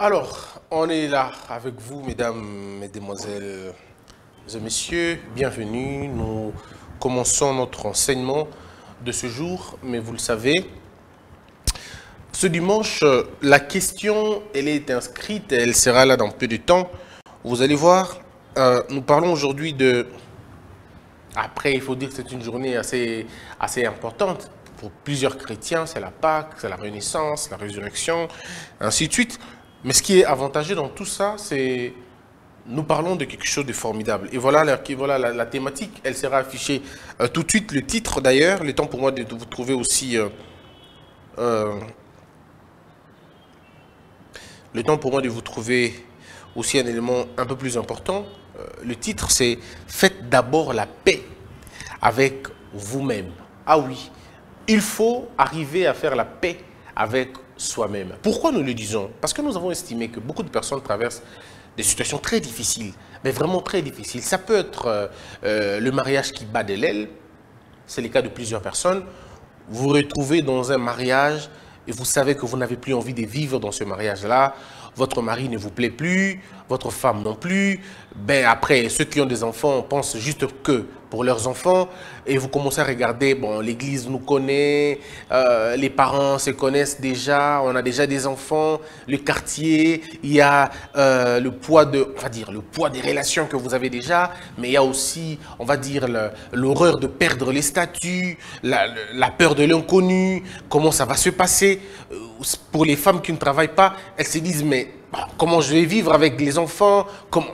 Alors, on est là avec vous, mesdames, mesdemoiselles et messieurs. Bienvenue. Nous commençons notre enseignement de ce jour, mais vous le savez, ce dimanche, la question, elle est inscrite, elle sera là dans peu de temps. Vous allez voir, nous parlons aujourd'hui de... Après, il faut dire que c'est une journée assez importante. Pour plusieurs chrétiens, c'est la Pâque, c'est la Renaissance, la Résurrection, ainsi de suite. Mais ce qui est avantageux dans tout ça, c'est nous parlons de quelque chose de formidable. Et voilà, la thématique, elle sera affichée tout de suite. Le titre d'ailleurs, le temps pour moi de vous trouver aussi... le temps pour moi de vous trouver aussi un élément un peu plus important. Le titre, c'est « Faites d'abord la paix avec vous-même ». Ah oui, il faut arriver à faire la paix avec soi-même. Pourquoi nous le disons? Parce que nous avons estimé que beaucoup de personnes traversent des situations très difficiles, mais vraiment très difficiles. Ça peut être le mariage qui bat de l'aile, c'est le cas de plusieurs personnes. Vous vous retrouvez dans un mariage et vous savez que vous n'avez plus envie de vivre dans ce mariage-là. Votre mari ne vous plaît plus, votre femme non plus. Ben après, ceux qui ont des enfants pensent juste que pour leurs enfants. Et vous commencez à regarder, bon, l'église nous connaît, les parents se connaissent déjà, on a déjà des enfants, le quartier, il y a le poids le poids des relations que vous avez déjà, mais il y a aussi, on va dire, l'horreur de perdre les statuts, la peur de l'inconnu, comment ça va se passer. Pour les femmes qui ne travaillent pas, elles se disent, mais comment je vais vivre avec les enfants?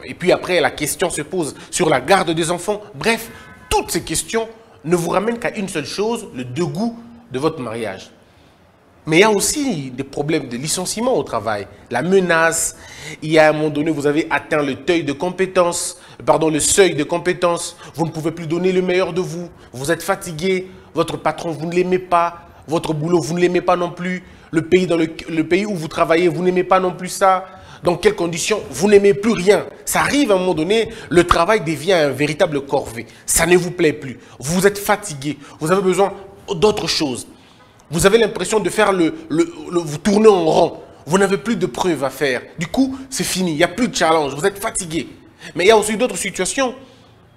Et puis après, la question se pose sur la garde des enfants. Bref, toutes ces questions ne vous ramènent qu'à une seule chose, le dégoût de votre mariage. Mais il y a aussi des problèmes de licenciement au travail, la menace. Il y a un moment donné, vous avez atteint le seuil de compétence, vous ne pouvez plus donner le meilleur de vous, vous êtes fatigué, votre patron, vous ne l'aimez pas, votre boulot, vous ne l'aimez pas non plus, le pays où vous travaillez, vous n'aimez pas non plus ça. Dans quelles conditions? Vous n'aimez plus rien. Ça arrive à un moment donné, le travail devient un véritable corvée. Ça ne vous plaît plus. Vous êtes fatigué. Vous avez besoin d'autre chose. Vous avez l'impression de faire vous tourner en rond. Vous n'avez plus de preuves à faire. Du coup, c'est fini. Il n'y a plus de challenge. Vous êtes fatigué. Mais il y a aussi d'autres situations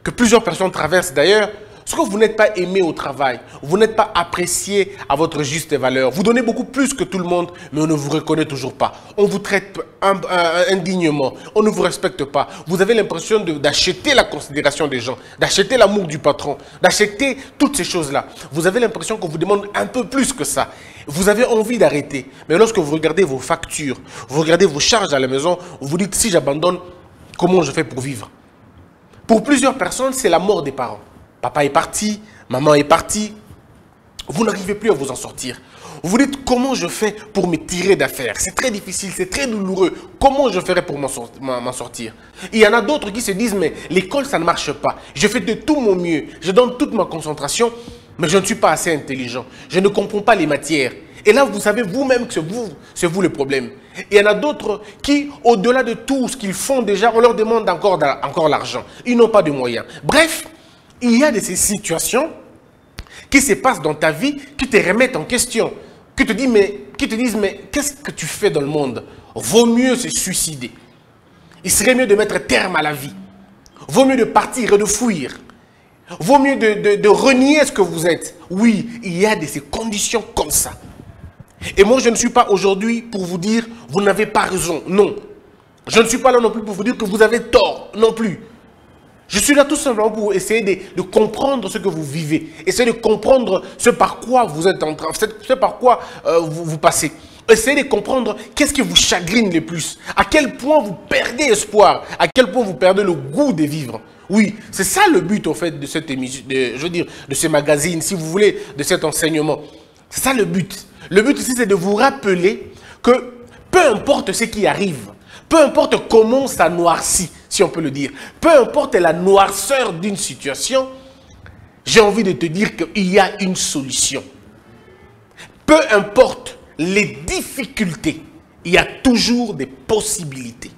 que plusieurs personnes traversent d'ailleurs. Parce que vous n'êtes pas aimé au travail, vous n'êtes pas apprécié à votre juste valeur. Vous donnez beaucoup plus que tout le monde, mais on ne vous reconnaît toujours pas. On vous traite indignement, on ne vous respecte pas. Vous avez l'impression d'acheter la considération des gens, d'acheter l'amour du patron, d'acheter toutes ces choses-là. Vous avez l'impression qu'on vous demande un peu plus que ça. Vous avez envie d'arrêter. Mais lorsque vous regardez vos factures, vous regardez vos charges à la maison, vous vous dites, si j'abandonne, comment je fais pour vivre? Pour plusieurs personnes, c'est la mort des parents. Papa est parti, maman est partie. Vous n'arrivez plus à vous en sortir. Vous vous dites, comment je fais pour me tirer d'affaire? C'est très difficile, c'est très douloureux. Comment je ferai pour m'en sortir? Il y en a d'autres qui se disent, mais l'école, ça ne marche pas. Je fais de tout mon mieux. Je donne toute ma concentration, mais je ne suis pas assez intelligent. Je ne comprends pas les matières. Et là, vous savez vous-même que c'est vous le problème. Et il y en a d'autres qui, au-delà de tout ce qu'ils font déjà, on leur demande encore l'argent. Ils n'ont pas de moyens. Bref, il y a de ces situations qui se passent dans ta vie, qui te remettent en question, qui te disent, mais qu'est-ce que tu fais dans le monde? Vaut mieux se suicider. Il serait mieux de mettre terme à la vie. Vaut mieux de partir et de fuir. Vaut mieux de renier ce que vous êtes. Oui, il y a de ces conditions comme ça. Et moi, je ne suis pas aujourd'hui pour vous dire, vous n'avez pas raison. Non. Je ne suis pas là non plus pour vous dire que vous avez tort. Non plus. Je suis là tout simplement pour essayer de comprendre ce que vous vivez. Essayer de comprendre ce par quoi vous êtes en train, ce par quoi vous passez. Essayez de comprendre qu'est-ce qui vous chagrine le plus. À quel point vous perdez espoir. À quel point vous perdez le goût de vivre. Oui, c'est ça le but en fait de cette émission, de ce magazine, si vous voulez, de cet enseignement. C'est ça le but. Le but ici, c'est de vous rappeler que peu importe ce qui arrive, peu importe comment ça noircit, si on peut le dire, peu importe la noirceur d'une situation, j'ai envie de te dire qu'il y a une solution. Peu importe les difficultés, il y a toujours des possibilités.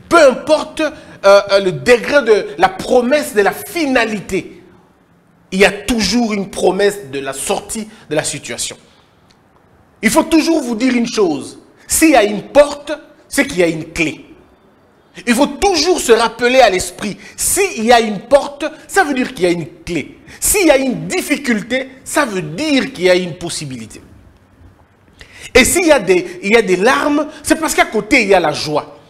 Peu importe le degré de la promesse de la finalité, il y a toujours une promesse de la sortie de la situation. Il faut toujours vous dire une chose. S'il y a une porte, c'est qu'il y a une clé. Il faut toujours se rappeler à l'esprit, s'il y a une porte, ça veut dire qu'il y a une clé. S'il y a une difficulté, ça veut dire qu'il y a une possibilité. Et s'il y a des larmes, c'est parce qu'à côté, il y a la joie.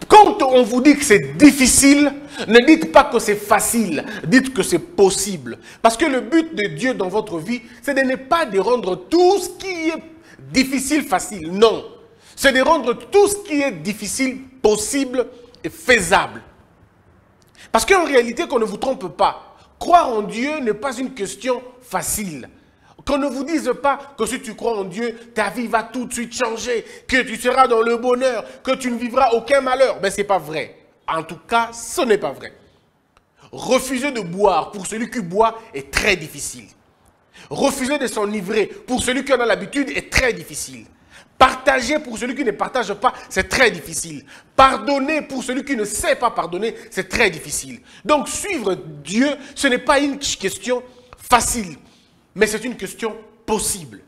Quand on vous dit que c'est difficile, ne dites pas que c'est facile, dites que c'est possible. Parce que le but de Dieu dans votre vie, c'est de ne pas de rendre tout ce qui est difficile facile. Non. C'est de rendre tout ce qui est difficile possible et faisable. Parce qu'en réalité, qu'on ne vous trompe pas, croire en Dieu n'est pas une question facile. Qu'on ne vous dise pas que si tu crois en Dieu, ta vie va tout de suite changer, que tu seras dans le bonheur, que tu ne vivras aucun malheur. Mais ce n'est pas vrai. En tout cas, ce n'est pas vrai. Refuser de boire pour celui qui boit est très difficile. Refuser de s'enivrer pour celui qui en a l'habitude est très difficile. Partager pour celui qui ne partage pas, c'est très difficile. Pardonner pour celui qui ne sait pas pardonner, c'est très difficile. Donc suivre Dieu, ce n'est pas une question facile, mais c'est une question possible.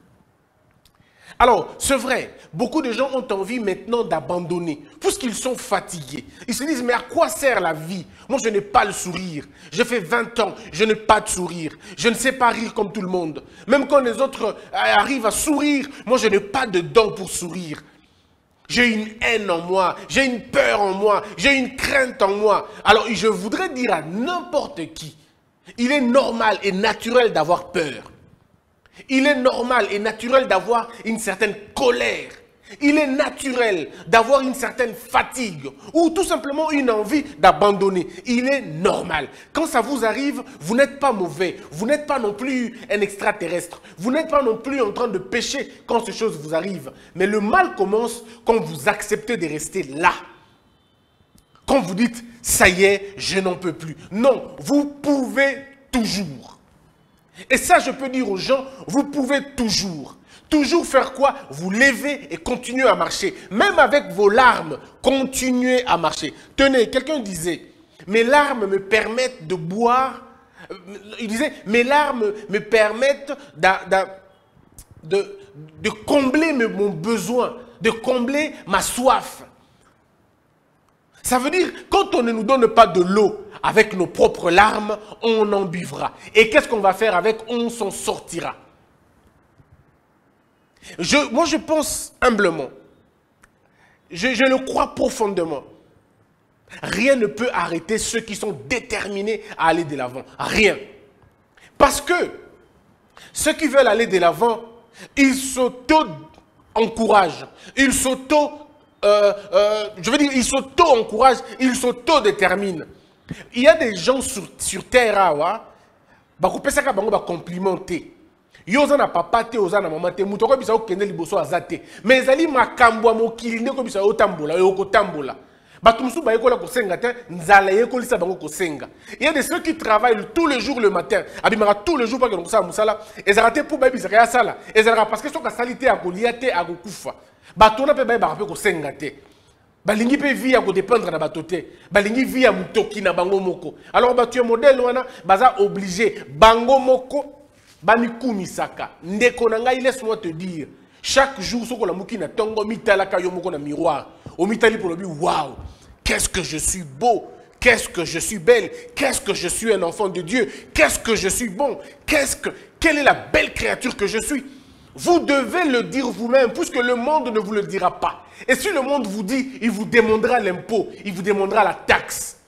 Alors, c'est vrai, beaucoup de gens ont envie maintenant d'abandonner, puisqu'ils sont fatigués. Ils se disent, mais à quoi sert la vie? Moi, je n'ai pas le sourire. Je fais 20 ans, je n'ai pas de sourire. Je ne sais pas rire comme tout le monde. Même quand les autres arrivent à sourire, moi, je n'ai pas de dents pour sourire. J'ai une haine en moi, j'ai une peur en moi, j'ai une crainte en moi. Alors, je voudrais dire à n'importe qui, il est normal et naturel d'avoir peur. Il est normal et naturel d'avoir une certaine colère. Il est naturel d'avoir une certaine fatigue ou tout simplement une envie d'abandonner. Il est normal. Quand ça vous arrive, vous n'êtes pas mauvais. Vous n'êtes pas non plus un extraterrestre. Vous n'êtes pas non plus en train de pécher quand ces choses vous arrivent. Mais le mal commence quand vous acceptez de rester là. Quand vous dites, ça y est, je n'en peux plus. Non, vous pouvez toujours. Et ça, je peux dire aux gens, vous pouvez toujours. Toujours faire quoi? Vous lever et continuer à marcher. Même avec vos larmes, continuez à marcher. Tenez, quelqu'un disait, mes larmes me permettent de boire. Il disait, mes larmes me permettent de combler mon besoin, de combler ma soif. Ça veut dire, quand on ne nous donne pas de l'eau avec nos propres larmes, on en buvra. Et qu'est-ce qu'on va faire avec? On s'en sortira. Moi, je pense humblement, je le crois profondément. Rien ne peut arrêter ceux qui sont déterminés à aller de l'avant. Rien. Parce que ceux qui veulent aller de l'avant, ils s'auto-encouragent. Ils ils s'auto-encouragent, ils s'auto-déterminent. Il y a des gens sur terre, qui complimenté. Yoza na papa te, oza na maman te, mutoko bisa okende liboso azate. Mais ezali makambo mokili ndeko bisa otambola, okotambola. Batumsu ba yekola kosenga te, nzala yekolisa bango kosenga. Il y a des ceux qui travaillent tous les jours le matin, abimara tous les jours parce que donc ça musala, ezarate pour ba bisa ya sala, ezara parce que soka salite a goliate a gokufa. Batona pe ba ba pe kosenga te. Balingi pe vie à dépendre na batote. Balingi vie à mutoki na bango moko. Alors batu modèle wana baza obligé bango moko bani kumisaka. Ndeko na ngai, laisse-moi te dire, chaque jour soko la muki na tongo mitala ka yo moko na miroir. O mitali pour le bi waouh, qu'est-ce que je suis beau, qu'est-ce que je suis belle, qu'est-ce que je suis un enfant de Dieu, qu'est-ce que je suis bon, quelle est la belle créature que je suis. Vous devez le dire vous-même, puisque le monde ne vous le dira pas. Et si le monde vous dit, il vous demandera l'impôt, il vous demandera la taxe.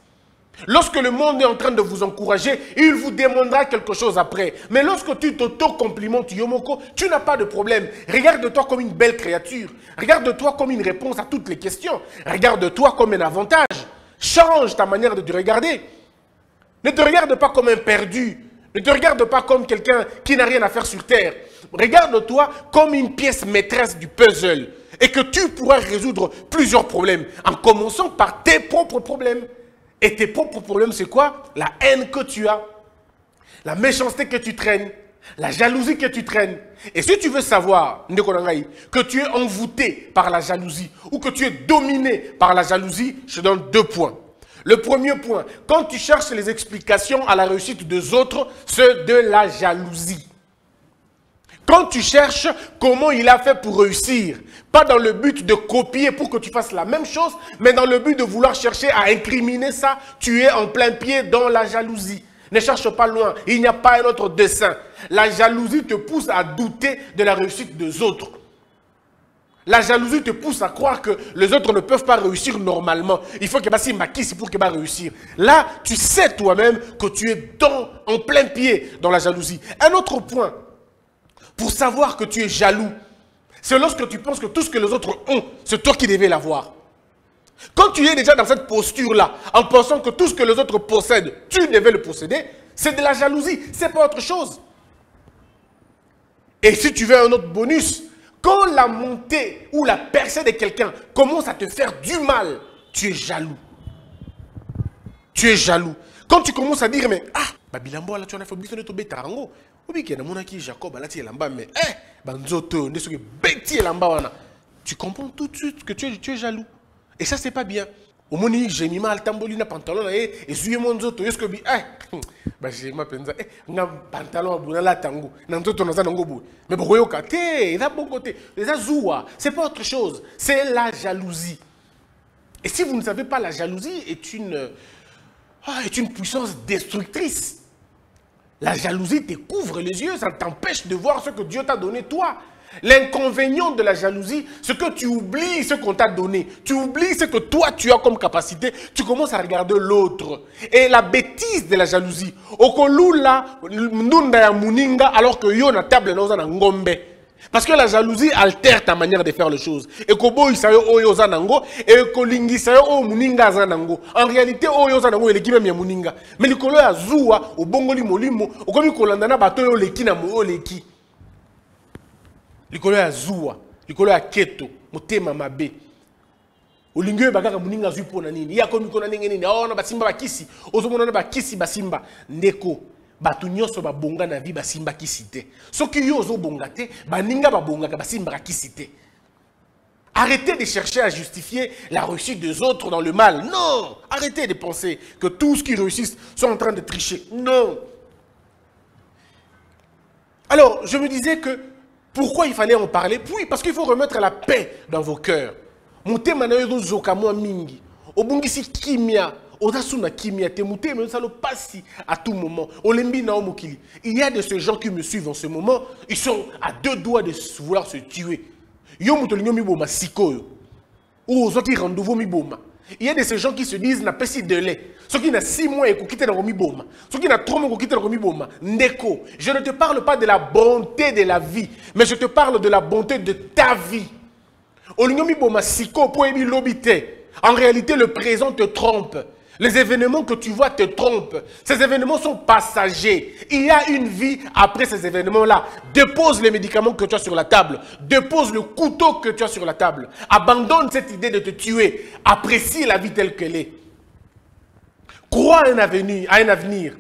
Lorsque le monde est en train de vous encourager, il vous demandera quelque chose après. Mais lorsque tu t'auto-complimentes, Yomoko, tu n'as pas de problème. Regarde-toi comme une belle créature. Regarde-toi comme une réponse à toutes les questions. Regarde-toi comme un avantage. Change ta manière de te regarder. Ne te regarde pas comme un perdu. Ne te regarde pas comme quelqu'un qui n'a rien à faire sur terre. Regarde-toi comme une pièce maîtresse du puzzle et que tu pourras résoudre plusieurs problèmes en commençant par tes propres problèmes. Et tes propres problèmes, c'est quoi? La haine que tu as, la méchanceté que tu traînes, la jalousie que tu traînes. Et si tu veux savoir, que tu es envoûté par la jalousie ou que tu es dominé par la jalousie, je te donne 2 points. Le premier point, quand tu cherches les explications à la réussite des autres, c'est de la jalousie. Quand tu cherches comment il a fait pour réussir, pas dans le but de copier pour que tu fasses la même chose, mais dans le but de vouloir chercher à incriminer ça, tu es en plein pied dans la jalousie. Ne cherche pas loin, il n'y a pas un autre dessein. La jalousie te pousse à douter de la réussite des autres. La jalousie te pousse à croire que les autres ne peuvent pas réussir normalement. Il faut que Bassi Makissi pour qu'il va réussir. Là, tu sais toi-même que tu es en plein pied dans la jalousie. Un autre point, pour savoir que tu es jaloux, c'est lorsque tu penses que tout ce que les autres ont, c'est toi qui devais l'avoir. Quand tu es déjà dans cette posture-là, en pensant que tout ce que les autres possèdent, tu devais le posséder, c'est de la jalousie, c'est pas autre chose. Et si tu veux un autre bonus, quand la montée ou la percée de quelqu'un commence à te faire du mal, tu es jaloux. Tu es jaloux. Quand tu commences à dire, mais Babilambo, là, tu en as fait bisous de ton bétarango. Ou bien qu'il y a mon qui Jacob, là, tu es là-bas, mais Banzoto, tu comprends tout de suite que tu es jaloux. Et ça, c'est pas bien. Au moment où j'ai mis mal tambolina pantalon et suis mon zoto, est-ce que j'ai ma penza pantalon à la tango, n'entoto dans un angobu. Mais pour yo kate, il a bon côté. Les azoua, c'est pas autre chose, c'est la jalousie. Et si vous ne savez pas, la jalousie est une puissance destructrice. La jalousie te couvre les yeux, ça t'empêche de voir ce que Dieu t'a donné toi. L'inconvénient de la jalousie, c'est que tu oublies ce qu'on t'a donné. Tu oublies ce que toi tu as comme capacité. Tu commences à regarder l'autre. Et la bêtise de la jalousie, okolula ndunda ya muninga alors que yo na table na ngombe. Parce que la jalousie altère ta manière de faire les choses. Et kobo isayo oyo zanango et kolingi sayo o muninga zanango. En réalité oyo zanango eleki même ya muninga. Mais likolo ya zuwa obongoli molimo okomi kolandana bato yo leki na mo leki. Likolo ya zuwa, likolo ya keto, motema mabe. Olingo bakaka muninga zui pona nini? Ya komi kona ndenge nini? Oh na basimba bakisi. Ozomona na bakisi basimba ndeko. Batu nyonso babonga na vie basimba kisite. Soki yo ozobonga te, baninga babonga ka basimba kisite. Arrêtez de chercher à justifier la réussite des autres dans le mal. Non! Arrêtez de penser que tous qui réussissent sont en train de tricher. Non! Alors, je me disais que pourquoi il fallait en parler? Oui, parce qu'il faut remettre la paix dans vos cœurs. Monte manayo zokamwa mingi. Obungisi kimia. Odasuna kimia te monte mais ça le passe à tout moment. Olembi na omokili. Il y a de ces gens qui me suivent en ce moment, ils sont à deux doigts de vouloir se tuer. Yo mutolinyo miboma sikoyo. Ou zo ki rendez-vous miboma. Il y a de ces gens qui se disent na pesi de lait. Ceux qui n'ont 6 mois et qui dans miboma. Ceux qui n'ont 3 mois et qui dans miboma. Ndeko, je ne te parle pas de la bonté de la vie, mais je te parle de la bonté de ta vie. Olinyo miboma siko po ebi lobite. En réalité, le présent te trompe. Les événements que tu vois te trompent. Ces événements sont passagers. Il y a une vie après ces événements-là. Dépose les médicaments que tu as sur la table. Dépose le couteau que tu as sur la table. Abandonne cette idée de te tuer. Apprécie la vie telle qu'elle est. Crois à un avenir.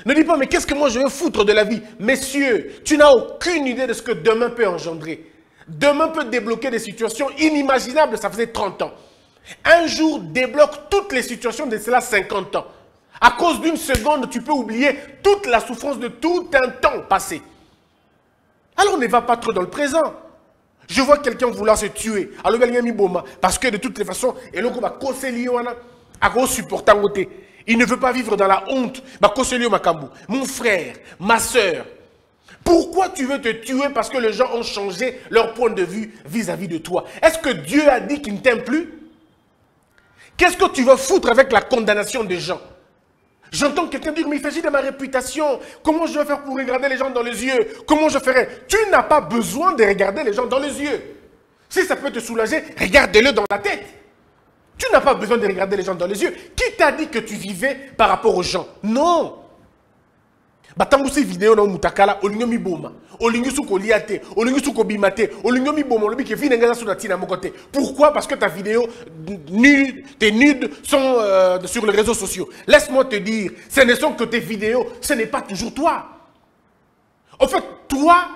Ne dis pas, mais qu'est-ce que moi je veux foutre de la vie? Messieurs, tu n'as aucune idée de ce que demain peut engendrer. Demain peut débloquer des situations inimaginables, ça faisait 30 ans. Un jour débloque toutes les situations de cela 50 ans. À cause d'une seconde, tu peux oublier toute la souffrance de tout un temps passé. Alors ne va pas trop dans le présent. Je vois quelqu'un vouloir se tuer. Alors parce que de toutes les façons, il ne veut pas vivre dans la honte. Mon frère, ma soeur, pourquoi tu veux te tuer parce que les gens ont changé leur point de vue vis-à-vis de toi? Est-ce que Dieu a dit qu'il ne t'aime plus? Qu'est-ce que tu veux foutre avec la condamnation des gens? J'entends quelqu'un dire, mais il s'agit de ma réputation. Comment je vais faire pour regarder les gens dans les yeux? Comment je ferai? Tu n'as pas besoin de regarder les gens dans les yeux. Si ça peut te soulager, regarde-le dans la tête. Tu n'as pas besoin de regarder les gens dans les yeux. Qui t'a dit que tu vivais par rapport aux gens? Non. Batangu ces vidéos na mutakala olingo mi boma olingo suko liate olingo suko bimate olingo mi boma lobi ke vina ngaza sur tina mokote. Pourquoi? Parce que ta vidéo tes nudes sont sur les réseaux sociaux. Laisse-moi te dire, ce ne sont que tes vidéos, ce n'est pas toujours toi. En fait, toi,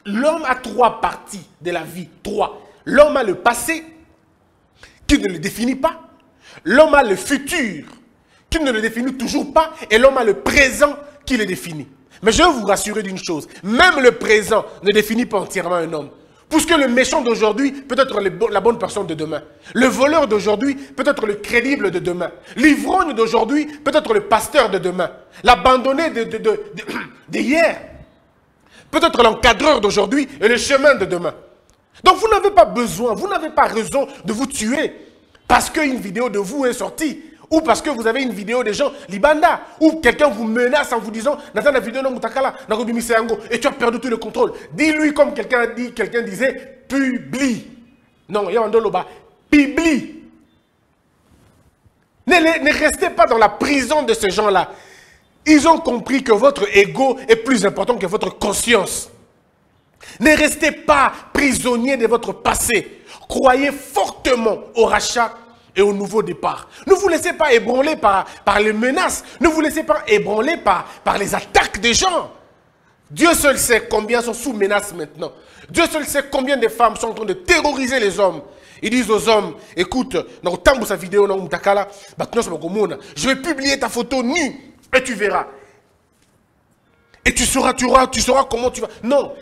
l'homme a 3 parties de la vie, 3. L'homme a le passé qui ne le définit pas. L'homme a le futur qui ne le définit toujours pas et l'homme a le présent qui le définit. Mais je vais vous rassurer d'une chose, même le présent ne définit pas entièrement un homme. Puisque le méchant d'aujourd'hui peut être la bonne personne de demain. Le voleur d'aujourd'hui peut être le crédible de demain. L'ivrogne d'aujourd'hui peut être le pasteur de demain. L'abandonné d'hier peut être l'encadreur d'aujourd'hui et le chemin de demain. Donc vous n'avez pas besoin, vous n'avez pas raison de vous tuer parce qu'une vidéo de vous est sortie. Ou parce que vous avez une vidéo des gens, Libanda, ou quelqu'un vous menace en vous disant, et tu as perdu tout le contrôle. Dis-lui comme quelqu'un disait, publie. Non, il y a un doloba, publie. Ne restez pas dans la prison de ces gens-là. Ils ont compris que votre ego est plus important que votre conscience. Ne restez pas prisonnier de votre passé. Croyez fortement au rachat et au nouveau départ. Ne vous laissez pas ébranler par les menaces. Ne vous laissez pas ébranler par les attaques des gens. Dieu seul sait combien sont sous menace maintenant. Dieu seul sait combien de femmes sont en train de terroriser les hommes. Ils disent aux hommes, écoute, sa vidéo, je vais publier ta photo nue et tu verras. Et tu sauras comment tu vas. Non,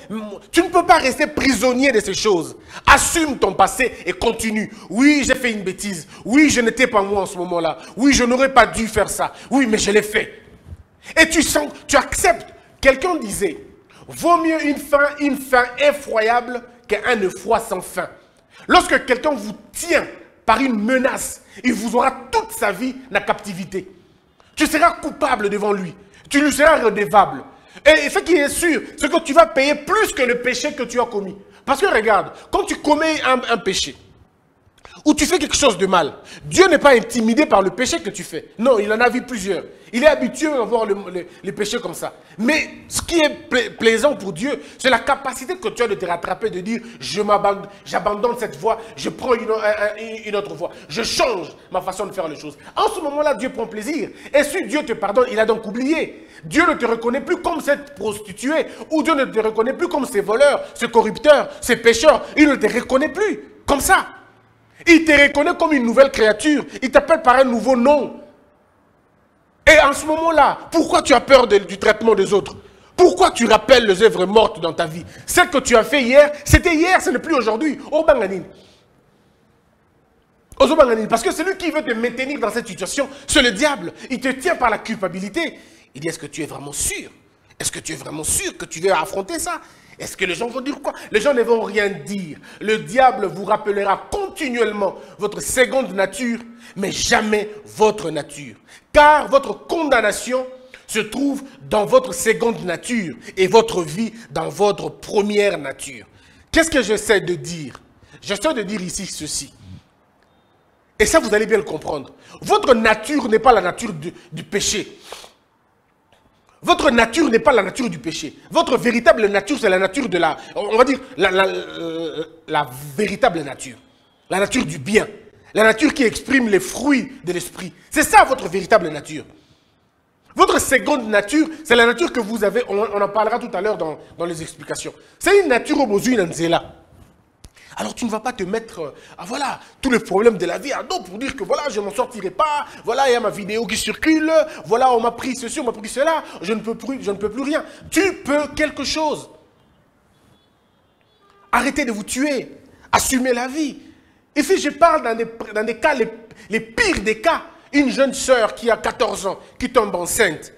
tu ne peux pas rester prisonnier de ces choses. Assume ton passé et continue. Oui, j'ai fait une bêtise. Oui, je n'étais pas moi en ce moment-là. Oui, je n'aurais pas dû faire ça. Oui, mais je l'ai fait. Et tu acceptes. Quelqu'un disait, vaut mieux une fin effroyable qu'un effroi sans fin. Lorsque quelqu'un vous tient par une menace, il vous aura toute sa vie la captivité. Tu seras coupable devant lui. Tu lui seras redevable. Et ce qui est sûr, c'est que tu vas payer plus que le péché que tu as commis. Parce que regarde, quand tu commets un péché, ou tu fais quelque chose de mal, Dieu n'est pas intimidé par le péché que tu fais. Non, il en a vu plusieurs. Il est habitué à voir les péchés comme ça. Mais ce qui est plaisant pour Dieu, c'est la capacité que tu as de te rattraper, de dire, j'abandonne cette voie, je prends une autre voie. Je change ma façon de faire les choses. En ce moment-là, Dieu prend plaisir. Et si Dieu te pardonne, il a donc oublié. Dieu ne te reconnaît plus comme cette prostituée, ou Dieu ne te reconnaît plus comme ces voleurs, ces corrupteurs, ces pécheurs. Il ne te reconnaît plus comme ça. Il te reconnaît comme une nouvelle créature. Il t'appelle par un nouveau nom. Et en ce moment-là, pourquoi tu as peur du traitement des autres? Pourquoi tu rappelles les œuvres mortes dans ta vie? Ce que tu as fait hier, c'était hier, ce n'est plus aujourd'hui. Oh Banganine. Parce que celui qui veut te maintenir dans cette situation, c'est le diable. Il te tient par la culpabilité. Il dit, est-ce que tu es vraiment sûr? Est-ce que tu es vraiment sûr que tu veux affronter ça? Est-ce que les gens vont dire quoi? Les gens ne vont rien dire. Le diable vous rappellera continuellement votre seconde nature, mais jamais votre nature. Car votre condamnation se trouve dans votre seconde nature et votre vie dans votre première nature. Qu'est-ce que j'essaie de dire? J'essaie de dire ici ceci. Et ça, vous allez bien le comprendre. Votre nature n'est pas la nature du péché. Votre nature n'est pas la nature du péché. Votre véritable nature, c'est la nature de on va dire, la véritable nature. La nature du bien. La nature qui exprime les fruits de l'esprit. C'est ça votre véritable nature. Votre seconde nature, c'est la nature que vous avez, on en parlera tout à l'heure dans les explications. C'est une nature homozyne. Alors tu ne vas pas te mettre voilà, tous les problèmes de la vie à dos pour dire que voilà, je ne m'en sortirai pas, voilà, il y a ma vidéo qui circule, voilà, on m'a pris ceci, on m'a pris cela, je ne peux plus rien. Tu peux quelque chose. Arrêtez de vous tuer, assumez la vie. Et si je parle dans des cas, les pires des cas, une jeune sœur qui a 14 ans, qui tombe enceinte,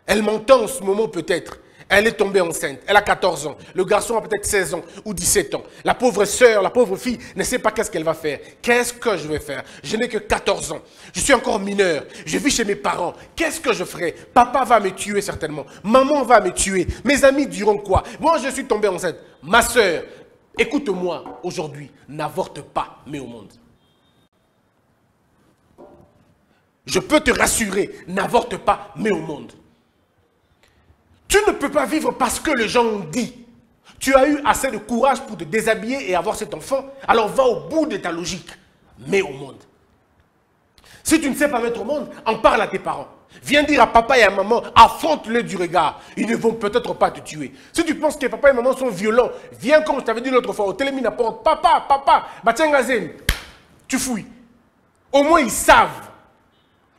elle m'entend en ce moment peut-être. Elle est tombée enceinte, elle a 14 ans. Le garçon a peut-être 16 ans ou 17 ans. La pauvre sœur, la pauvre fille ne sait pas qu'est-ce qu'elle va faire. Qu'est-ce que je vais faire? Je n'ai que 14 ans. Je suis encore mineur. Je vis chez mes parents. Qu'est-ce que je ferai? Papa va me tuer certainement. Maman va me tuer. Mes amis diront quoi? Moi, je suis tombée enceinte. Ma sœur, écoute-moi aujourd'hui. N'avorte pas, mais au monde. Je peux te rassurer. N'avorte pas, mais au monde. Tu ne peux pas vivre parce que les gens ont dit. Tu as eu assez de courage pour te déshabiller et avoir cet enfant. Alors va au bout de ta logique. Mets au monde. Si tu ne sais pas mettre au monde, en parle à tes parents. Viens dire à papa et à maman, affronte-le du regard. Ils ne vont peut-être pas te tuer. Si tu penses que papa et maman sont violents, viens comme je t'avais dit l'autre fois, au télémine à porte. Papa, Batiangazen, tu fouilles. Au moins ils savent.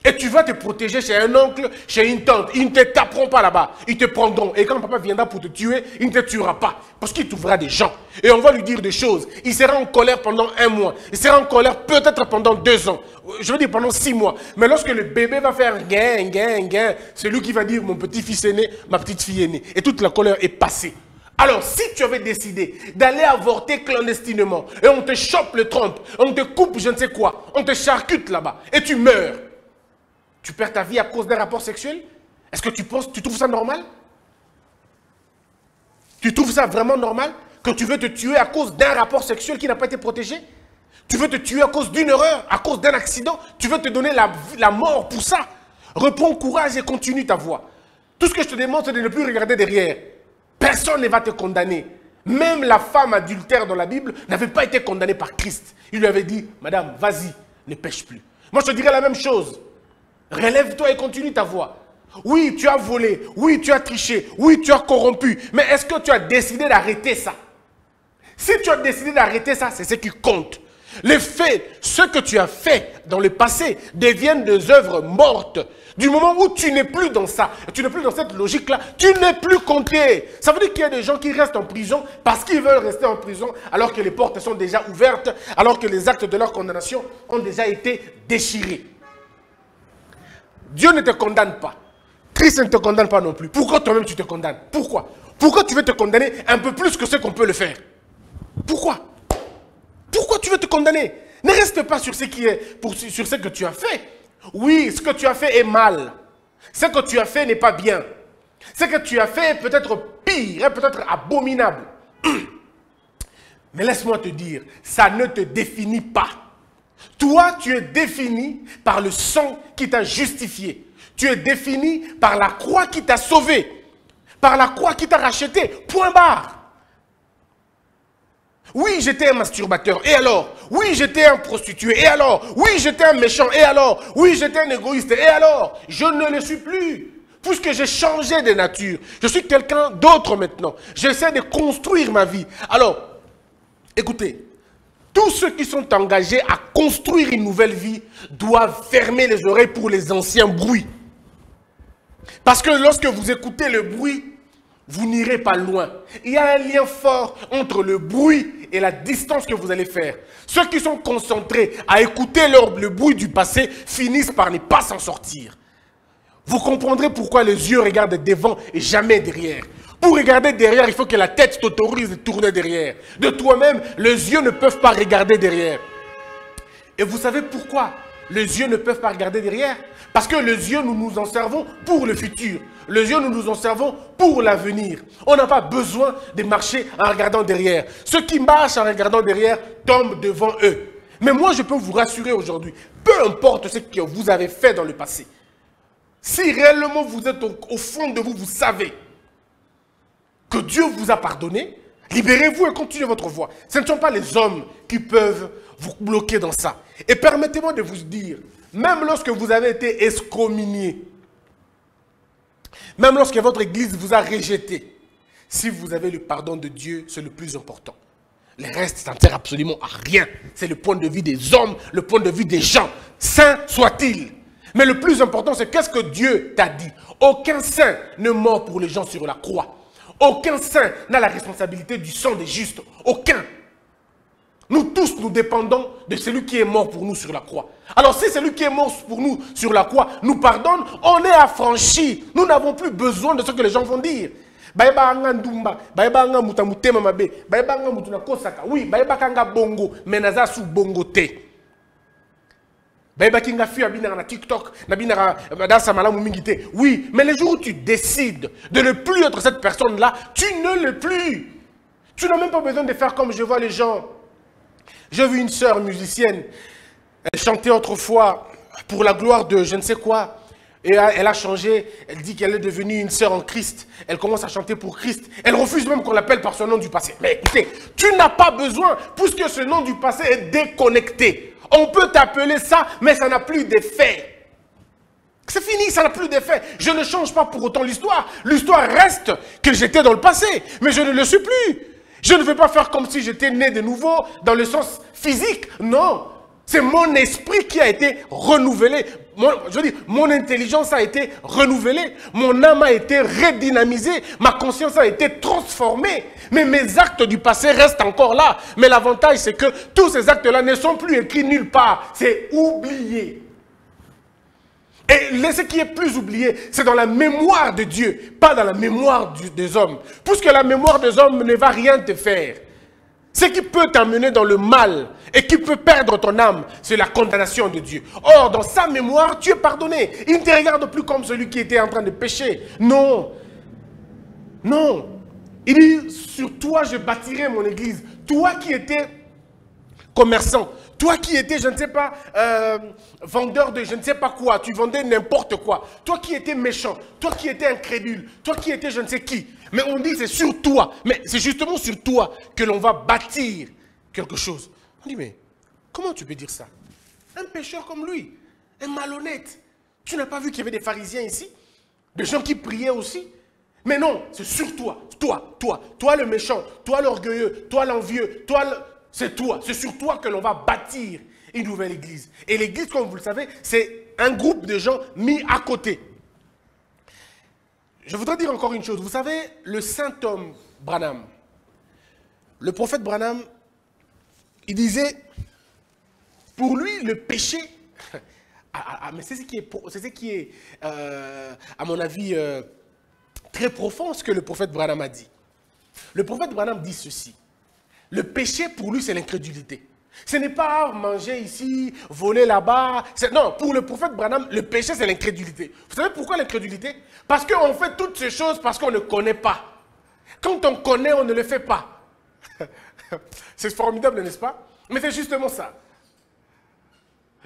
Et tu vas te protéger chez un oncle, chez une tante. Ils ne te taperont pas là-bas. Ils te prendront. Et quand papa viendra pour te tuer, il ne te tuera pas. Parce qu'il t'ouvrira des gens. Et on va lui dire des choses. Il sera en colère pendant 1 mois. Il sera en colère peut-être pendant 2 ans. Je veux dire pendant 6 mois. Mais lorsque le bébé va faire gain, c'est lui qui va dire mon petit-fils est né, ma petite-fille est née. Et toute la colère est passée. Alors, si tu avais décidé d'aller avorter clandestinement, et on te chope le trompe, on te coupe je ne sais quoi, on te charcute là-bas, et tu meurs, tu perds ta vie à cause d'un rapport sexuel? Est-ce que tu trouves ça normal? Tu trouves ça vraiment normal que tu veux te tuer à cause d'un rapport sexuel qui n'a pas été protégé? Tu veux te tuer à cause d'une erreur, à cause d'un accident? Tu veux te donner la mort pour ça? Reprends courage et continue ta voie. Tout ce que je te demande, c'est de ne plus regarder derrière. Personne ne va te condamner. Même la femme adultère dans la Bible n'avait pas été condamnée par Christ. Il lui avait dit, madame, vas-y, ne pêche plus. Moi, je te dirais la même chose. Relève-toi et continue ta voie. Oui, tu as volé. Oui, tu as triché. Oui, tu as corrompu. Mais est-ce que tu as décidé d'arrêter ça? Si tu as décidé d'arrêter ça, c'est ce qui compte. Les faits, ce que tu as fait dans le passé, deviennent des œuvres mortes. Du moment où tu n'es plus dans ça, tu n'es plus dans cette logique-là, tu n'es plus compté. Ça veut dire qu'il y a des gens qui restent en prison parce qu'ils veulent rester en prison alors que les portes sont déjà ouvertes, alors que les actes de leur condamnation ont déjà été déchirés. Dieu ne te condamne pas. Christ ne te condamne pas non plus. Pourquoi toi-même tu te condamnes? Pourquoi? Pourquoi tu veux te condamner un peu plus que ce qu'on peut le faire? Pourquoi? Pourquoi tu veux te condamner? Ne reste pas sur ce que tu as fait. Oui, ce que tu as fait est mal. Ce que tu as fait n'est pas bien. Ce que tu as fait est peut-être pire, est peut-être abominable. Mais laisse-moi te dire, ça ne te définit pas. Toi, tu es défini par le sang qui t'a justifié. Tu es défini par la croix qui t'a sauvé. Par la croix qui t'a racheté. Point barre. Oui, j'étais un masturbateur. Et alors? Oui, j'étais un prostitué. Et alors? Oui, j'étais un méchant. Et alors? Oui, j'étais un égoïste. Et alors? Je ne le suis plus. Puisque j'ai changé de nature. Je suis quelqu'un d'autre maintenant. J'essaie de construire ma vie. Alors, écoutez. Tous ceux qui sont engagés à construire une nouvelle vie doivent fermer les oreilles pour les anciens bruits. Parce que lorsque vous écoutez le bruit, vous n'irez pas loin. Il y a un lien fort entre le bruit et la distance que vous allez faire. Ceux qui sont concentrés à écouter le bruit du passé finissent par ne pas s'en sortir. Vous comprendrez pourquoi les yeux regardent devant et jamais derrière. Pour regarder derrière, il faut que la tête t'autorise de tourner derrière. De toi-même, les yeux ne peuvent pas regarder derrière. Et vous savez pourquoi les yeux ne peuvent pas regarder derrière? Parce que les yeux, nous nous en servons pour le futur. Les yeux, nous nous en servons pour l'avenir. On n'a pas besoin de marcher en regardant derrière. Ceux qui marchent en regardant derrière tombent devant eux. Mais moi, je peux vous rassurer aujourd'hui, peu importe ce que vous avez fait dans le passé, si réellement vous êtes au fond de vous, vous savez que Dieu vous a pardonné, libérez-vous et continuez votre voie. Ce ne sont pas les hommes qui peuvent vous bloquer dans ça. Et permettez-moi de vous dire, même lorsque vous avez été excommunié, même lorsque votre église vous a rejeté, si vous avez le pardon de Dieu, c'est le plus important. Le reste, ça ne sert absolument à rien. C'est le point de vue des hommes, le point de vue des gens. Saint soit-il. Mais le plus important, c'est qu'est-ce que Dieu t'a dit. Aucun saint ne mord pour les gens sur la croix. Aucun saint n'a la responsabilité du sang des justes. Aucun. Nous tous, nous dépendons de celui qui est mort pour nous sur la croix. Alors si celui qui est mort pour nous sur la croix nous pardonne, on est affranchis. Nous n'avons plus besoin de ce que les gens vont dire. Oui, mais naza sous bongo te. Oui, mais le jour où tu décides de ne plus être cette personne-là, tu ne l'es plus. Tu n'as même pas besoin de faire comme je vois les gens. J'ai vu une sœur musicienne, elle chantait autrefois pour la gloire de je ne sais quoi. Et elle a changé, elle dit qu'elle est devenue une sœur en Christ. Elle commence à chanter pour Christ. Elle refuse même qu'on l'appelle par son nom du passé. Mais écoutez, tu n'as pas besoin, puisque ce nom du passé est déconnecté. On peut t'appeler ça, mais ça n'a plus d'effet. C'est fini, ça n'a plus d'effet. Je ne change pas pour autant l'histoire. L'histoire reste que j'étais dans le passé, mais je ne le suis plus. Je ne vais pas faire comme si j'étais né de nouveau dans le sens physique. Non. C'est mon esprit qui a été renouvelé. Je veux dire, mon intelligence a été renouvelée. Mon âme a été redynamisée. Ma conscience a été transformée. Mais mes actes du passé restent encore là. Mais l'avantage, c'est que tous ces actes-là ne sont plus écrits nulle part. C'est oublié. Et ce qui est plus oublié, c'est dans la mémoire de Dieu, pas dans la mémoire des hommes. Puisque la mémoire des hommes ne va rien te faire. Ce qui peut t'amener dans le mal et qui peut perdre ton âme, c'est la condamnation de Dieu. Or, dans sa mémoire, tu es pardonné. Il ne te regarde plus comme celui qui était en train de pécher. Non. Non. Il dit, sur toi, je bâtirai mon église. Toi qui étais commerçant, toi qui étais, je ne sais pas, vendeur de je ne sais pas quoi, tu vendais n'importe quoi. Toi qui étais méchant, toi qui étais incrédule, toi qui étais je ne sais qui. Mais on dit c'est sur toi. Mais c'est justement sur toi que l'on va bâtir quelque chose. On dit mais comment tu peux dire ça? Un pécheur comme lui, un malhonnête. Tu n'as pas vu qu'il y avait des pharisiens ici? Des gens qui priaient aussi? Mais non, c'est sur toi. Toi le méchant, toi l'orgueilleux, toi l'envieux, c'est toi. C'est sur toi que l'on va bâtir une nouvelle église. Et l'église, comme vous le savez, c'est un groupe de gens mis à côté. Je voudrais dire encore une chose. Vous savez, le saint homme Branham, le prophète Branham, il disait, pour lui, le péché, mais c'est ce qui est à mon avis, très profond, ce que le prophète Branham a dit. Le prophète Branham dit ceci. Le péché, pour lui, c'est l'incrédulité. Ce n'est pas manger ici, voler là-bas. Non, pour le prophète Branham, le péché, c'est l'incrédulité. Vous savez pourquoi l'incrédulité? Parce qu'on fait toutes ces choses parce qu'on ne connaît pas. Quand on connaît, on ne le fait pas. C'est formidable, n'est-ce pas? Mais c'est justement ça.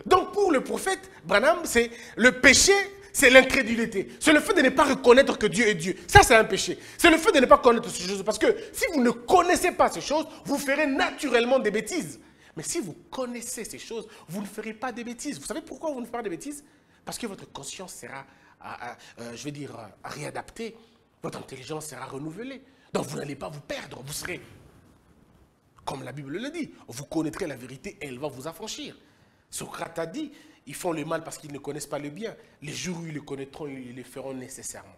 Donc, pour le prophète Branham, c'est le péché, c'est l'incrédulité. C'est le fait de ne pas reconnaître que Dieu est Dieu. Ça, c'est un péché. C'est le fait de ne pas connaître ces choses. Parce que si vous ne connaissez pas ces choses, vous ferez naturellement des bêtises. Mais si vous connaissez ces choses, vous ne ferez pas des bêtises. Vous savez pourquoi vous ne ferez pas des bêtises? Parce que votre conscience sera, je vais dire, réadaptée. Votre intelligence sera renouvelée. Donc vous n'allez pas vous perdre. Vous serez, comme la Bible le dit, vous connaîtrez la vérité et elle va vous affranchir. Socrate a dit, ils font le mal parce qu'ils ne connaissent pas le bien. Les jours où ils le connaîtront, ils le feront nécessairement.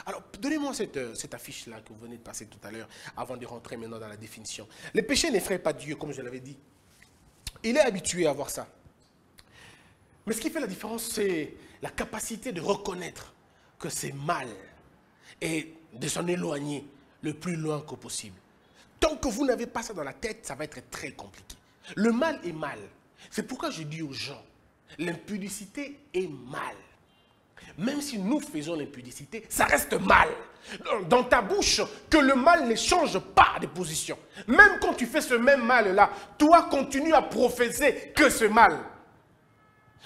Alors, donnez-moi cette affiche-là que vous venez de passer tout à l'heure, avant de rentrer maintenant dans la définition. Le péché n'effraie pas Dieu, comme je l'avais dit. Il est habitué à voir ça. Mais ce qui fait la différence, c'est la capacité de reconnaître que c'est mal et de s'en éloigner le plus loin que possible. Tant que vous n'avez pas ça dans la tête, ça va être très compliqué. Le mal est mal. C'est pourquoi je dis aux gens, l'impudicité est mal. Même si nous faisons l'impudicité, ça reste mal. Dans ta bouche, que le mal ne change pas de position. Même quand tu fais ce même mal-là, toi continue à professer que ce mal.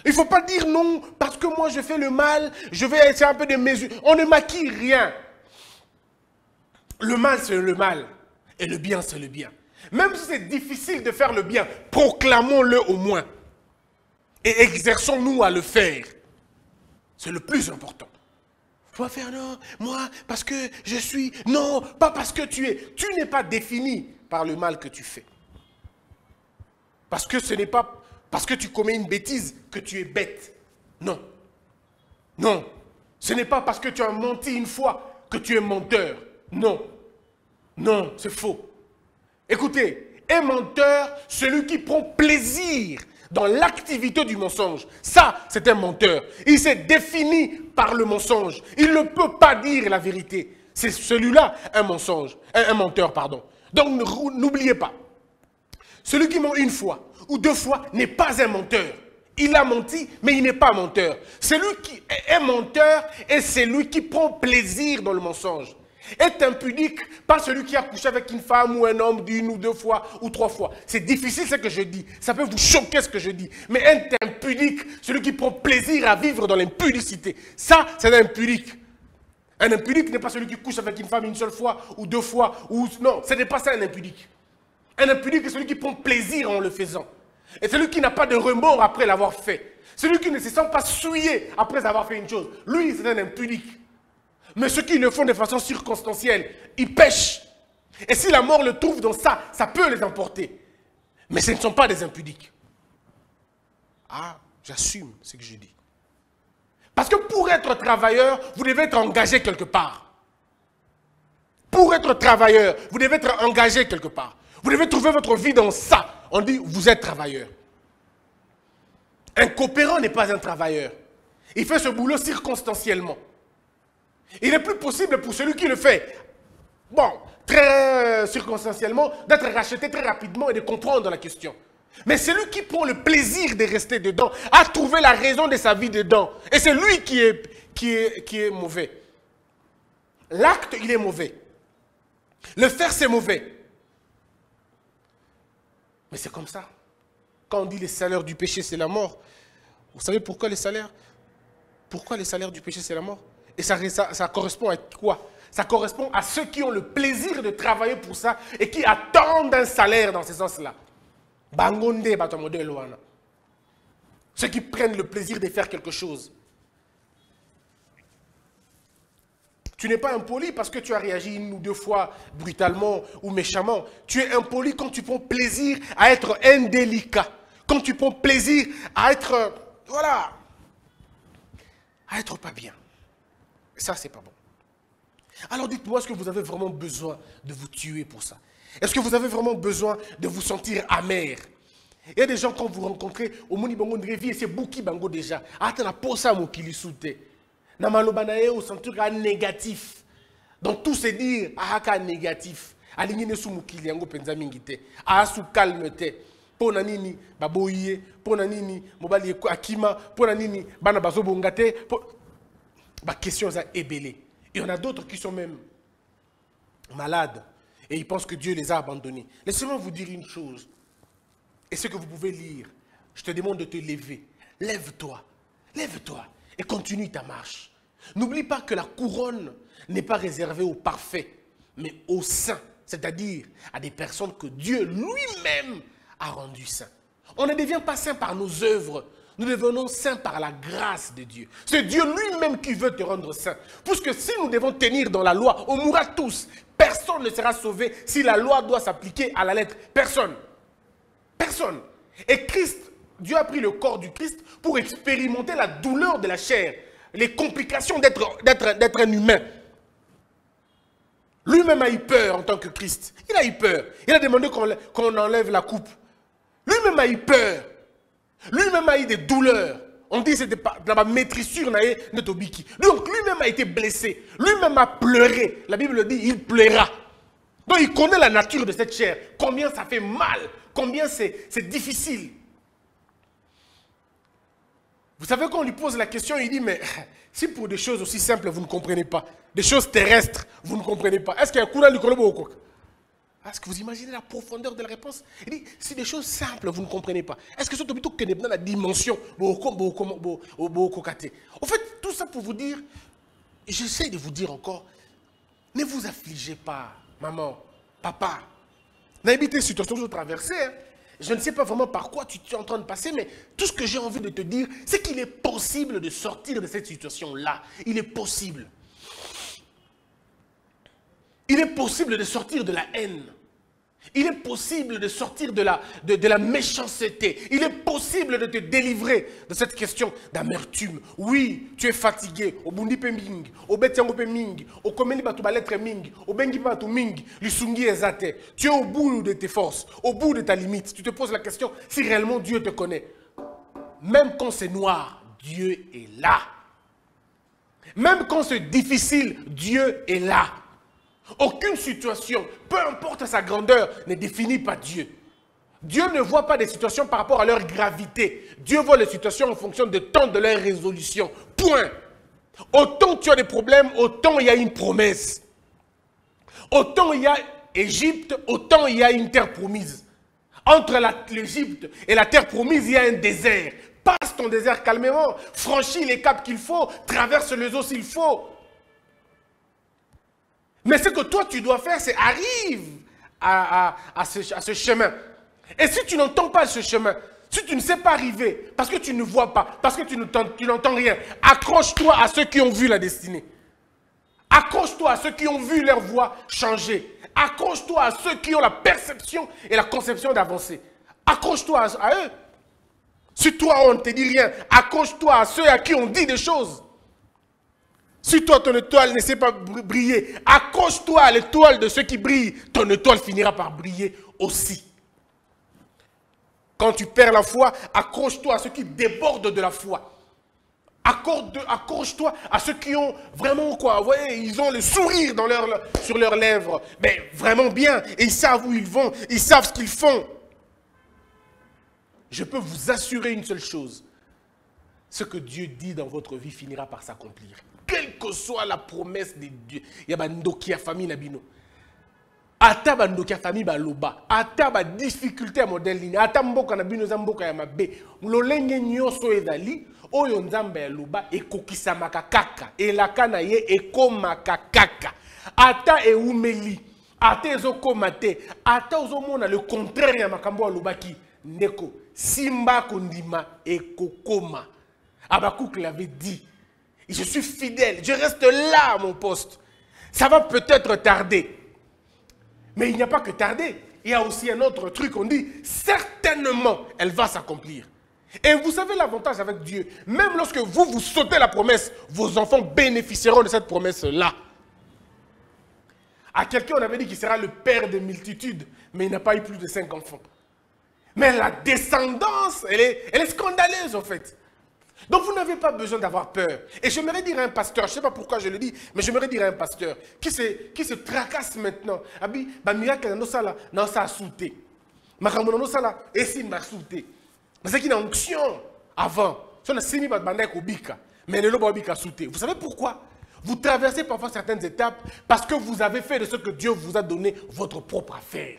Il ne faut pas dire non, parce que moi je fais le mal, je vais essayer un peu de mesure. On ne maquille rien. Le mal, c'est le mal. Et le bien, c'est le bien. Même si c'est difficile de faire le bien, proclamons-le au moins. Et exerçons-nous à le faire. C'est le plus important. Il faut faire non, moi, parce que je suis... Non, pas parce que tu es. Tu n'es pas défini par le mal que tu fais. Parce que ce n'est pas parce que tu commets une bêtise que tu es bête. Non. Non. Ce n'est pas parce que tu as menti une fois que tu es menteur. Non. Non, c'est faux. Écoutez, est menteur celui qui prend plaisir dans l'activité du mensonge. Ça, c'est un menteur. Il s'est défini par le mensonge. Il ne peut pas dire la vérité. C'est celui-là un mensonge, un menteur, pardon. Donc, n'oubliez pas. Celui qui ment une fois ou deux fois n'est pas un menteur. Il a menti, mais il n'est pas menteur. Celui qui est menteur est celui qui prend plaisir dans le mensonge. Est impudique, pas celui qui a couché avec une femme ou un homme d'une ou deux fois ou trois fois. C'est difficile ce que je dis. Ça peut vous choquer ce que je dis. Mais est impudique, celui qui prend plaisir à vivre dans l'impudicité. Ça, c'est un impudique. Un impudique n'est pas celui qui couche avec une femme une seule fois ou deux fois. Non, ce n'est pas ça un impudique. Un impudique est celui qui prend plaisir en le faisant. Et celui qui n'a pas de remords après l'avoir fait. Celui qui ne se sent pas souillé après avoir fait une chose. Lui, c'est un impudique. Mais ceux qui le font de façon circonstancielle, ils pêchent. Et si la mort le trouve dans ça, ça peut les emporter. Mais ce ne sont pas des impudiques. Ah, j'assume ce que je dis. Parce que pour être travailleur, vous devez être engagé quelque part. Pour être travailleur, vous devez être engagé quelque part. Vous devez trouver votre vie dans ça. On dit, vous êtes travailleur. Un coopérant n'est pas un travailleur. Il fait ce boulot circonstanciellement. Il n'est plus possible pour celui qui le fait, bon, très circonstanciellement, d'être racheté très rapidement et de comprendre la question. Mais celui qui prend le plaisir de rester dedans a trouvé la raison de sa vie dedans. Et c'est lui qui est mauvais. L'acte, il est mauvais. Le faire, c'est mauvais. Mais c'est comme ça. Quand on dit les salaires du péché, c'est la mort. Vous savez pourquoi les salaires? Pourquoi les salaires du péché, c'est la mort? Et ça correspond à quoi? Ça correspond à ceux qui ont le plaisir de travailler pour ça et qui attendent un salaire dans ce sens-là. Ceux qui prennent le plaisir de faire quelque chose. Tu n'es pas impoli parce que tu as réagi une ou deux fois brutalement ou méchamment. Tu es impoli quand tu prends plaisir à être indélicat. Quand tu prends plaisir à être, voilà, à être pas bien. Ça, c'est pas bon. Alors dites-moi, est-ce que vous avez vraiment besoin de vous tuer pour ça? Est-ce que vous avez vraiment besoin de vous sentir amer? Il y a des gens, quand vous rencontrez, au Moni Bango de Révi, et c'est Bouki Bango déjà. Attends, pour ça, mon kili soute. Namalobanae, au sentir négatif. Donc tout se dire, ahaka négatif. Aligné sous Moukili, Yango Penzamingite. Asu calmete. Pour nanini, baboye. Pour nanini, mobali akima. Pour nanini, bana bazobongate. Bah, question ça ébélé. Il y en a d'autres qui sont même malades et ils pensent que Dieu les a abandonnés. Laissez-moi vous dire une chose. Et ce que vous pouvez lire, je te demande de te lever. Lève-toi. Lève-toi et continue ta marche. N'oublie pas que la couronne n'est pas réservée aux parfaits, mais aux saints. C'est-à-dire à des personnes que Dieu lui-même a rendues saints. On ne devient pas saint par nos œuvres. Nous devenons saints par la grâce de Dieu. C'est Dieu lui-même qui veut te rendre saint. Puisque si nous devons tenir dans la loi, on mourra tous. Personne ne sera sauvé si la loi doit s'appliquer à la lettre. Personne. Personne. Et Christ, Dieu a pris le corps du Christ pour expérimenter la douleur de la chair, les complications d'être un humain. Lui-même a eu peur en tant que Christ. Il a eu peur. Il a demandé qu'on enlève la coupe. Lui-même a eu peur. Lui-même a eu des douleurs. On dit que c'était dans ma maîtrisure. Donc lui-même a été blessé. Lui-même a pleuré. La Bible dit, il pleura. Donc il connaît la nature de cette chair. Combien ça fait mal. Combien c'est difficile. Vous savez, quand on lui pose la question, il dit, mais si pour des choses aussi simples, vous ne comprenez pas, des choses terrestres, vous ne comprenez pas, est-ce qu'il y a un courant du Kolobo? Est-ce que vous imaginez la profondeur de la réponse? Il dit, si des choses simples, vous ne comprenez pas, est-ce que c'est plutôt que dans la dimension? En fait, tout ça pour vous dire, j'essaie de vous dire encore, ne vous affligez pas, maman, papa. N'habitez une situation que je traversais. Hein. Je ne sais pas vraiment par quoi tu es en train de passer, mais tout ce que j'ai envie de te dire, c'est qu'il est possible de sortir de cette situation-là. Il est possible. Il est possible de sortir de la haine. Il est possible de sortir de la méchanceté. Il est possible de te délivrer de cette question d'amertume. Oui, tu es fatigué. Au bundi pe ming, au betiango pe ming, au komeli batu ba lettre ming, au bengi batu ming, lisungi ezate. Tu es au bout de tes forces, au bout de ta limite. Tu te poses la question si réellement Dieu te connaît. Même quand c'est noir, Dieu est là. Même quand c'est difficile, Dieu est là. Aucune situation, peu importe sa grandeur, ne définit pas Dieu. Dieu ne voit pas des situations par rapport à leur gravité. Dieu voit les situations en fonction du temps de leur résolution. Point. Autant tu as des problèmes, autant il y a une promesse. Autant il y a Égypte, autant il y a une terre promise. Entre l'Égypte et la terre promise, il y a un désert. Passe ton désert calmement, franchis les caps qu'il faut, traverse les eaux s'il faut. Mais ce que toi tu dois faire, c'est arrive à ce chemin. Et si tu n'entends pas ce chemin, si tu ne sais pas arriver, parce que tu ne vois pas, parce que tu n'entends rien, accroche-toi à ceux qui ont vu la destinée. Accroche-toi à ceux qui ont vu leur voie changer. Accroche-toi à ceux qui ont la perception et la conception d'avancer. Accroche-toi à eux. Si toi, on ne te dit rien, accroche-toi à ceux à qui on dit des choses. Si toi, ton étoile ne sait pas briller, accroche-toi à l'étoile de ceux qui brillent. Ton étoile finira par briller aussi. Quand tu perds la foi, accroche-toi à ceux qui débordent de la foi. Accroche-toi à ceux qui ont vraiment quoi, vous voyez, ils ont le sourire sur leurs lèvres, mais vraiment bien, et ils savent où ils vont, ils savent ce qu'ils font. Je peux vous assurer une seule chose, ce que Dieu dit dans votre vie finira par s'accomplir. Quelle que soit la promesse de Dieu, il y a une famille nabino. Ata bandoki famille baloba, ata ba difficulté à modèle ligne, ata mboka na bino za mboka ya mabe, lolenge nyoso ezali, oyo nzambe ya loba ekokisamaka kaka, elaka na ye ekomaka kaka. Ata eumeli, ata ezokoma te, ata ozomona le contraire ya makambo ya lobaki, ndeko, simba kondima ekokoma. Habakkuk l'avait dit, je suis fidèle, je reste là à mon poste. Ça va peut-être tarder. Mais il n'y a pas que tarder. Il y a aussi un autre truc, on dit, certainement, elle va s'accomplir. Et vous savez l'avantage avec Dieu, même lorsque vous sautez la promesse, vos enfants bénéficieront de cette promesse-là. À quelqu'un, on avait dit qu'il sera le père de multitudes, mais il n'a pas eu plus de 5 enfants. Mais la descendance, elle est scandaleuse en fait. Donc vous n'avez pas besoin d'avoir peur. Et j'aimerais dire à un pasteur, je ne sais pas pourquoi je le dis, mais j'aimerais dire à un pasteur qui se tracasse maintenant. Abi, ba miracle dans ça là, non ça a sauté. Makambo dans ça là, et si m'a sauté. Mais c'est qu'il y a une onction avant. Ça n'a semi pas de bandek au bika, mais le lobo bika sauté. Vous savez pourquoi? Vous traversez parfois certaines étapes parce que vous avez fait de ce que Dieu vous a donné votre propre affaire.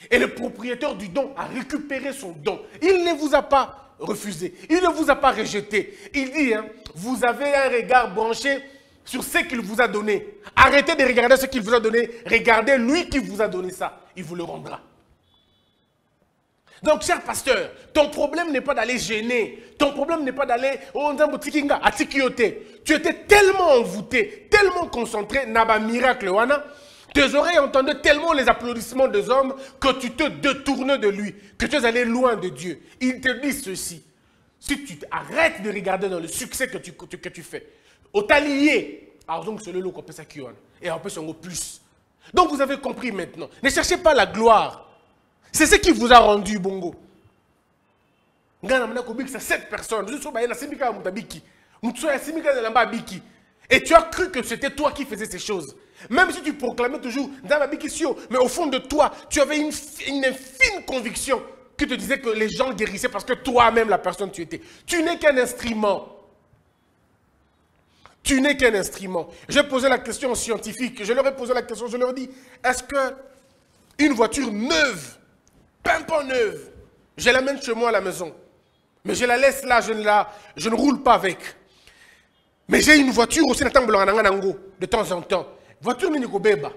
Et le propriétaire du don a récupéré son don. Il ne vous a pas refusé. Il ne vous a pas rejeté. Il dit, hein, vous avez un regard branché sur ce qu'il vous a donné. Arrêtez de regarder ce qu'il vous a donné. Regardez lui qui vous a donné ça. Il vous le rendra. Donc, cher pasteur, ton problème n'est pas d'aller gêner. Ton problème n'est pas d'aller à Tikiote. Tu étais tellement envoûté, tellement concentré, Naba miracle, wana. Tes oreilles entendaient tellement les applaudissements des hommes que tu te détournais de lui, que tu es allé loin de Dieu. Il te dit ceci. Si tu arrêtes de regarder dans le succès que tu fais, au talier, alors donc c'est le lot qu'on peut s'accueillir et on peut s'en go plus. Donc vous avez compris maintenant. Ne cherchez pas la gloire. C'est ce qui vous a rendu bongo. C'est 7 personnes. Et tu as cru que c'était toi qui faisais ces choses. Même si tu proclamais toujours, mais au fond de toi, tu avais une fine conviction qui te disait que les gens guérissaient parce que toi-même, la personne tu étais. Tu n'es qu'un instrument. Tu n'es qu'un instrument. J'ai posé la question aux scientifiques. Je leur ai posé la question, je leur ai dit, est-ce qu'une voiture neuve, pimpant neuve, je l'amène chez moi à la maison, mais je la laisse là, je ne roule pas avec. Mais j'ai une voiture aussi, de temps en temps. Voiture Beba.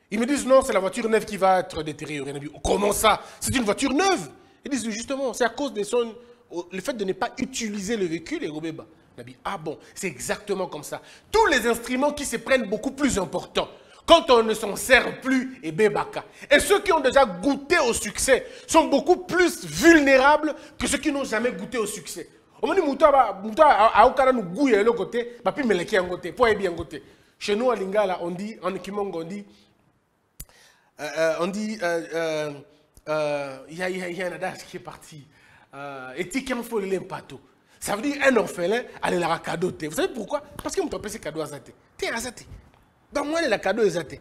Ils me disent non, c'est la voiture neuve qui va être détériorée. Comment ça? C'est une voiture neuve. Ils disent justement, c'est à cause de le fait de ne pas utiliser le véhicule et Beba. Ah bon, c'est exactement comme ça. Tous les instruments qui se prennent beaucoup plus importants, quand on ne s'en sert plus, et Bebaka. Et ceux qui ont déjà goûté au succès sont beaucoup plus vulnérables que ceux qui n'ont jamais goûté au succès. On dit chez nous à Lingala, on dit, en Kimongo, on dit, il y a un adage qui est parti. Et qui en faut les pato. Ça veut dire un orphelin, allez la cadeau. Vous savez pourquoi? Parce que vous avez ces cadeaux à zate. T'es à zate. Dans moi, les cadeaux à zate.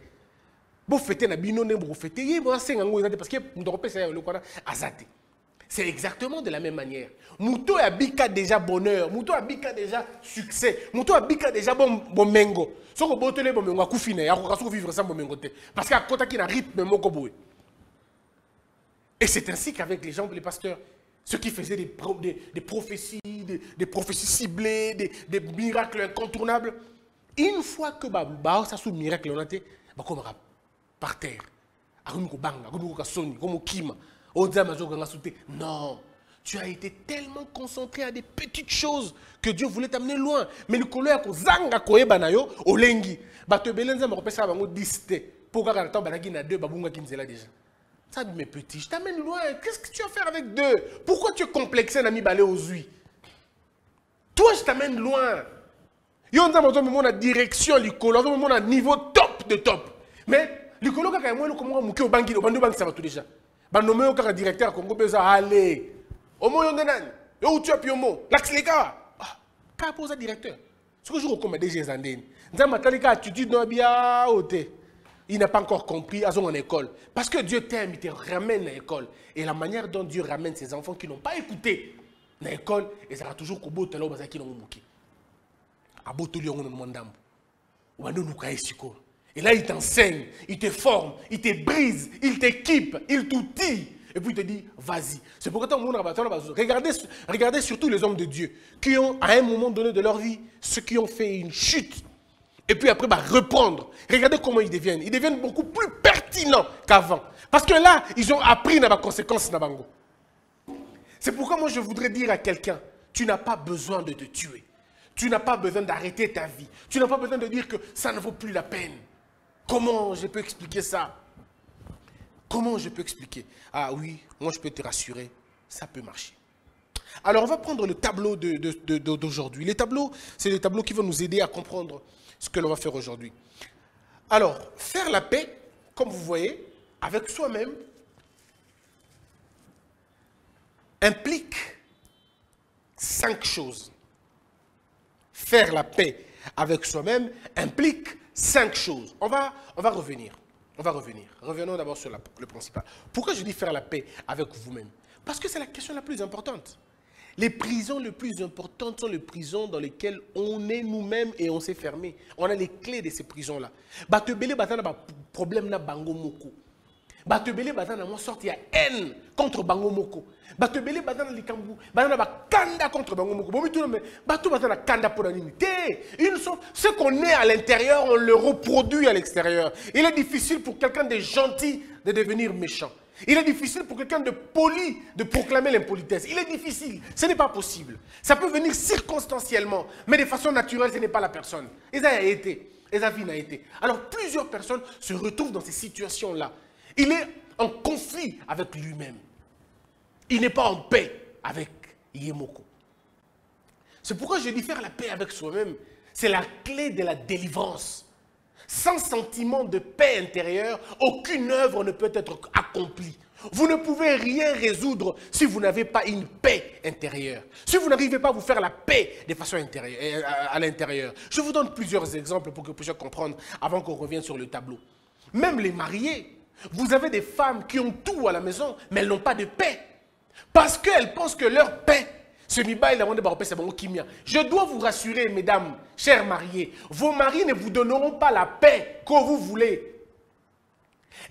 Vous fêtez la binone, vous fêtez, vous fêtez, parce que vous avez le quoi à zate. C'est exactement de la même manière. Mouto abika déjà bonheur, Mouto abika déjà succès, Mouto abika déjà bon mengo. Si vous avez bon mengo, vous pouvez vivre sans bon mengo. Parce qu'à côté, il y a un rythme moko. Et c'est ainsi qu'avec les gens, les pasteurs, ceux qui faisaient des prophéties, des prophéties ciblées, des miracles incontournables, une fois que ça sous miracle, on a été par terre. Non, tu as été tellement concentré à des petites choses que Dieu voulait t'amener loin. Mais le colère ko zanga ko ebanayo olengi. Bato belenza mo pesa bango 10 te. Pourquoi quand on banagi na 2 babunga kinzela déjà. Ça dit, mes petits, je t'amène loin. Qu'est-ce que tu vas faire avec deux? Pourquoi tu es complexé, Nami Balé aux huiles? Toi, je t'amène loin. Yo, on a la direction, on a niveau top de top. Mais, l'écolo, quand même, comment on au banque, ça va tout déjà. Bah, nommé au directeur, Congo, allez. Au moins, on est où tu as pu au mot? L'axe les gars. Ah, quand pose directeur. Ce que je recommande déjà, c'est que il n'a pas encore compris à son école. Parce que Dieu t'aime, il te ramène à l'école. Et la manière dont Dieu ramène ses enfants qui n'ont pas écouté à l'école, ils seront toujours au bout de l'eau, qui n'ont pas mouqué. À bout de l'eau, on demande. Et là, il t'enseigne, il te forme, il te brise, il t'équipe, il t'outille. Et puis il te dit, vas-y. C'est pourquoi regardez surtout les hommes de Dieu qui ont, à un moment donné de leur vie, ceux qui ont fait une chute. Et puis après, reprendre. Regardez comment ils deviennent. Ils deviennent beaucoup plus pertinents qu'avant. Parce que là, ils ont appris les conséquences. C'est pourquoi moi, je voudrais dire à quelqu'un, tu n'as pas besoin de te tuer. Tu n'as pas besoin d'arrêter ta vie. Tu n'as pas besoin de dire que ça ne vaut plus la peine. Comment je peux expliquer ça? Comment je peux expliquer? Ah oui, moi je peux te rassurer, ça peut marcher. Alors on va prendre le tableau d'aujourd'hui. Les tableaux, c'est les tableaux qui vont nous aider à comprendre ce que l'on va faire aujourd'hui. Alors, faire la paix, comme vous voyez, avec soi-même, implique 5 choses. Faire la paix avec soi-même implique 5 choses. On va revenir. On va revenir. Revenons d'abord sur le principal. Pourquoi je dis faire la paix avec vous-même? Parce que c'est la question la plus importante. Les prisons les plus importantes sont les prisons dans lesquelles on est nous-mêmes et on s'est fermé. On a les clés de ces prisons-là. Batebele batana ba problème na bango moko. Batebele batana mo sorti ya haine contre bango moko. Batebele batana likambu, batana ba kanda contre bango moko. Bomi tout mais batu batana kanda pour l'unité. Ce qu'on est à l'intérieur, on le reproduit à l'extérieur. Il est difficile pour quelqu'un de gentil de devenir méchant. Il est difficile pour quelqu'un de poli de proclamer l'impolitesse. Il est difficile. Ce n'est pas possible. Ça peut venir circonstanciellement, mais de façon naturelle, ce n'est pas la personne. Et ça a été. Et ça a été. Alors, plusieurs personnes se retrouvent dans ces situations-là. Il est en conflit avec lui-même. Il n'est pas en paix avec Yemoko. C'est pourquoi je dis faire la paix avec soi-même. C'est la clé de la délivrance. Sans sentiment de paix intérieure, aucune œuvre ne peut être accomplie. Vous ne pouvez rien résoudre si vous n'avez pas une paix intérieure. Si vous n'arrivez pas à vous faire la paix de façon intérieure, à l'intérieur. Je vous donne plusieurs exemples pour que vous puissiez comprendre avant qu'on revienne sur le tableau. Même les mariés, vous avez des femmes qui ont tout à la maison, mais elles n'ont pas de paix. Parce qu'elles pensent que leur paix, je dois vous rassurer, mesdames, chers mariés, vos maris ne vous donneront pas la paix que vous voulez.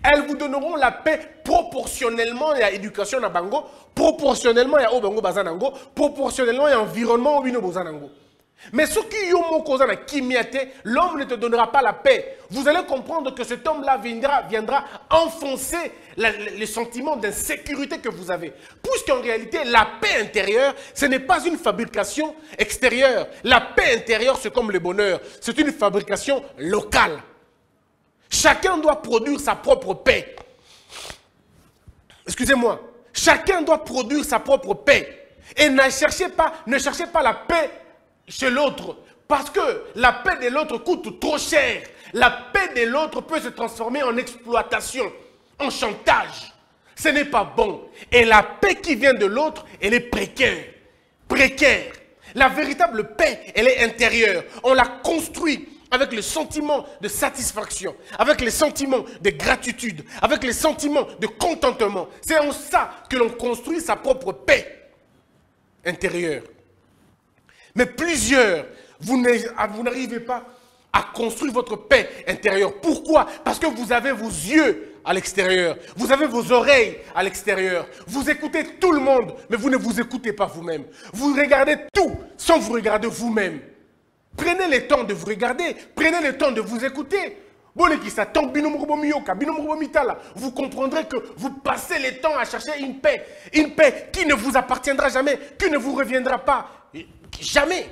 Elles vous donneront la paix proportionnellement à l'éducation à Bango, proportionnellement à Obango Bazanango, proportionnellement à l'environnement au Bazanango. Mais ce qui l'homme ne te donnera pas la paix. Vous allez comprendre que cet homme-là viendra enfoncer le sentiment d'insécurité que vous avez. Puisqu'en réalité, la paix intérieure, ce n'est pas une fabrication extérieure. La paix intérieure, c'est comme le bonheur. C'est une fabrication locale. Chacun doit produire sa propre paix. Excusez-moi. Chacun doit produire sa propre paix. Et ne cherchez pas la paix chez l'autre, parce que la paix de l'autre coûte trop cher. La paix de l'autre peut se transformer en exploitation, en chantage. Ce n'est pas bon. Et la paix qui vient de l'autre, elle est précaire. Précaire. La véritable paix, elle est intérieure. On la construit avec le sentiment de satisfaction, avec les sentiments de gratitude, avec les sentiments de contentement. C'est en ça que l'on construit sa propre paix intérieure. Mais plusieurs, vous n'arrivez pas à construire votre paix intérieure. Pourquoi? Parce que vous avez vos yeux à l'extérieur. Vous avez vos oreilles à l'extérieur. Vous écoutez tout le monde, mais vous ne vous écoutez pas vous-même. Vous regardez tout sans vous regarder vous-même. Prenez le temps de vous regarder. Prenez le temps de vous écouter. Vous comprendrez que vous passez le temps à chercher une paix qui ne vous appartiendra jamais, qui ne vous reviendra pas. Jamais.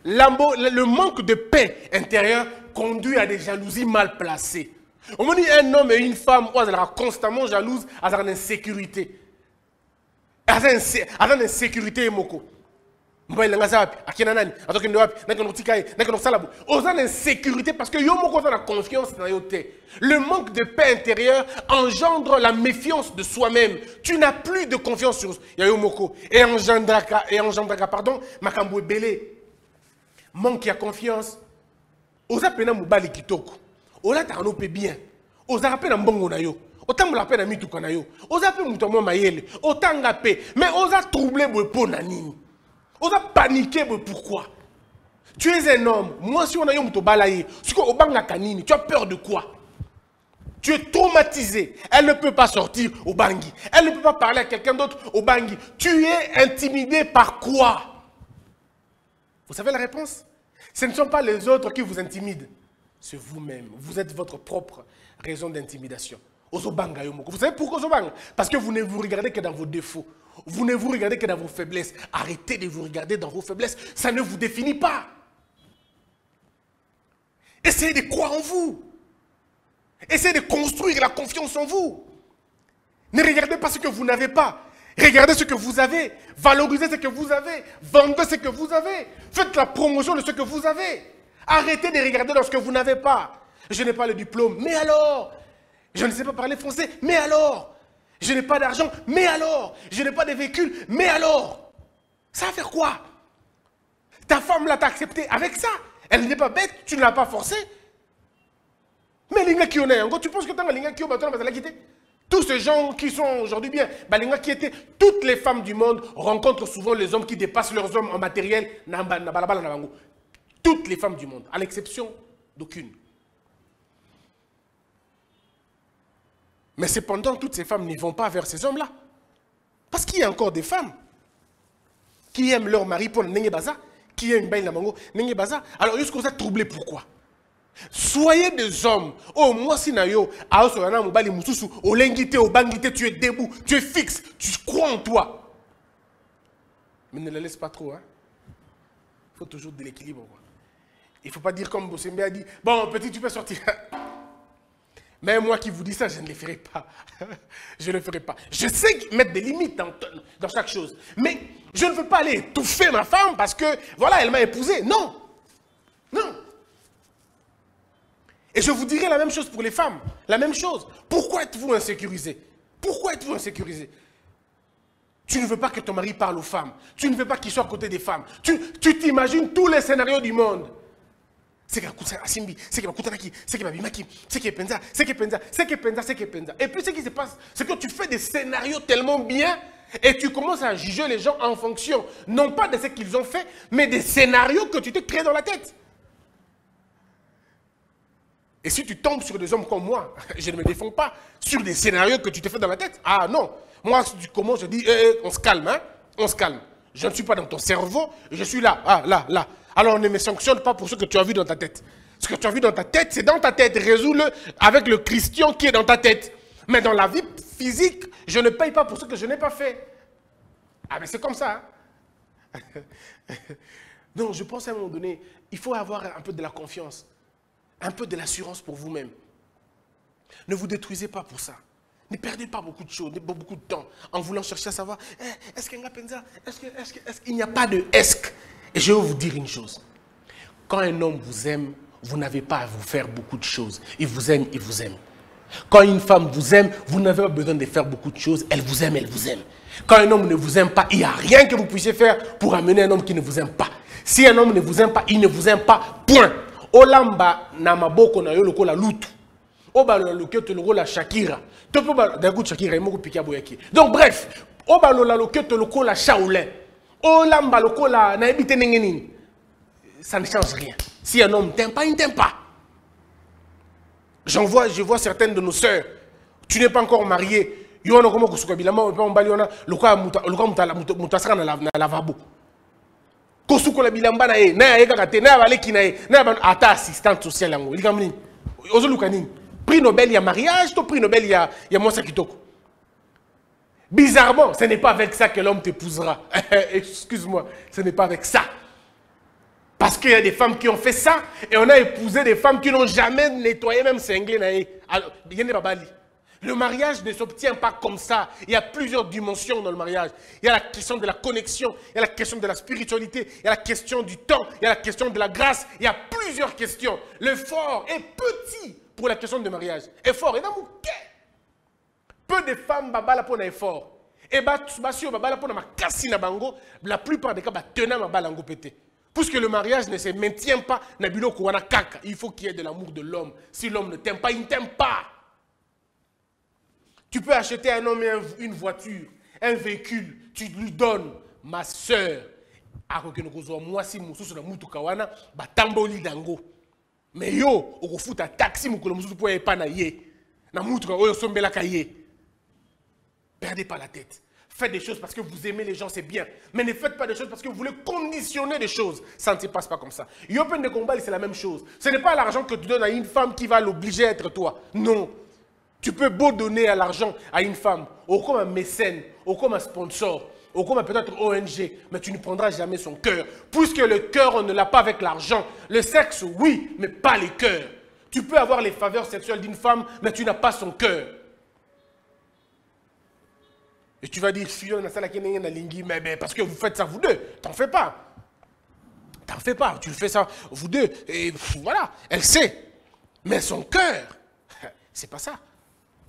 Le manque de paix intérieure conduit à des jalousies mal placées. On me dit un homme et une femme, elle sera constamment jalouse, elle sera en insécurité. Elle sera en insécurité, moko. Mbaye langa zapi, akina nani, atoke ndo wapi, nako notikaye, nako nosalabu. Oza en insécurité parce que yo moko za la confiance na yo te. Le manque de paix intérieure engendre la méfiance de soi-même. Tu n'as plus de confiance sur yo moko et engendraka pardon, makambo ebele. Manque ya confiance. Oza pena mobali kitoko. Ola ta no pe bien. Oza rapena mbongo na yo. Otambola pe na mituka na yo. Oza pe muto mo mayele. Otanga pe, mais oza troubler bo po na nini. On a paniqué, mais pourquoi? Tu es un homme. Moi, si on a eu un balaye, tu as peur de quoi? Tu es traumatisé. Elle ne peut pas sortir au bangui. Elle ne peut pas parler à quelqu'un d'autre au bangui. Tu es intimidé par quoi? Vous savez la réponse? Ce ne sont pas les autres qui vous intimident. C'est vous-même. Vous êtes votre propre raison d'intimidation. Vous savez pourquoi Zobanga? Parce que vous ne vous regardez que dans vos défauts. Vous ne vous regardez que dans vos faiblesses. Arrêtez de vous regarder dans vos faiblesses. Ça ne vous définit pas. Essayez de croire en vous. Essayez de construire la confiance en vous. Ne regardez pas ce que vous n'avez pas. Regardez ce que vous avez. Valorisez ce que vous avez. Vendez ce que vous avez. Faites la promotion de ce que vous avez. Arrêtez de regarder dans ce que vous n'avez pas. Je n'ai pas le diplôme. Mais alors? Je ne sais pas parler français. Mais alors? Je n'ai pas d'argent, mais alors? Je n'ai pas de véhicule, mais alors? Ça va faire quoi? Ta femme là t'a accepté avec ça. Elle n'est pas bête, tu ne l'as pas forcée. Mais les qui on est encore, tu penses que tu as les qui ont quitté? Tous ces gens qui sont aujourd'hui bien, les qui étaient, toutes les femmes du monde rencontrent souvent les hommes qui dépassent leurs hommes en matériel. Toutes les femmes du monde, à l'exception d'aucune. Mais cependant, toutes ces femmes n'y vont pas vers ces hommes-là. Parce qu'il y a encore des femmes qui aiment leur mari pour Nengue Baza, qui aiment Baïla Mango, Nengue Baza. Alors, jusqu'à ça, troublé, pourquoi? Soyez des hommes. Oh, moi, si nayo, Aosorana, Mobali, Moussousou, au Lengité, au Bangité, tu es debout, tu es fixe, tu crois en toi. Mais ne la laisse pas trop, hein. Il faut toujours de l'équilibre. Il ne faut pas dire comme Bossembe a dit, bon, petit, tu peux sortir. Mais moi qui vous dis ça, je ne le ferai pas. Je ne le ferai pas. Je sais mettre des limites dans chaque chose. Mais je ne veux pas aller étouffer ma femme parce que, voilà, elle m'a épousé. Non. Non. Et je vous dirai la même chose pour les femmes. La même chose. Pourquoi êtes-vous insécurisé? Pourquoi êtes-vous insécurisé? Tu ne veux pas que ton mari parle aux femmes. Tu ne veux pas qu'il soit à côté des femmes. Tu t'imagines tous les scénarios du monde. C'est qui va Asimbi, c'est qui va Kutanaki, c'est qui va Bimaki, c'est qui est Penza, c'est qui est Penza, c'est qui est Penza, c'est qui est Penza. Et puis ce qui se passe, c'est que tu fais des scénarios tellement bien et tu commences à juger les gens en fonction, non pas de ce qu'ils ont fait, mais des scénarios que tu te crées dans la tête. Et si tu tombes sur des hommes comme moi, je ne me défends pas sur des scénarios que tu te fais dans la tête. Ah non, moi si tu commences, je dis, on se calme, hein, on se calme. Je ne suis pas dans ton cerveau, je suis là, ah, là. Alors on ne me sanctionne pas pour ce que tu as vu dans ta tête. Ce que tu as vu dans ta tête, c'est dans ta tête. Résous-le avec le Christian qui est dans ta tête. Mais dans la vie physique, je ne paye pas pour ce que je n'ai pas fait. Ah mais c'est comme ça. Hein? Donc je pense à un moment donné, il faut avoir un peu de la confiance. Un peu de l'assurance pour vous-même. Ne vous détruisez pas pour ça. Ne perdez pas beaucoup de choses, beaucoup de temps en voulant chercher à savoir, est-ce qu'il y a un pensa, est-ce qu'il n'y a pas de est-ce. Et je vais vous dire une chose. Quand un homme vous aime, vous n'avez pas à vous faire beaucoup de choses. Il vous aime, il vous aime. Quand une femme vous aime, vous n'avez pas besoin de faire beaucoup de choses. Elle vous aime, elle vous aime. Quand un homme ne vous aime pas, il n'y a rien que vous puissiez faire pour amener un homme qui ne vous aime pas. Si un homme ne vous aime pas, il ne vous aime pas. Point. Olamba na maboko na yo lokola lutu. Oba loketo lokola Shakira. Topo ba dagout Shakira imoko pika boyaki. Donc bref, oba loketo lokola Shaolin. Olamba lokola na ebite nengeni. Ça ne change rien. Si un homme t'aime pas, il ne t'aime pas. Je vois certaines de nos sœurs. Tu n'es pas encore mariée. Yona komo kusuka bilama on bali ona loka mutasaka na lavabo. Kosuko la bilamba na e na yeka kate na baleki na e na ba ata assistante sociale yango. Likamni. Ozo lukani. Prix Nobel ya mariage, to prix Nobel ya Moussa Kitoko. Bizarrement, ce n'est pas avec ça que l'homme t'épousera. Excuse-moi, ce n'est pas avec ça. Parce qu'il y a des femmes qui ont fait ça, et on a épousé des femmes qui n'ont jamais nettoyé, même cinglé. Le mariage ne s'obtient pas comme ça. Il y a plusieurs dimensions dans le mariage. Il y a la question de la connexion, il y a la question de la spiritualité, il y a la question du temps, il y a la question de la grâce. Il y a plusieurs questions. L'effort est petit pour la question de mariage. Effort, et dans mon cœur. Peu de femmes babala pour l'effort. Et babala pour la plupart des cas, tenant ma balango pété. Puisque le mariage ne se maintient pas, il faut qu'il y ait de l'amour de l'homme. Si l'homme ne t'aime pas, il ne t'aime pas. Tu peux acheter à un homme une voiture, un véhicule, tu lui donnes, ma soeur. Moi, si je suis tamboli dango. Mais yo, on fout un taxi, on peut pas perdez pas la tête. Faites des choses parce que vous aimez les gens, c'est bien. Mais ne faites pas des choses parce que vous voulez conditionner des choses. Ça ne se passe pas comme ça. Yopen de combat, c'est la même chose. Ce n'est pas l'argent que tu donnes à une femme qui va l'obliger à être toi. Non. Tu peux beau donner à l'argent à une femme, ou comme un mécène, ou comme un sponsor, ou comme peut-être ONG, mais tu ne prendras jamais son cœur. Puisque le cœur, on ne l'a pas avec l'argent. Le sexe, oui, mais pas les cœurs. Tu peux avoir les faveurs sexuelles d'une femme, mais tu n'as pas son cœur. Et tu vas dire, mais parce que vous faites ça vous deux, t'en fais pas. T'en fais pas, tu le fais ça vous deux. Et voilà, elle sait. Mais son cœur, c'est pas ça.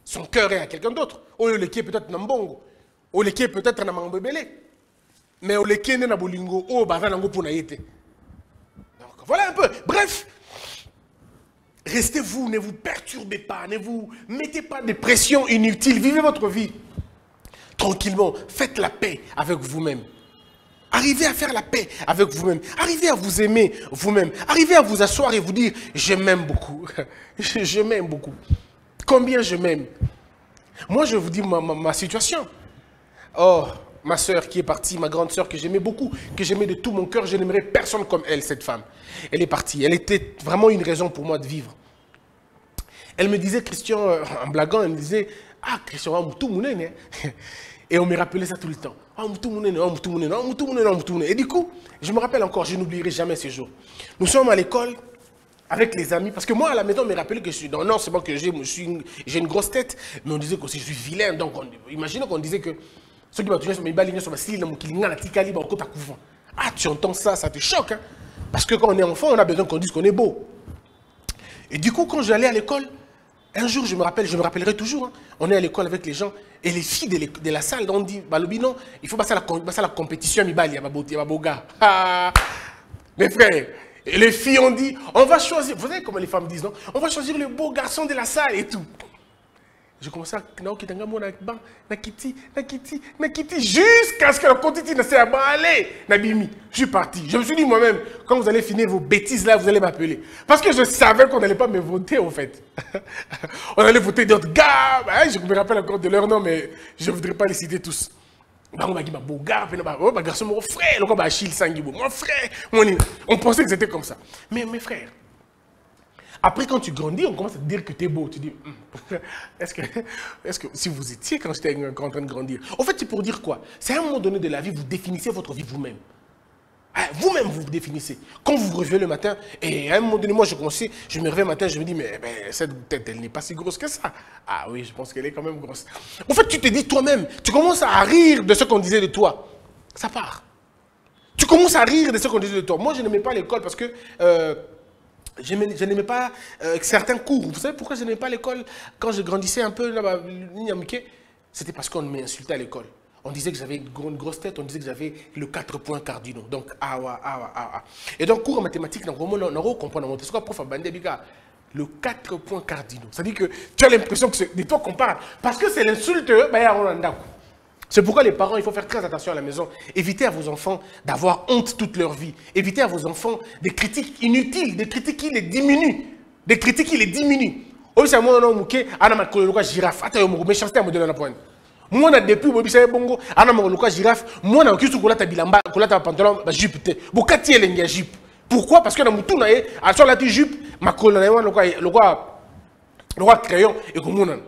Son cœur est à quelqu'un d'autre. Ou le qui est peut-être Nambongo. Ou le qui est peut-être Namambebele. Mais ou le qui est Nabolingo. Ou Bazanango Punaïte. Donc voilà un peu. Bref. Restez vous, ne vous perturbez pas. Ne vous mettez pas de pression inutile. Vivez votre vie. Tranquillement, faites la paix avec vous-même. Arrivez à faire la paix avec vous-même. Arrivez à vous aimer vous-même. Arrivez à vous asseoir et vous dire, je m'aime beaucoup. Je m'aime beaucoup. Combien je m'aime. Moi, je vous dis ma situation. Oh, ma soeur qui est partie, ma grande soeur que j'aimais beaucoup, que j'aimais de tout mon cœur, je n'aimerais personne comme elle, cette femme. Elle est partie. Elle était vraiment une raison pour moi de vivre. Elle me disait, Christian, en blaguant, elle me disait, ah, Christian, tout mon nez. Et on me rappelait ça tout le temps. Et du coup, je me rappelle encore, je n'oublierai jamais ces jours. Nous sommes à l'école avec les amis, parce que moi à la maison, on me rappelait que je suis... Non, c'est bon que j'ai une grosse tête, mais on disait que je suis vilain. Donc, imaginez qu'on disait que ceux qui m'ont touché sur mes balles, sur ma style, ah, tu entends ça, ça te choque. Hein? Parce que quand on est enfant, on a besoin qu'on dise qu'on est beau. Et du coup, quand j'allais à l'école, un jour, je me rappellerai toujours, hein, on est à l'école avec les gens, et les filles de la salle, on dit, Balobi, non, il faut passer à la compétition, il y a Boga. Mes frères, et les filles ont dit, on va choisir, vous savez comment les femmes disent, non? On va choisir le beau garçon de la salle et tout. Je commençais à jusqu'à ce que la quantité ne s'est allez, Nabimi. Je suis parti. Je me suis dit moi-même, quand vous allez finir vos bêtises là, vous allez m'appeler. Parce que je savais qu'on n'allait pas me voter en fait. On allait voter d'autres gars. Je me rappelle encore de leur nom, mais je ne voudrais pas les citer tous. On pensait que c'était comme ça. Mais mes frères, après, quand tu grandis, on commence à te dire que tu es beau. Tu dis, est-ce que si vous étiez quand j'étais en train de grandir. En fait, c'est pour dire quoi? C'est à un moment donné de la vie, vous définissez votre vie vous-même. Vous-même, vous vous définissez. Quand vous vous réveillez le matin, et à un moment donné, moi, je me réveille le matin, je me dis, mais cette tête, elle n'est pas si grosse que ça. Ah oui, je pense qu'elle est quand même grosse. En fait, tu te dis toi-même, tu commences à rire de ce qu'on disait de toi. Ça part. Tu commences à rire de ce qu'on disait de toi. Moi, je n'aimais pas l'école parce que... je n'aimais pas certains cours. Vous savez pourquoi je n'aimais pas l'école quand je grandissais un peu là-bas? C'était parce qu'on m'insultait à l'école. On disait que j'avais une grosse tête, on disait que j'avais le 4 points cardinaux. Donc, Et donc, cours en mathématiques, on comprend. C'est quoi, prof, le 4 points cardinaux. C'est-à-dire que tu as l'impression que c'est de toi qu'on parle. Parce que c'est l'insulte, c'est pourquoi les parents, il faut faire très attention à la maison. Évitez à vos enfants d'avoir honte toute leur vie. Évitez à vos enfants des critiques inutiles, des critiques qui les diminuent. Des critiques qui les diminuent. Moi, depuis que je suis bongo, je suis girafe. Moi, je suis bilamba, pantalon, jupe. Pourquoi? Parce que dans mon tour, sur la jupe, ma le crayon et comme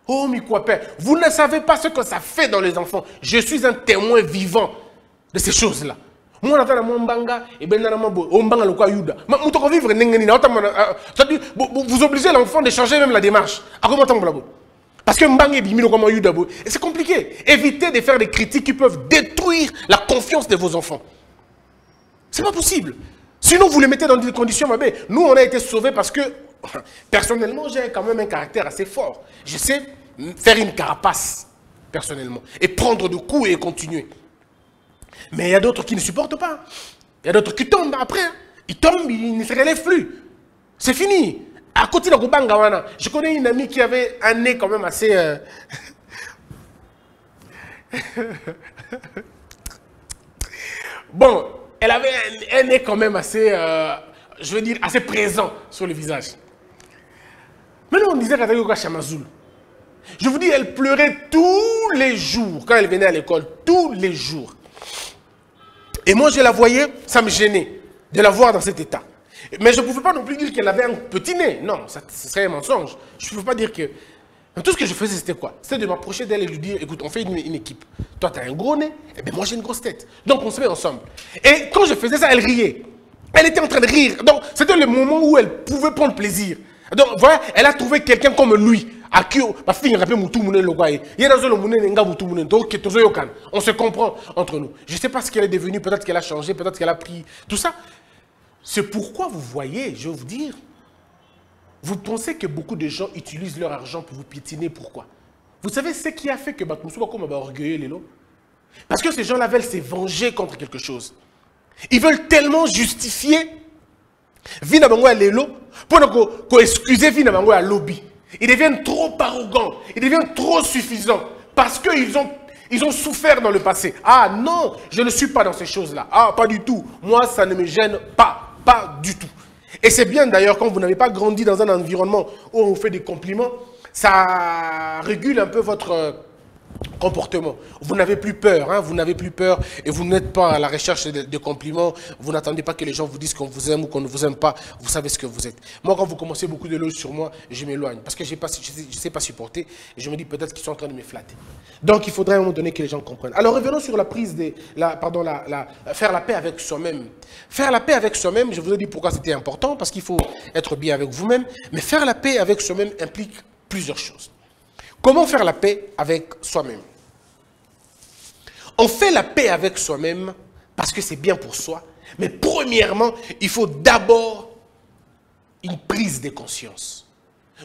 oh, mi quoi père, vous ne savez pas ce que ça fait dans les enfants. Je suis un témoin vivant de ces choses-là. Moi, on a mon banga et ben on banga le quoi yuda. Mais on peut vivre c'est-à-dire vous obligez l'enfant de changer même la démarche. À comment t'en blabo? Parce que mbanga bimino comme yuda et c'est compliqué. Évitez de faire des critiques qui peuvent détruire la confiance de vos enfants. C'est pas possible. Sinon vous les mettez dans des conditions mabé. Nous on a été sauvés parce que personnellement j'ai quand même un caractère assez fort. Je sais faire une carapace personnellement et prendre de coups et continuer. Mais il y a d'autres qui ne supportent pas. Il y a d'autres qui tombent après. Ils tombent, ils ne se relèvent plus. C'est fini. À côté de Kubangawana, je connais une amie qui avait un nez quand même assez... Bon, elle avait un nez quand même assez, je veux dire, assez présent sur le visage. Maintenant, on disait qu'elle Chamazoul. Je vous dis, elle pleurait tous les jours quand elle venait à l'école. Tous les jours. Et moi, je la voyais, ça me gênait de la voir dans cet état. Mais je ne pouvais pas non plus dire qu'elle avait un petit nez. Non, ce serait un mensonge. Je ne pouvais pas dire que... Mais tout ce que je faisais, c'était quoi? C'était de m'approcher d'elle et lui dire, écoute, on fait une équipe. Toi, tu as un gros nez, et bien moi, j'ai une grosse tête. Donc, on se met ensemble. Et quand je faisais ça, elle riait. Elle était en train de rire. Donc, c'était le moment où elle pouvait prendre plaisir. Donc, voilà, elle a trouvé quelqu'un comme lui. À qui ma fille rappelle Moutou Mounen le Guaye. On se comprend entre nous. Je ne sais pas ce qu'elle est devenue, peut-être qu'elle a changé, peut-être qu'elle a pris tout ça. C'est pourquoi vous voyez, je vais vous dire, vous pensez que beaucoup de gens utilisent leur argent pour vous piétiner, pourquoi? Vous savez ce qui a fait que Batmoussouba comme orgueilleux les lots? Parce que ces gens-là veulent se venger contre quelque chose. Ils veulent tellement justifier Vina Bango à l'élo pour excuser Vina Bango à lobby. Ils deviennent trop arrogants, ils deviennent trop suffisants parce qu'ils ont souffert dans le passé. Ah non, je ne suis pas dans ces choses-là. Ah, pas du tout. Moi, ça ne me gêne pas, pas du tout. Et c'est bien d'ailleurs quand vous n'avez pas grandi dans un environnement où on vous fait des compliments, ça régule un peu votre comportement. Vous n'avez plus peur, hein, vous n'avez plus peur et vous n'êtes pas à la recherche de compliments. Vous n'attendez pas que les gens vous disent qu'on vous aime ou qu'on ne vous aime pas. Vous savez ce que vous êtes. Moi, quand vous commencez beaucoup d'éloges sur moi, je m'éloigne parce que je ne sais pas supporter. Et je me dis peut-être qu'ils sont en train de me flatter. Donc, il faudrait à un moment donné que les gens comprennent. Alors, revenons sur la prise de... faire la paix avec soi-même. Faire la paix avec soi-même, je vous ai dit pourquoi c'était important, parce qu'il faut être bien avec vous-même. Mais faire la paix avec soi-même implique plusieurs choses. Comment faire la paix avec soi-même? On fait la paix avec soi-même parce que c'est bien pour soi. Mais premièrement, il faut d'abord une prise de conscience.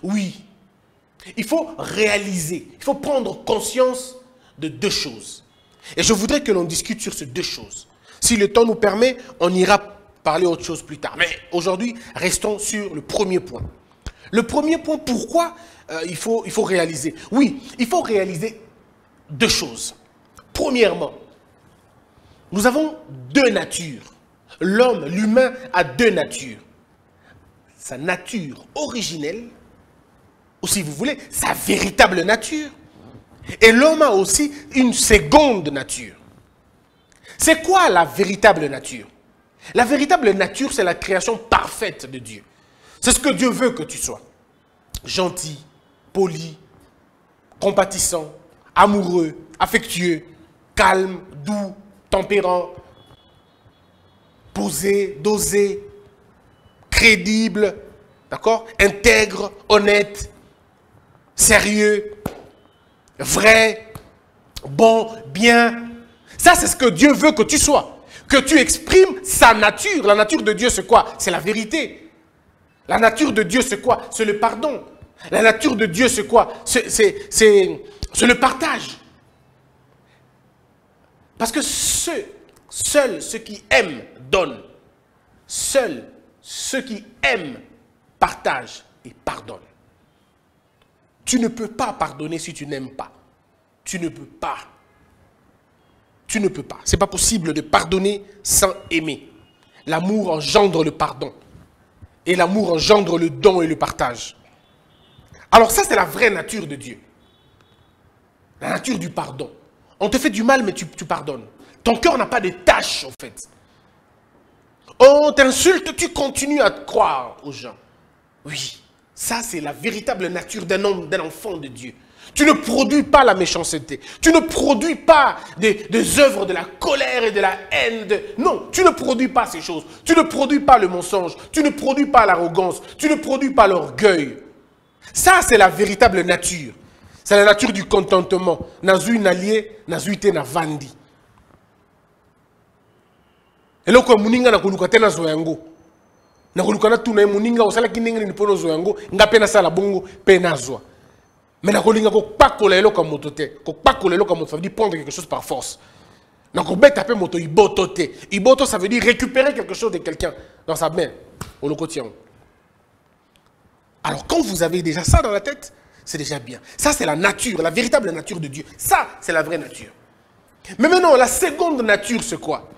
Oui, il faut réaliser, il faut prendre conscience de deux choses. Et je voudrais que l'on discute sur ces deux choses. Si le temps nous permet, on ira parler autre chose plus tard. Mais aujourd'hui, restons sur le premier point. Le premier point, pourquoi il faut réaliser? Oui, il faut réaliser deux choses. Premièrement, nous avons deux natures. L'homme, l'humain, a deux natures. Sa nature originelle, ou si vous voulez, sa véritable nature. Et l'homme a aussi une seconde nature. C'est quoi la véritable nature? La véritable nature, c'est la création parfaite de Dieu. C'est ce que Dieu veut que tu sois. Gentil, poli, compatissant, amoureux, affectueux, calme, doux, tempérant, posé, dosé, crédible, d'accord, intègre, honnête, sérieux, vrai, bon, bien. Ça, c'est ce que Dieu veut que tu sois. Que tu exprimes sa nature. La nature de Dieu, c'est quoi? C'est la vérité. La nature de Dieu, c'est quoi? C'est le pardon. La nature de Dieu, c'est quoi? C'est le partage. Parce que seuls ceux qui aiment donnent. Seuls ceux qui aiment partagent et pardonnent. Tu ne peux pas pardonner si tu n'aimes pas. Tu ne peux pas. Tu ne peux pas. Ce n'est pas possible de pardonner sans aimer. L'amour engendre le pardon. Et l'amour engendre le don et le partage. Alors ça, c'est la vraie nature de Dieu. La nature du pardon. On te fait du mal, mais tu pardonnes. Ton cœur n'a pas de tâches, en fait. On t'insulte, tu continues à croire aux gens. Oui, ça, c'est la véritable nature d'un homme, d'un enfant de Dieu. Tu ne produis pas la méchanceté. Tu ne produis pas des œuvres de la colère et de la haine. Non, tu ne produis pas ces choses. Tu ne produis pas le mensonge. Tu ne produis pas l'arrogance. Tu ne produis pas l'orgueil. Ça, c'est la véritable nature. C'est la nature du contentement. Nazui nalié, nazui te na vandi. Et là, quand muninga na kulukate na zoyango. Na kulukana tu na muninga osala kinenge ni pono zoyango. Nga pena sala bongo pena zoa. Mais na kolinga ko pakola eloko moto te. Ko pakola eloko moto, ça veut dire prendre quelque chose par force. Na ko beta pe moto iboto te. Iboto, ça veut dire récupérer quelque chose de quelqu'un dans sa main. Au locotian. Alors quand vous avez déjà ça dans la tête, c'est déjà bien. Ça c'est la nature, la véritable nature de Dieu. Ça c'est la vraie nature. Mais maintenant, la seconde nature c'est quoi?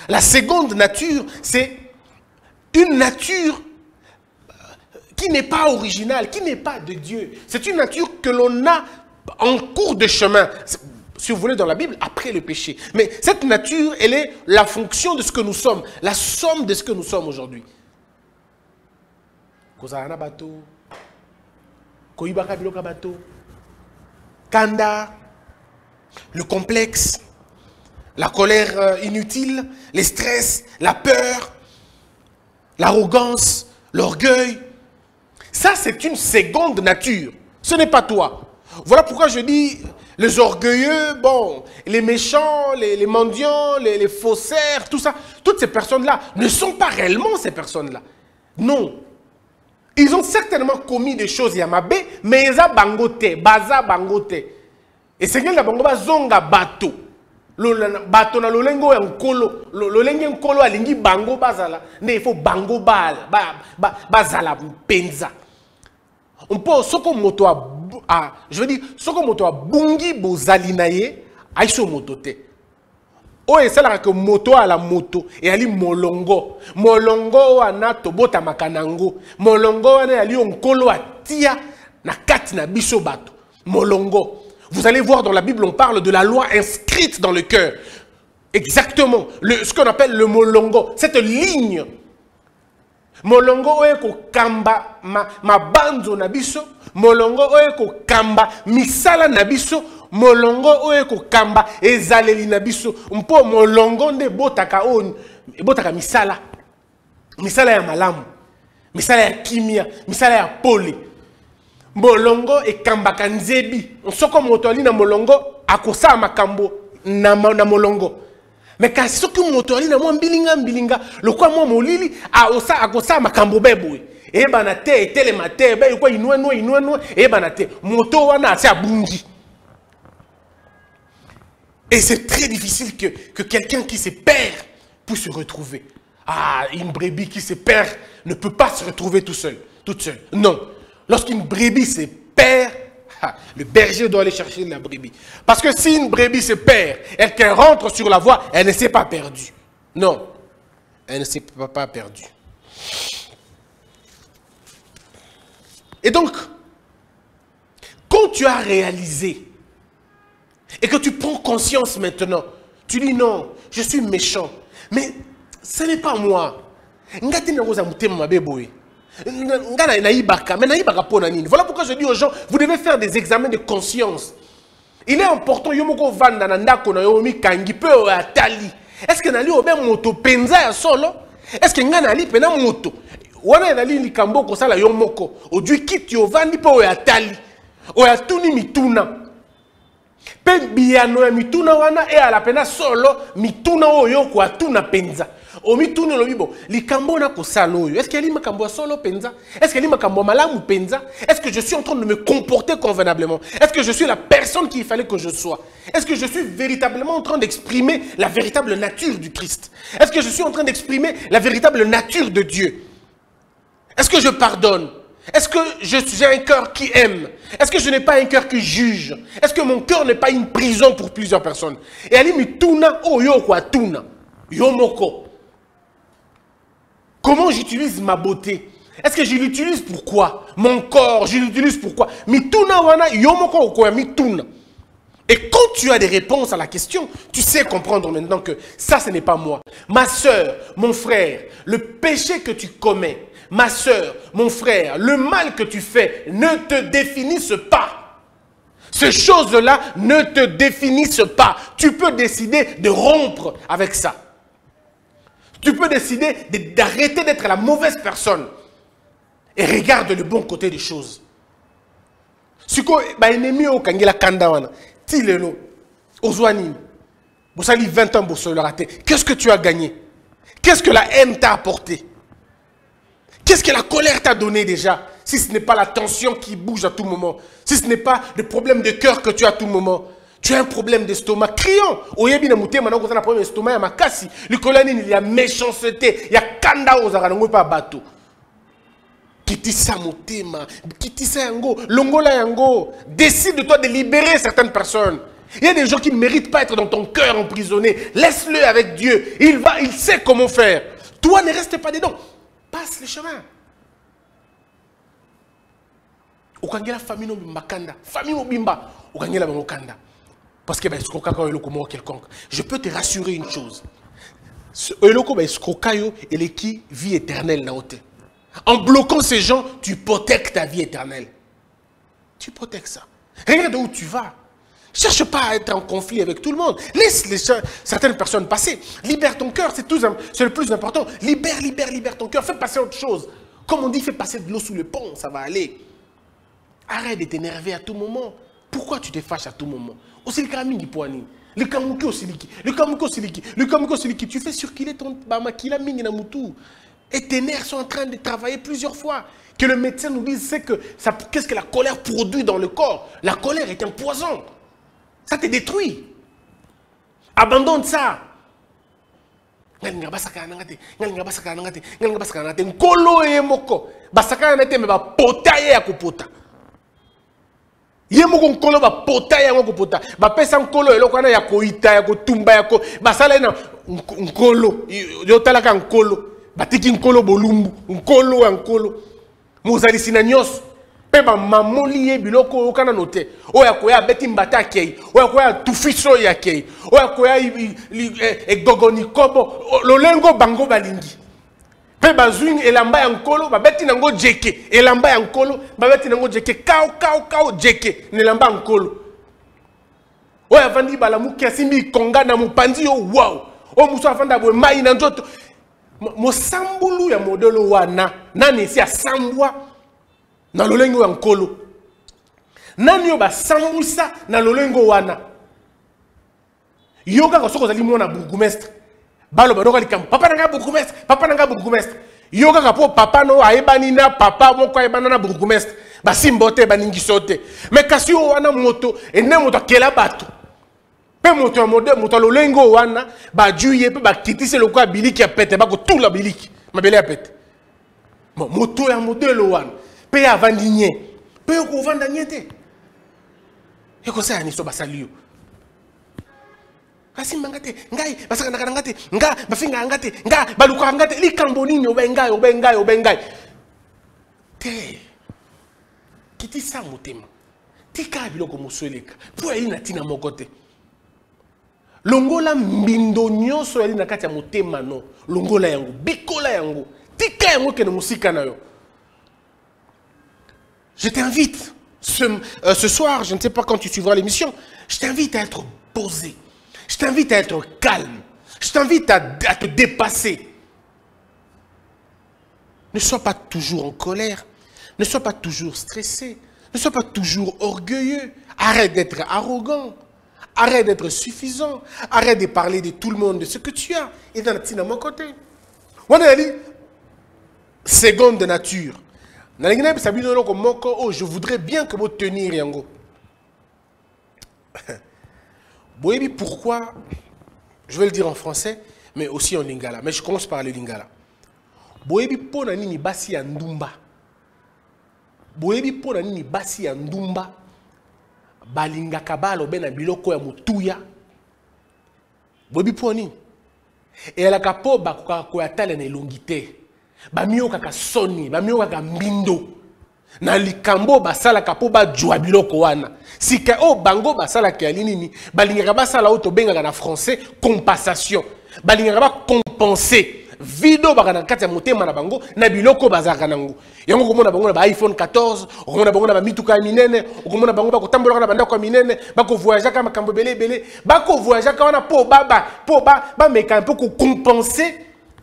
La seconde nature c'est une nature qui n'est pas originale, qui n'est pas de Dieu. C'est une nature que l'on a en cours de chemin, si vous voulez dans la Bible, après le péché. Mais cette nature, elle est la fonction de ce que nous sommes, la somme de ce que nous sommes aujourd'hui. Kanda, le complexe, la colère inutile, les stress, la peur, l'arrogance, l'orgueil. Ça, c'est une seconde nature. Ce n'est pas toi. Voilà pourquoi je dis, les orgueilleux, bon, les méchants, les mendiants, les faussaires, tout ça, toutes ces personnes-là ne sont pas réellement ces personnes-là. Non. Ils ont certainement commis des choses yamabe, mais ils ont bangoté, baza bangoté. Et c'est que la bangoba zonga bateau. Bateau na lolengo ya nkolo, lolenge nkolo alingi bango bazala, ne il faut bango bazala penza. On peut soko moto a je veux dire soko moto a bungi bozali na ye aiso moto te. O esala que moto à la moto et ali molongo wana tobota makanango molongo wana ali onkolo atia na kati na biso bato molongo. Vous allez voir dans la Bible, on parle de la loi inscrite dans le cœur. Exactement. Ce qu'on appelle le molongo. Cette ligne. Molongo oeko kamba ma banzo nabiso. Molongo oeko kamba misala nabiso. Molongo oeko kamba ezaleli nabiso. Mpo molongo nde botaka on. Botaka misala. Misala ya malamu. Misala ya kimia. Misala ya pole. Molongo e kamba kanzebi. Soko moto ali na molongo akosa makambo na molongo. Mais kasi soki moto ali na mwa mbilinga lokwa mwa molili akosa makambo beboy. E bana te etele mate be ko inweno e bana te moto wana asa bungi. Et c'est très difficile que quelqu'un qui se perd puisse se retrouver. Ah, une brebis qui se perd ne peut pas se retrouver toute seule. Non. Lorsqu'une brebis se perd, le berger doit aller chercher la brebis. Parce que si une brebis se perd et qu'elle rentre sur la voie, elle ne s'est pas perdue. Non, elle ne s'est pas perdue. Et donc, quand tu as réalisé et que tu prends conscience maintenant, tu dis non, je suis méchant. Mais ce n'est pas moi. Voilà pourquoi je dis aux gens, vous devez faire des examens de conscience. Il est important, est-ce que nali obe moto penza ya solo? Est-ce que nga nali pena moto? Wana nali likambo ko sala yo moko. Odieu kiti ovandi po ya tali. O ya tuni mituna. Pe biano ya mituna wana e ala pena solo mituna oyo ko atuna penza. O mituna lo bibo likambo na ko sala oyo. Est-ce qu'il y a likambo solo penza? Est-ce qu'il y a likambo malamu penza? Est-ce que je suis en train de me comporter convenablement? Est-ce que je suis la personne qu'il fallait que je sois? Est-ce que je suis véritablement en train d'exprimer la véritable nature du Christ? Est-ce que je suis en train d'exprimer la véritable nature de Dieu? Est-ce que je pardonne? Est-ce que j'ai un cœur qui aime? Est-ce que je n'ai pas un cœur qui juge? Est-ce que mon cœur n'est pas une prison pour plusieurs personnes? Et ali mituna oyo kwa tuna yomoko. Comment j'utilise ma beauté? Est-ce que je l'utilise pour quoi? Mon corps, je l'utilise pour quoi? Mituna wana yomoko kwa mituna. Et quand tu as des réponses à la question, tu sais comprendre maintenant que ça, ce n'est pas moi. Ma soeur, mon frère, le péché que tu commets, ma soeur, mon frère, le mal que tu fais ne te définissent pas. Ces choses-là ne te définissent pas. Tu peux décider de rompre avec ça. Tu peux décider d'arrêter d'être la mauvaise personne. Et regarde le bon côté des choses. Si tu as ennemi au Kangela Kandawana, Tilelo, Ozwani, vous avez 20 ans pour se le rater. Qu'est-ce que tu as gagné? Qu'est-ce que la haine t'a apporté? Qu'est-ce que la colère t'a donné déjà? Si ce n'est pas la tension qui bouge à tout moment, si ce n'est pas le problème de cœur que tu as à tout moment, tu as un problème d'estomac. Crions. Oyebi na mouté maintenant qu'on a un problème d'estomac, il y a makasi. Il y a méchanceté, il y a kanda aux arango pas bateau. Kitisa motema, kitisa yango, longola yango. Décide de toi de libérer certaines personnes. Il y a des gens qui ne méritent pas être dans ton cœur emprisonné. Laisse-le avec Dieu. Il sait comment faire. Toi, ne reste pas dedans. Passe le chemin. Okangela famille makanda, famille obimba, okangela bamokanda. Parce que quelconque. Je peux te rassurer une chose. Elle est qui vie éternelle na haute. En bloquant ces gens, tu protèges ta vie éternelle. Tu protèges ça. Regarde où tu vas. Cherche pas à être en conflit avec tout le monde. Laisse certaines personnes passer. Libère ton cœur, c'est le plus important. Libère ton cœur. Fais passer autre chose. Comme on dit, fais passer de l'eau sous le pont, ça va aller. Arrête de t'énerver à tout moment. Pourquoi tu te fâches à tout moment? Aussi le kamingi poani. Le kamuki osiliki. Le kamuki osiliki. Le kamuki osiliki. Tu fais circuler ton bamakila mingi na mutu. Et tes nerfs sont en train de travailler plusieurs fois. Que le médecin nous dise, c'est que qu'est-ce que la colère produit dans le corps? La colère est un poison. Ça te détruit. Abandonne ça. Nkolo yemoko. Basaka na te me ba pota ye akopota. Yemoko nkolo ba pota ye akopota. Ba pesa nkolo eloko na ya koita ya kotumba ya ko. Basala na nkolo. Yo talaka nkolo. Batiki nkolo bolumbu. Nkolo ya nkolo. Mozali sinanyos. Peba mamoli ye biloko okana note. Oya koya beti mbata kei. Oya koya tufiso ya kei. Oya koya egogoni kobo. Lolengo bango balingi. Peba zwing elamba ya nkolo. Babeti nango jeke. Elamba ya nkolo. Babeti nango jeke. Kao jeke. Nelamba nkolo. Oya vandi balamu kiasimbi konga na mupandi yo wow. O muso afanda bwe mai na njoto. Mosambulu ya modelo wana. Nani si asambwa. Na lolengo ya nkolo. Nani yo ba sambusa na lolengo wana. Yoga ko soko zali mona bourgmestre. Balo badoka likam. Papa nanga bourgmestre, papa nanga bourgmestre. Yoga ka po papa no ayebani na papa moko ayebana na bourgmestre. Ba simbote baningi sote. Mais kasi yo wana moto ene moto akela bato. Pe moto mode moto lolengo wana ba juye pe ba kitise lokwa biliki ya pete ba ko tout la biliki. Mabele ya pete. Moto ya modelo wana. Pe avandinye. Pe ko vanda nyete. Eko sa ni so basalio. Kasi mangate ngai basaka ngate nga bafinga ngate nga baluka ngate likambo nini obengai. Te. Kiti sa motema. Tika biloko mosoleka. Po ali na tina mokote. Longola mbindo nyoso ali na kati ya motema no. Longola yango, bikola yango. Tika yango ke na musika na yo. Je t'invite, ce soir, je ne sais pas quand tu suivras l'émission, je t'invite à être posé. Je t'invite à être calme. Je t'invite à te dépasser. Ne sois pas toujours en colère. Ne sois pas toujours stressé. Ne sois pas toujours orgueilleux. Arrête d'être arrogant. Arrête d'être suffisant. Arrête de parler de tout le monde, de ce que tu as. Et dans la mon côté. On a dit, seconde nature. Oh, je voudrais bien que vous teniez yango. Pourquoi? Je vais le dire en français, mais aussi en lingala. Mais je commence par le lingala. Boyebi pona nini basi ya ndumba. Boyebi pona nini basi ya ndumba. Balinga kabalo bena biloko ya mutuya. Boyebi poni. Et la kapo bakuka tala na elongite. Bamio kaka soni, bamio kaka mbindo. Na likambo basala kapo ba jwa biloko wana. Sika o bango basala ke alinini, balingaka basala auto benga na français compensation. Balingaka ba compenser vido bakana kati ya motema na bango na biloko bazaka nango yango komona bango na ba iPhone 14 komona bango na ba mituka ya minene komona bango bako tambola na bandako ya minene bako voyager ka makambo belé bako voyager ka wana po ba meka un peu ko compenser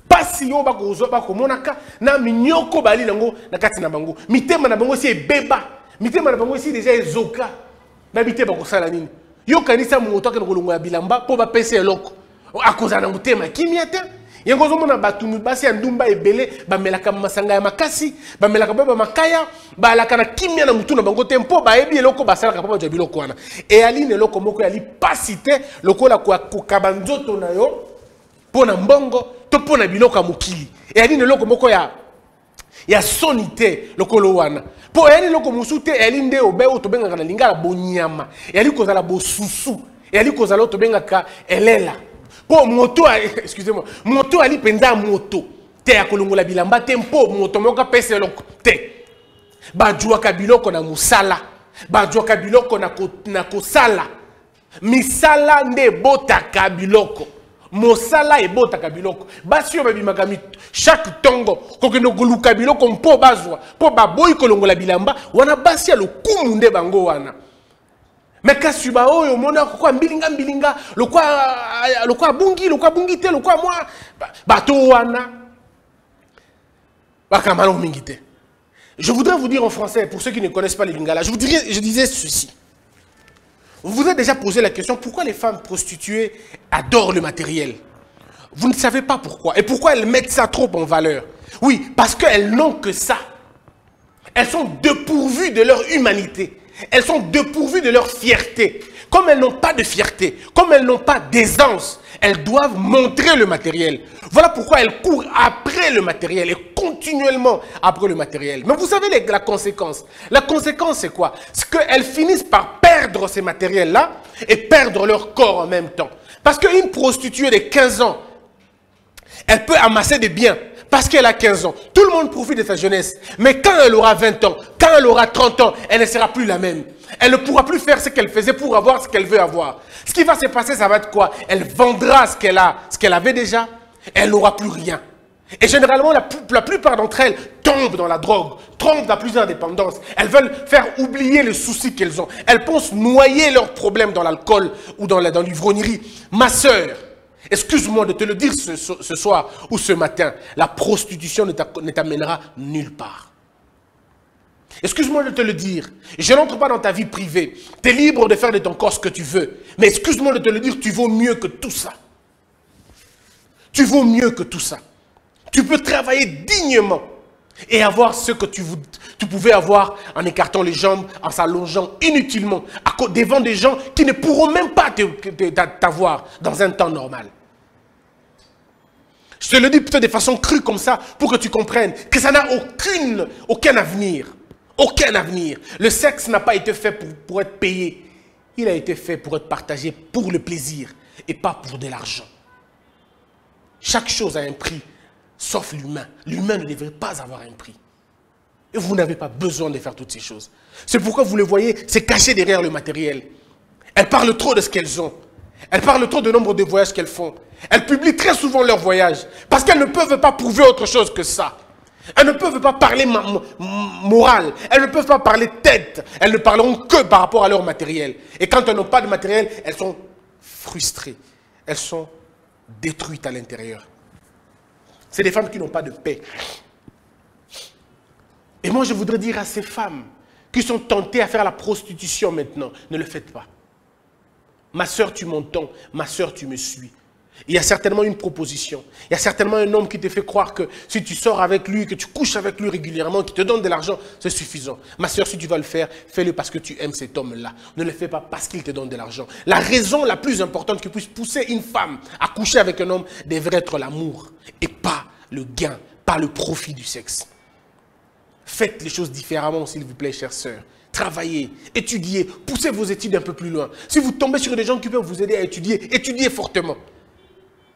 pasi yo bako monaka na minyoko bali nango na kati na bango mitema na bango si ebeba mitema na bango si déjà ezoka na bitema ko sala nini yo kanisa moto ke kolongo ya bilamba po ba pese eloko akoza na motema kimia te yango zo mona batunu basi ya ndumba ebele bamelaka masanga ya makasi bamelaka baba makaya balaka na kimia na mutu na bango te mpo baebi eloko basalaka papa ja biloko wana e aline eloko moko ya lipasi te lokola kokaba nzoto na yo mpo na mbongo to mpo na biloko ya mokili e aline eloko moko ya soni te lokolo wana mpo eyali eloko mosusu te eyali nde obe oyo tobengaka na lingala bonyama eyali kozala bosusu eyali kozala oyo tobengaka elela po moto excusez-moi moto ali penza moto te ya kolongola bilamba te mpo moto moko pese eloko te bajuaka biloko na musala bajuaka biloko na kosala misala nde botaka biloko mosala ebotaka biloko basi yo babimaka chaque tongo kokende koluka biloko mpo bazwa mpo baboyi kolongola bilamba wana basi ya lokumu nde bango wana mais kasi ba oyo mona kwa mbilinga lokwa bungi te lokwa moi bato wana bakamalo mingi te. Je voudrais vous dire en français pour ceux qui ne connaissent pas les lingala, je disais ceci. Vous vous êtes déjà posé la question pourquoi les femmes prostituées adorent le matériel? Vous ne savez pas pourquoi et pourquoi elles mettent ça trop en valeur. Oui, parce qu'elles n'ont que ça. Elles sont dépourvues de leur humanité. Elles sont dépourvues de leur fierté. Comme elles n'ont pas de fierté, comme elles n'ont pas d'aisance, elles doivent montrer le matériel. Voilà pourquoi elles courent après le matériel et continuellement après le matériel. Mais vous savez la conséquence. La conséquence, c'est quoi? C'est qu'elles finissent par perdre ces matériels-là et perdre leur corps en même temps. Parce qu'une prostituée de 15 ans, elle peut amasser des biens. Parce qu'elle a 15 ans. Tout le monde profite de sa jeunesse. Mais quand elle aura 20 ans, quand elle aura 30 ans, elle ne sera plus la même. Elle ne pourra plus faire ce qu'elle faisait pour avoir ce qu'elle veut avoir. Ce qui va se passer, ça va être quoi? Elle vendra ce qu'elle avait déjà. Elle n'aura plus rien. Et généralement, la plupart d'entre elles tombent dans la drogue, tombent dans plusieurs dépendances. Elles veulent faire oublier les soucis qu'elles ont. Elles pensent noyer leurs problèmes dans l'alcool ou dans l'ivrognerie. Ma sœur, excuse-moi de te le dire ce soir ou ce matin, la prostitution ne t'amènera nulle part. Excuse-moi de te le dire, je n'entre pas dans ta vie privée. Tu es libre de faire de ton corps ce que tu veux. Mais excuse-moi de te le dire, tu vaux mieux que tout ça. Tu vaux mieux que tout ça. Tu peux travailler dignement et avoir ce que tu pouvais avoir en écartant les jambes, en s'allongeant inutilement devant des gens qui ne pourront même pas t'avoir dans un temps normal. Je te le dis peut-être de façon crue comme ça pour que tu comprennes que ça n'a aucun avenir. Aucun avenir. Le sexe n'a pas été fait pour être payé. Il a été fait pour être partagé pour le plaisir et pas pour de l'argent. Chaque chose a un prix, sauf l'humain. L'humain ne devrait pas avoir un prix. Et vous n'avez pas besoin de faire toutes ces choses. C'est pourquoi vous le voyez, c'est caché derrière le matériel. Elles parlent trop de ce qu'elles ont. Elles parlent trop du nombre de voyages qu'elles font. Elles publient très souvent leurs voyages parce qu'elles ne peuvent pas prouver autre chose que ça. Elles ne peuvent pas parler morale. Elles ne peuvent pas parler tête. Elles ne parleront que par rapport à leur matériel. Et quand elles n'ont pas de matériel, elles sont frustrées. Elles sont détruites à l'intérieur. C'est des femmes qui n'ont pas de paix. Et moi, je voudrais dire à ces femmes qui sont tentées à faire la prostitution maintenant, ne le faites pas. Ma soeur, tu m'entends. Ma soeur, tu me suis. Il y a certainement une proposition. Il y a certainement un homme qui te fait croire que si tu sors avec lui, que tu couches avec lui régulièrement, qui te donne de l'argent, c'est suffisant. Ma soeur, si tu vas le faire, fais-le parce que tu aimes cet homme-là. Ne le fais pas parce qu'il te donne de l'argent. La raison la plus importante qui puisse pousser une femme à coucher avec un homme devrait être l'amour et pas le gain, pas le profit du sexe. Faites les choses différemment, s'il vous plaît, chère sœur. Travaillez, étudiez, poussez vos études un peu plus loin. Si vous tombez sur des gens qui peuvent vous aider à étudier, étudiez fortement.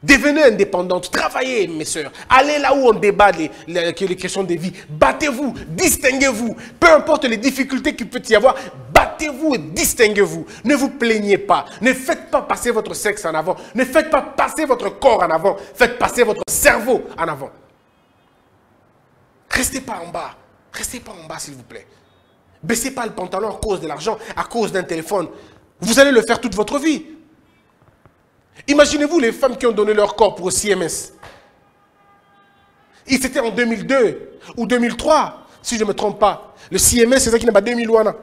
Devenez indépendante, travaillez mes sœurs, allez là où on débat les questions de vie, battez-vous, distinguez-vous, peu importe les difficultés qu'il peut y avoir, battez Battez-vous et distinguez-vous. Ne vous plaignez pas. Ne faites pas passer votre sexe en avant. Ne faites pas passer votre corps en avant. Faites passer votre cerveau en avant. Restez pas en bas. Restez pas en bas, s'il vous plaît. Baissez pas le pantalon à cause de l'argent, à cause d'un téléphone. Vous allez le faire toute votre vie. Imaginez-vous les femmes qui ont donné leur corps pour le CMS. Et c'était en 2002 ou 2003, si je ne me trompe pas. Le CMS, c'est ça qui n'a pas 2000 wana.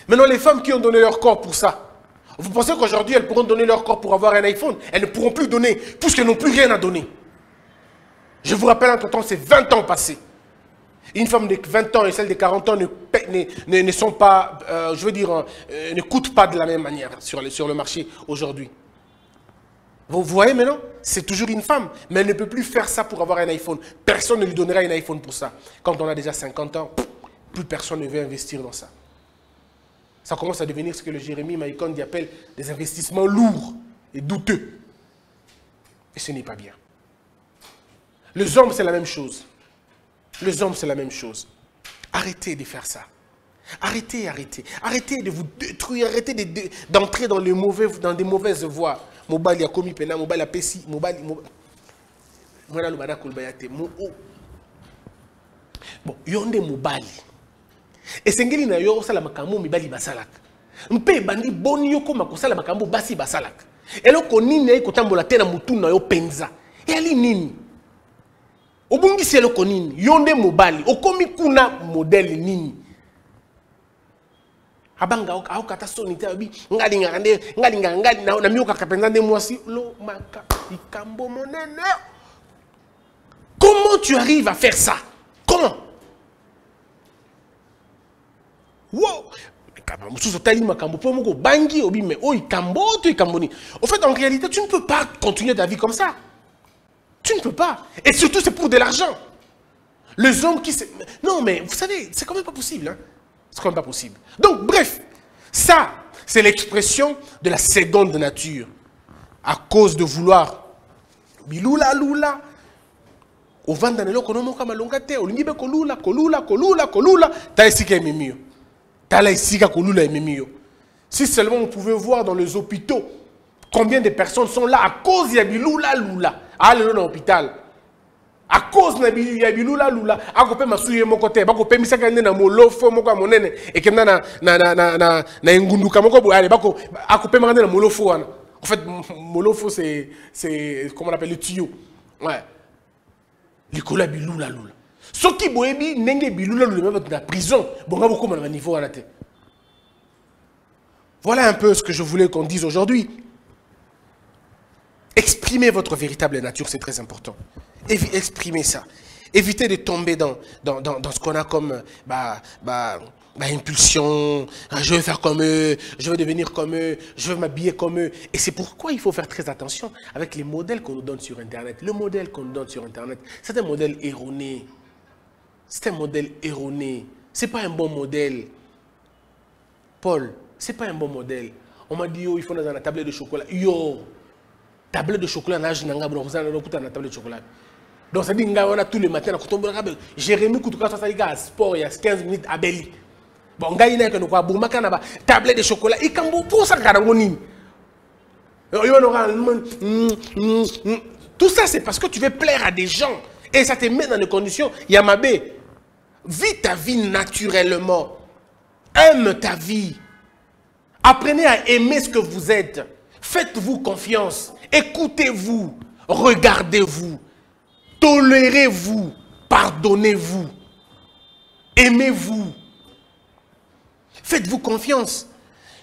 Maintenant, les femmes qui ont donné leur corps pour ça, vous pensez qu'aujourd'hui, elles pourront donner leur corps pour avoir un iPhone? Elles ne pourront plus donner, puisqu'elles n'ont plus rien à donner. Je vous rappelle, entre-temps, c'est 20 ans passés. Une femme de 20 ans et celle de 40 ans ne sont pas, je veux dire, ne coûtent pas de la même manière sur le marché aujourd'hui. Vous voyez maintenant, c'est toujours une femme, mais elle ne peut plus faire ça pour avoir un iPhone. Personne ne lui donnera un iPhone pour ça. Quand on a déjà 50 ans, plus personne ne veut investir dans ça. Ça commence à devenir ce que le Jérémie Maïkondi appelle des investissements lourds et douteux. Et ce n'est pas bien. Les hommes, c'est la même chose. Les hommes, c'est la même chose. Arrêtez de faire ça. Arrêtez. Arrêtez de vous détruire. Arrêtez d'entrer dans des mauvaises voies. Mobali a commis pena, mobali a pessi, mobali. Moi, le bada kolbayate. Bon, yonde mobali. Et sengeli na yo sala makambo mibali basalak. Mpe bandi boni yo koma kosala makambo basi basalak. Elo konini ay kotambola te na mutu na yo penza. E ali nini? Obungi si elo konini, yonde mobali, okomi kuna modèle nini? Abanga au kata sonite abi ngalinga na mioka kapenza nde mwasi lo maka ikambo monene. Comment tu arrives à faire ça? Comment? Wow! En fait, en réalité, tu ne peux pas continuer ta vie comme ça. Tu ne peux pas. Et surtout, c'est pour de l'argent. Les hommes qui... Non, mais vous savez, c'est quand même pas possible. Hein? C'est quand même pas possible. Donc, bref, ça, c'est l'expression de la seconde nature. À cause de vouloir... Bilula, lula. Au vandanelo, konomo kamalongate, olingibe kolula. Ta esika emimio. Ta la esika kolula emimio. Si seulement vous pouvez voir dans les hôpitaux combien de personnes sont là à cause de bilula, lula. Allez dans l'hôpital. À cause de bilula, lula. À cause de masouye mon côté. À cause de misaka na molofo moko monene. Et que na ngunduka moko allez à cause de na molofo. En fait, molofo c'est comment on appelle le tuyau. Ouais. Likola bilula lula. Ce qui boebi nenge bilula lula même dans la prison. Bon nga beaucoup à niveau à la tête. Voilà un peu ce que je voulais qu'on dise aujourd'hui. Exprimez votre véritable nature, c'est très important. Exprimez ça. Évitez de tomber dans ce qu'on a comme impulsion. Je veux faire comme eux, je veux devenir comme eux, je veux m'habiller comme eux. Et c'est pourquoi il faut faire très attention avec les modèles qu'on nous donne sur Internet. Le modèle qu'on nous donne sur Internet, c'est un modèle erroné. C'est un modèle erroné. Ce n'est pas un bon modèle. Paul, ce n'est pas un bon modèle. On m'a dit, yo, il faut dans la tablette de chocolat. Yo, tablette de chocolat, là, je n'ai pas de tablette de chocolat. Donc, ça dit, on a tous les matins, Jérémy Koutouka, ça dit, sport, il y a 15 minutes à Beli. Bon, il y a une tablette de chocolat. Et quand vous pour ça, tout ça, c'est parce que tu veux plaire à des gens. Et ça te met dans des conditions. Yamabé, vis ta vie naturellement. Aime ta vie. Apprenez à aimer ce que vous êtes. Faites-vous confiance. Écoutez-vous. Regardez-vous. Tolérez-vous. Pardonnez-vous. Aimez-vous. Faites-vous confiance.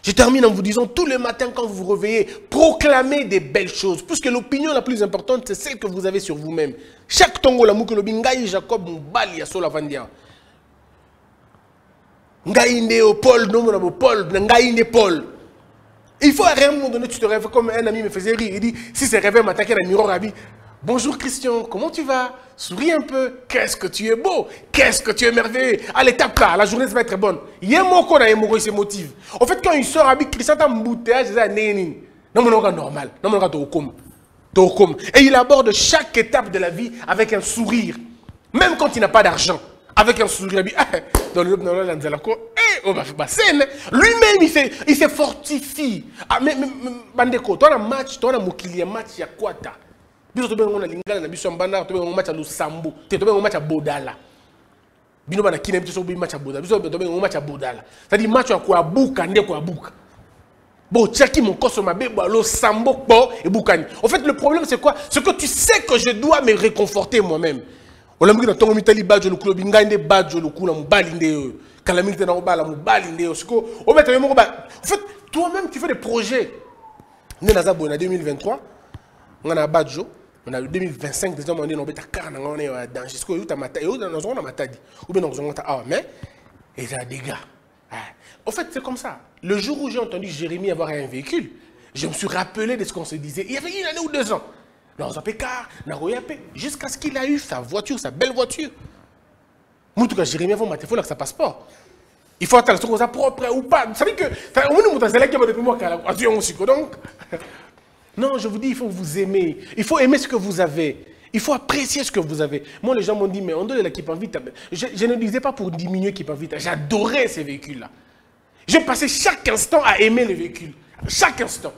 Je termine en vous disant, tous les matins quand vous vous réveillez, proclamez des belles choses. Puisque l'opinion la plus importante, c'est celle que vous avez sur vous-même. Chaque tongo la mouke lobi, ngai Jacob mbali ya sola vandia. Ngai nde Paul, non mon Paul, ngai nde Paul. Il faut à un moment donné, tu te réveilles comme un ami me faisait rire. Il dit, si c'est réveil m'attaquer dans le miroir, il dit, bonjour Christian, comment tu vas? Souris un peu. Qu'est-ce que tu es beau? Qu'est-ce que tu es merveilleux? Allez, tape là, la journée va être bonne. Il y a un mot il se motive. En fait, quand il sort avec Christian, il embouteillage, c'est non, mais non, normal. Non, mais non, et il aborde chaque étape de la vie avec un sourire. Même quand il n'a pas d'argent. Avec un sourire, il dit, dans le Lui-même, il se fortifie. Ah, mais, Bandeko, tu as un match, tu as un match, il y a quoi ta? Tu as un lingala, tu as un match à Lusambo, tu as un match à Bodala. Tu as un match à Bodala. Tu as un match à Bodala. C'est-à-dire, match à quoi bouka, ndé quoi bouka. Bon, tchaki mon corps sur ma bébé, le sambo, et boukani. En fait, le problème, c'est quoi? C'est que tu sais que je dois me réconforter moi-même. On a mis dans ton mitali badge, le club, ingande badge, le coup, la moubalinde, calamité dans le bas, la moubalinde, au secours. En fait, toi-même, tu fais des projets. Nous, on a 2023, on a un badge, on a 2025, déjà, on est dans le car, on est dans le jusqu'au Utah, on a matadi, ou bien on a ah, mais, et ça a des gars. En fait, c'est comme ça. Le jour où j'ai entendu Jérémie avoir un véhicule, je me suis rappelé de ce qu'on se disait. Il y avait une année ou 2 ans. Dans un pécard, jusqu'à ce qu'il a eu sa voiture, sa belle voiture. Moi, en tout cas, Jérémie, avant, il faut que ça passeport. Il faut attendre que ça propre ou pas. Vous savez que. Donc, non, je vous dis, il faut vous aimer. Il faut aimer ce que vous avez. Il faut apprécier ce que vous avez. Moi, les gens m'ont dit, mais on donne l'équipe en vite. Je ne disais pas pour diminuer l'équipe en vite. J'adorais ces véhicules-là. J'ai passé chaque instant à aimer les véhicules. Chaque instant.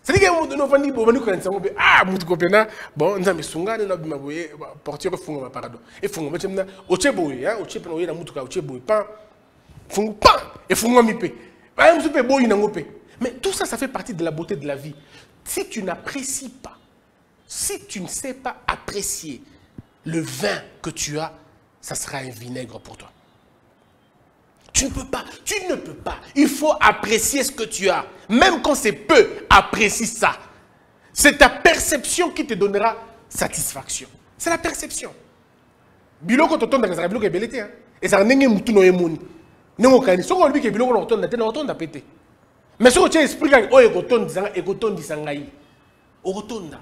C'est-à-dire que nous avons dit, ah, mon copain, bon, nous avons sunga, nous avons porté le fond, pardon. Et fond, maintenant, au Tchéboué, au Tchéboué, la moutuka, au Tchéboué, pas, fond, pas, et fond, mipé. Mais tout ça, ça fait partie de la beauté de la vie. Si tu n'apprécies pas, si tu ne sais pas apprécier le vin que tu as, ça sera un vinaigre pour toi. Tu ne peux pas. Il faut apprécier ce que tu as. Même quand c'est peu, apprécie ça. C'est ta perception qui te donnera satisfaction. C'est la perception. Biloko to tonda ka biloko ebelete hein. Et ça ndenge mutu no emoni. Nengo kani soko lobi ke biloko no tonda te no tonda pété. Mais soko tient esprit kan o ekotondi sangai. O tonda.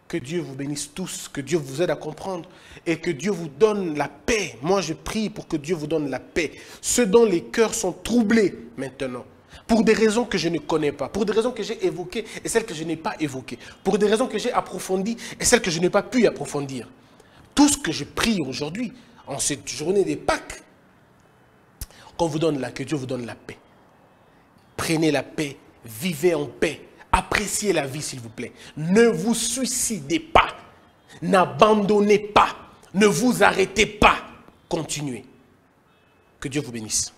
Que Dieu vous bénisse tous, que Dieu vous aide à comprendre et que Dieu vous donne la paix. Moi, je prie pour que Dieu vous donne la paix. Ceux dont les cœurs sont troublés maintenant, pour des raisons que je ne connais pas, pour des raisons que j'ai évoquées et celles que je n'ai pas évoquées, pour des raisons que j'ai approfondies et celles que je n'ai pas pu approfondir. Tout ce que je prie aujourd'hui, en cette journée des Pâques, que Dieu vous donne la paix. Prenez la paix, vivez en paix. Appréciez la vie, s'il vous plaît. Ne vous suicidez pas. N'abandonnez pas. Ne vous arrêtez pas. Continuez. Que Dieu vous bénisse.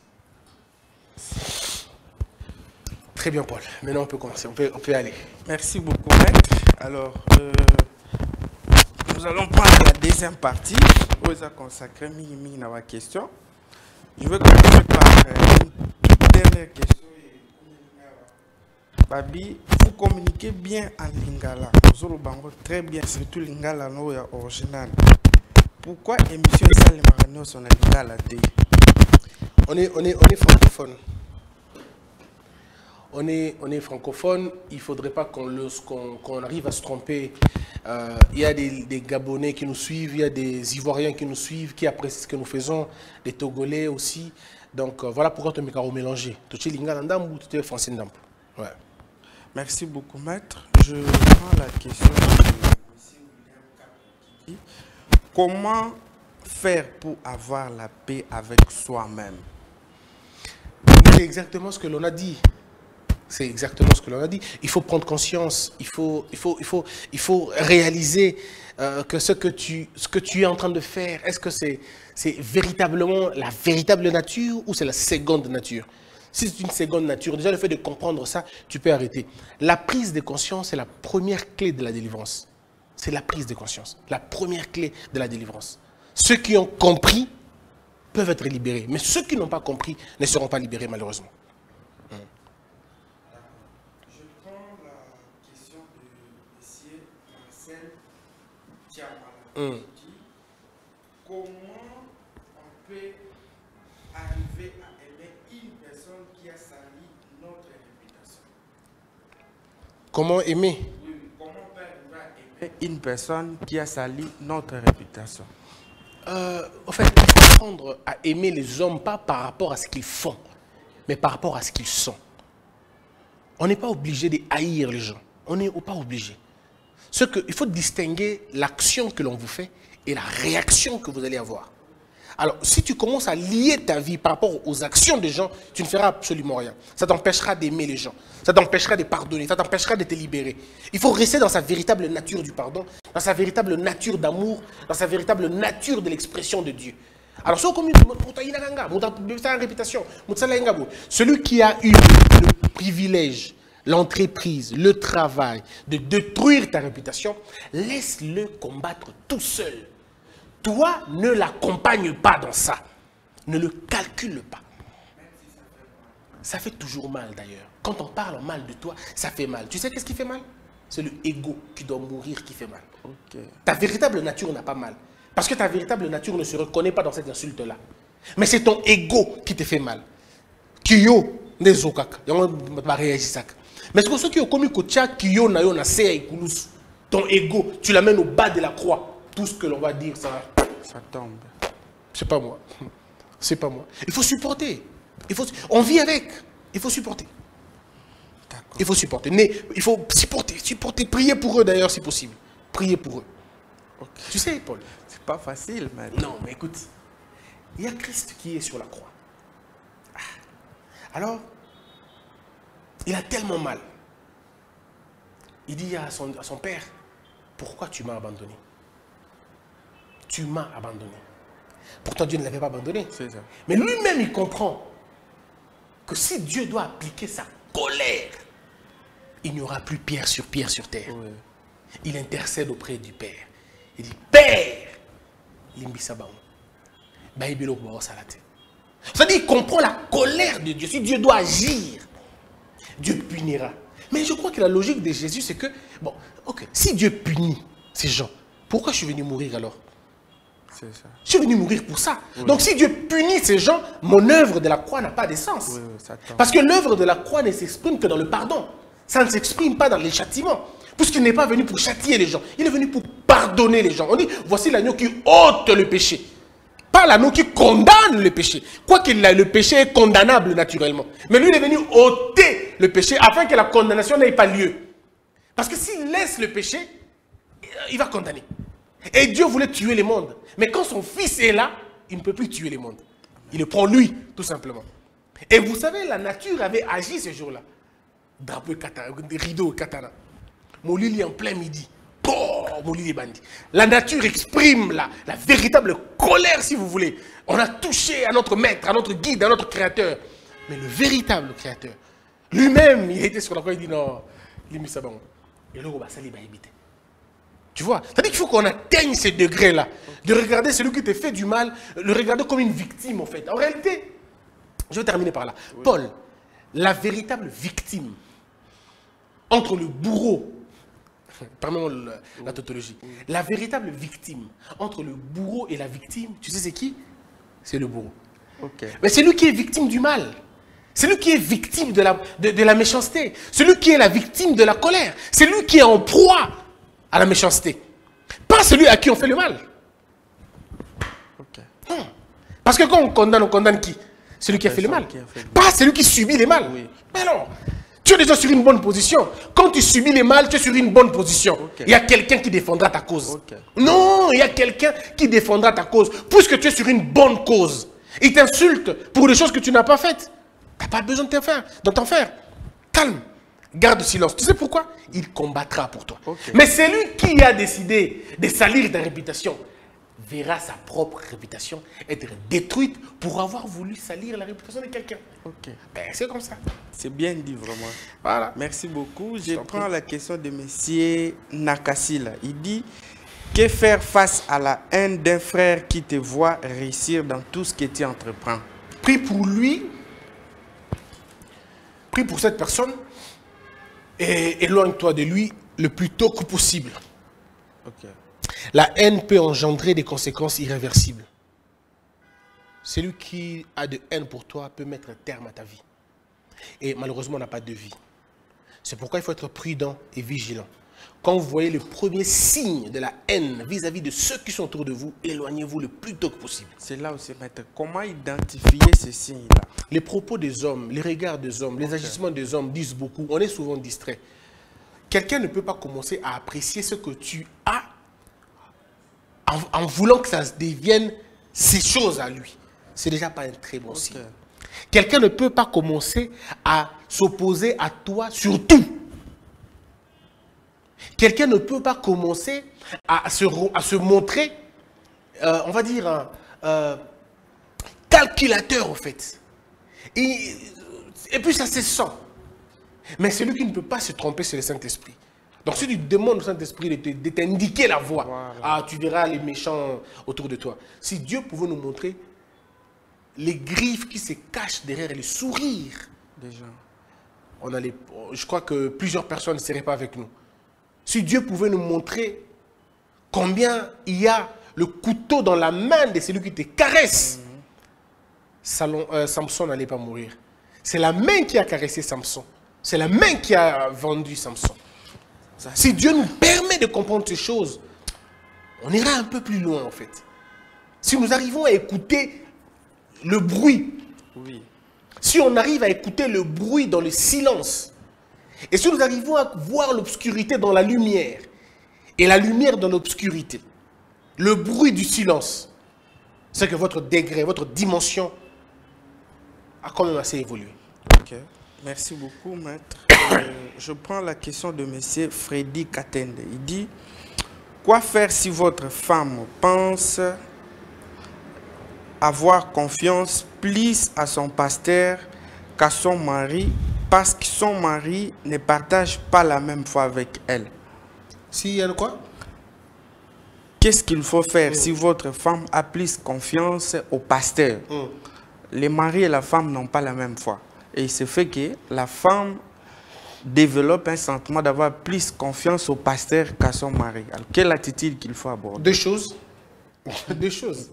Très bien, Paul. Maintenant, on peut commencer. On peut aller. Merci beaucoup, maître. Alors, nous allons prendre la deuxième partie. Vous a consacré à ma question. Je vais commencer par une dernière question. Babi, vous communiquez bien en lingala. Très bien, surtout lingala original. Pourquoi émission ça les marano sont en lingala? On est francophone. On est francophone. Il ne faudrait pas qu'on arrive à se tromper. Il y a des Gabonais qui nous suivent, il y a des Ivoiriens qui nous suivent, qui apprécient ce que nous faisons, des Togolais aussi. Donc voilà pourquoi tu m'as mélangé. Tu es lingala ndam ou tu es français ndam. Ouais. Merci beaucoup, maître. Je prends la question de M. William Cap qui dit comment faire pour avoir la paix avec soi-même? C'est exactement ce que l'on a dit. C'est exactement ce que l'on a dit. Il faut prendre conscience. Il faut réaliser que ce que tu es en train de faire, est-ce que c'est véritablement la véritable nature ou c'est la seconde nature? Si c'est une seconde nature, déjà le fait de comprendre ça, tu peux arrêter. La prise de conscience est la première clé de la délivrance. C'est la prise de conscience, la première clé de la délivrance. Ceux qui ont compris peuvent être libérés, mais ceux qui n'ont pas compris ne seront pas libérés malheureusement. Je prends la question de M. Marcel Tiamala. Comment on peut arriver à aimer une personne qui a sali notre réputation? Comment aimer? Oui, comment on peut arriver à aimer une personne qui a sali notre réputation? En fait, il faut apprendre à aimer les hommes, pas par rapport à ce qu'ils font, mais par rapport à ce qu'ils sont. On n'est pas obligé de haïr les gens. On n'est pas obligé. Il faut distinguer l'action que l'on vous fait et la réaction que vous allez avoir. Alors, si tu commences à lier ta vie par rapport aux actions des gens, tu ne feras absolument rien. Ça t'empêchera d'aimer les gens. Ça t'empêchera de pardonner. Ça t'empêchera de te libérer. Il faut rester dans sa véritable nature du pardon, dans sa véritable nature d'amour, dans sa véritable nature de l'expression de Dieu. Alors, celui qui a eu le privilège, l'entreprise, le travail de détruire ta réputation, laisse-le combattre tout seul. Toi, ne l'accompagne pas dans ça. Ne le calcule pas. Ça fait toujours mal d'ailleurs. Quand on parle mal de toi, ça fait mal. Tu sais qu'est-ce qui fait mal? C'est le ego qui doit mourir qui fait mal. Okay. Ta véritable nature n'a pas mal. Parce que ta véritable nature ne se reconnaît pas dans cette insulte-là. Mais c'est ton ego qui te fait mal. Kiyo, nezokaka. Mais c'est pour ceux qui ont commis kiyo na yo na ton ego, tu l'amènes au bas de la croix. Tout ce que l'on va dire, ça tombe. C'est pas moi. C'est pas moi. Il faut supporter. On vit avec. Il faut supporter. Il faut supporter. Il faut supporter. Prier pour eux d'ailleurs si possible. Prier pour eux. Okay. Tu sais, Paul. C'est pas facile, mais... Non, mais écoute. Il y a Christ qui est sur la croix. Alors, il a tellement mal. Il dit à son père, pourquoi tu m'as abandonné? Tu m'as abandonné. Pourtant, Dieu ne l'avait pas abandonné. C'est ça. Mais lui-même, il comprend que si Dieu doit appliquer sa colère, il n'y aura plus pierre sur terre. Oui. Il intercède auprès du Père. Il dit, Père, c'est-à-dire, il comprend la colère de Dieu. Si Dieu doit agir, Dieu punira. Mais je crois que la logique de Jésus, c'est que, bon, ok, si Dieu punit ces gens, pourquoi je suis venu mourir alors? C'est ça. Je suis venu mourir pour ça. Oui. Donc si Dieu punit ces gens, mon œuvre de la croix n'a pas de sens. Oui, parce que l'œuvre de la croix ne s'exprime que dans le pardon. Ça ne s'exprime pas dans les châtiments. Puisqu'il n'est pas venu pour châtier les gens. Il est venu pour pardonner les gens. On dit, voici l'agneau qui ôte le péché. Pas l'agneau qui condamne le péché. Quoique le péché est condamnable naturellement. Mais lui, il est venu ôter le péché afin que la condamnation n'ait pas lieu. Parce que s'il laisse le péché, il va condamner. Et Dieu voulait tuer le monde. Mais quand son fils est là, il ne peut plus tuer le monde. Il le prend lui, tout simplement. Et vous savez, la nature avait agi ce jour-là. Drapeau katana, rideau katana. Molili en plein midi. Molili bandi. La nature exprime la véritable colère, si vous voulez. On a touché à notre maître, à notre guide, à notre créateur. Mais le véritable créateur, lui-même, il était sur la croix, il dit non, il mis ça bon. Et là, ça va éviter. Tu vois, c'est-à-dire qu'il faut qu'on atteigne ces degrés-là. De regarder celui qui te fait du mal, le regarder comme une victime, en fait. En réalité, je vais terminer par là. Oui. Paul, la véritable victime entre le bourreau, permets-moi la tautologie, la véritable victime entre le bourreau et la victime, tu sais c'est qui? C'est le bourreau. Okay. Mais c'est lui qui est victime du mal. C'est lui qui est victime de la méchanceté. C'est lui qui est la victime de la colère. C'est lui qui est en proie à la méchanceté. Pas celui à qui on fait le mal. Okay. Non. Parce que quand on condamne qui? Celui qui a fait le mal. Pas celui qui subit les mal. Oui. Mais non. Tu es déjà sur une bonne position. Quand tu subis les mal, tu es sur une bonne position. Okay. Il y a quelqu'un qui défendra ta cause. Okay. Non, il y a quelqu'un qui défendra ta cause. Puisque tu es sur une bonne cause. Il t'insulte pour des choses que tu n'as pas faites. Tu n'as pas besoin de t'en faire. Calme. Garde silence. Tu sais pourquoi? Il combattra pour toi. Okay. Mais c'est lui qui a décidé de salir ta réputation verra sa propre réputation être détruite pour avoir voulu salir la réputation de quelqu'un. Ok. Ben, c'est comme ça. C'est bien dit, vraiment. Voilà. Merci beaucoup. Je prends la question de M. Nakasila. Il dit, que faire face à la haine d'un frère qui te voit réussir dans tout ce que tu entreprends? Prie pour lui. Prie pour cette personne. Et éloigne-toi de lui le plus tôt que possible. Ok. La haine peut engendrer des conséquences irréversibles. Celui qui a de haine pour toi peut mettre un terme à ta vie. Et malheureusement, on n'a pas de vie. C'est pourquoi il faut être prudent et vigilant. Quand vous voyez le premier signe de la haine vis-à-vis de ceux qui sont autour de vous, éloignez-vous le plus tôt que possible. C'est là aussi, maître. Comment identifier ces signes-là? Les propos des hommes, les regards des hommes, les agissements des hommes disent beaucoup. On est souvent distrait. Quelqu'un ne peut pas commencer à apprécier ce que tu as en voulant que ça devienne ses choses à lui, c'est déjà pas un très bon signe. Quelqu'un ne peut pas commencer à s'opposer à toi sur tout. Quelqu'un ne peut pas commencer à se montrer, on va dire, calculateur, en fait. Et puis ça se sent. Mais celui qui ne peut pas se tromper, c'est le Saint-Esprit. Donc si tu demandes au Saint-Esprit de t'indiquer la voie, voilà. Tu verras les méchants autour de toi. Si Dieu pouvait nous montrer les griffes qui se cachent derrière les sourires, déjà, je crois que plusieurs personnes ne seraient pas avec nous. Si Dieu pouvait nous montrer combien il y a le couteau dans la main de celui qui te caresse, Samson n'allait pas mourir. C'est la main qui a caressé Samson. C'est la main qui a vendu Samson. Si Dieu nous permet de comprendre ces choses, on ira un peu plus loin en fait. Si nous arrivons à écouter le bruit, si on arrive à écouter le bruit dans le silence, et si nous arrivons à voir l'obscurité dans la lumière, et la lumière dans l'obscurité, le bruit du silence, c'est que votre degré, votre dimension a quand même assez évolué. Ok. Merci beaucoup, maître. Je prends la question de M. Freddy Katende. Il dit, quoi faire si votre femme pense avoir confiance plus à son pasteur qu'à son mari parce que son mari ne partage pas la même foi avec elle? S'il y a quoi? Qu'est-ce qu'il faut faire si votre femme a plus confiance au pasteur? Les maris et la femme n'ont pas la même foi. Et il se fait que la femme développe un sentiment d'avoir plus confiance au pasteur qu'à son mari. Alors, quelle attitude qu'il faut aborder? Deux choses. Deux choses.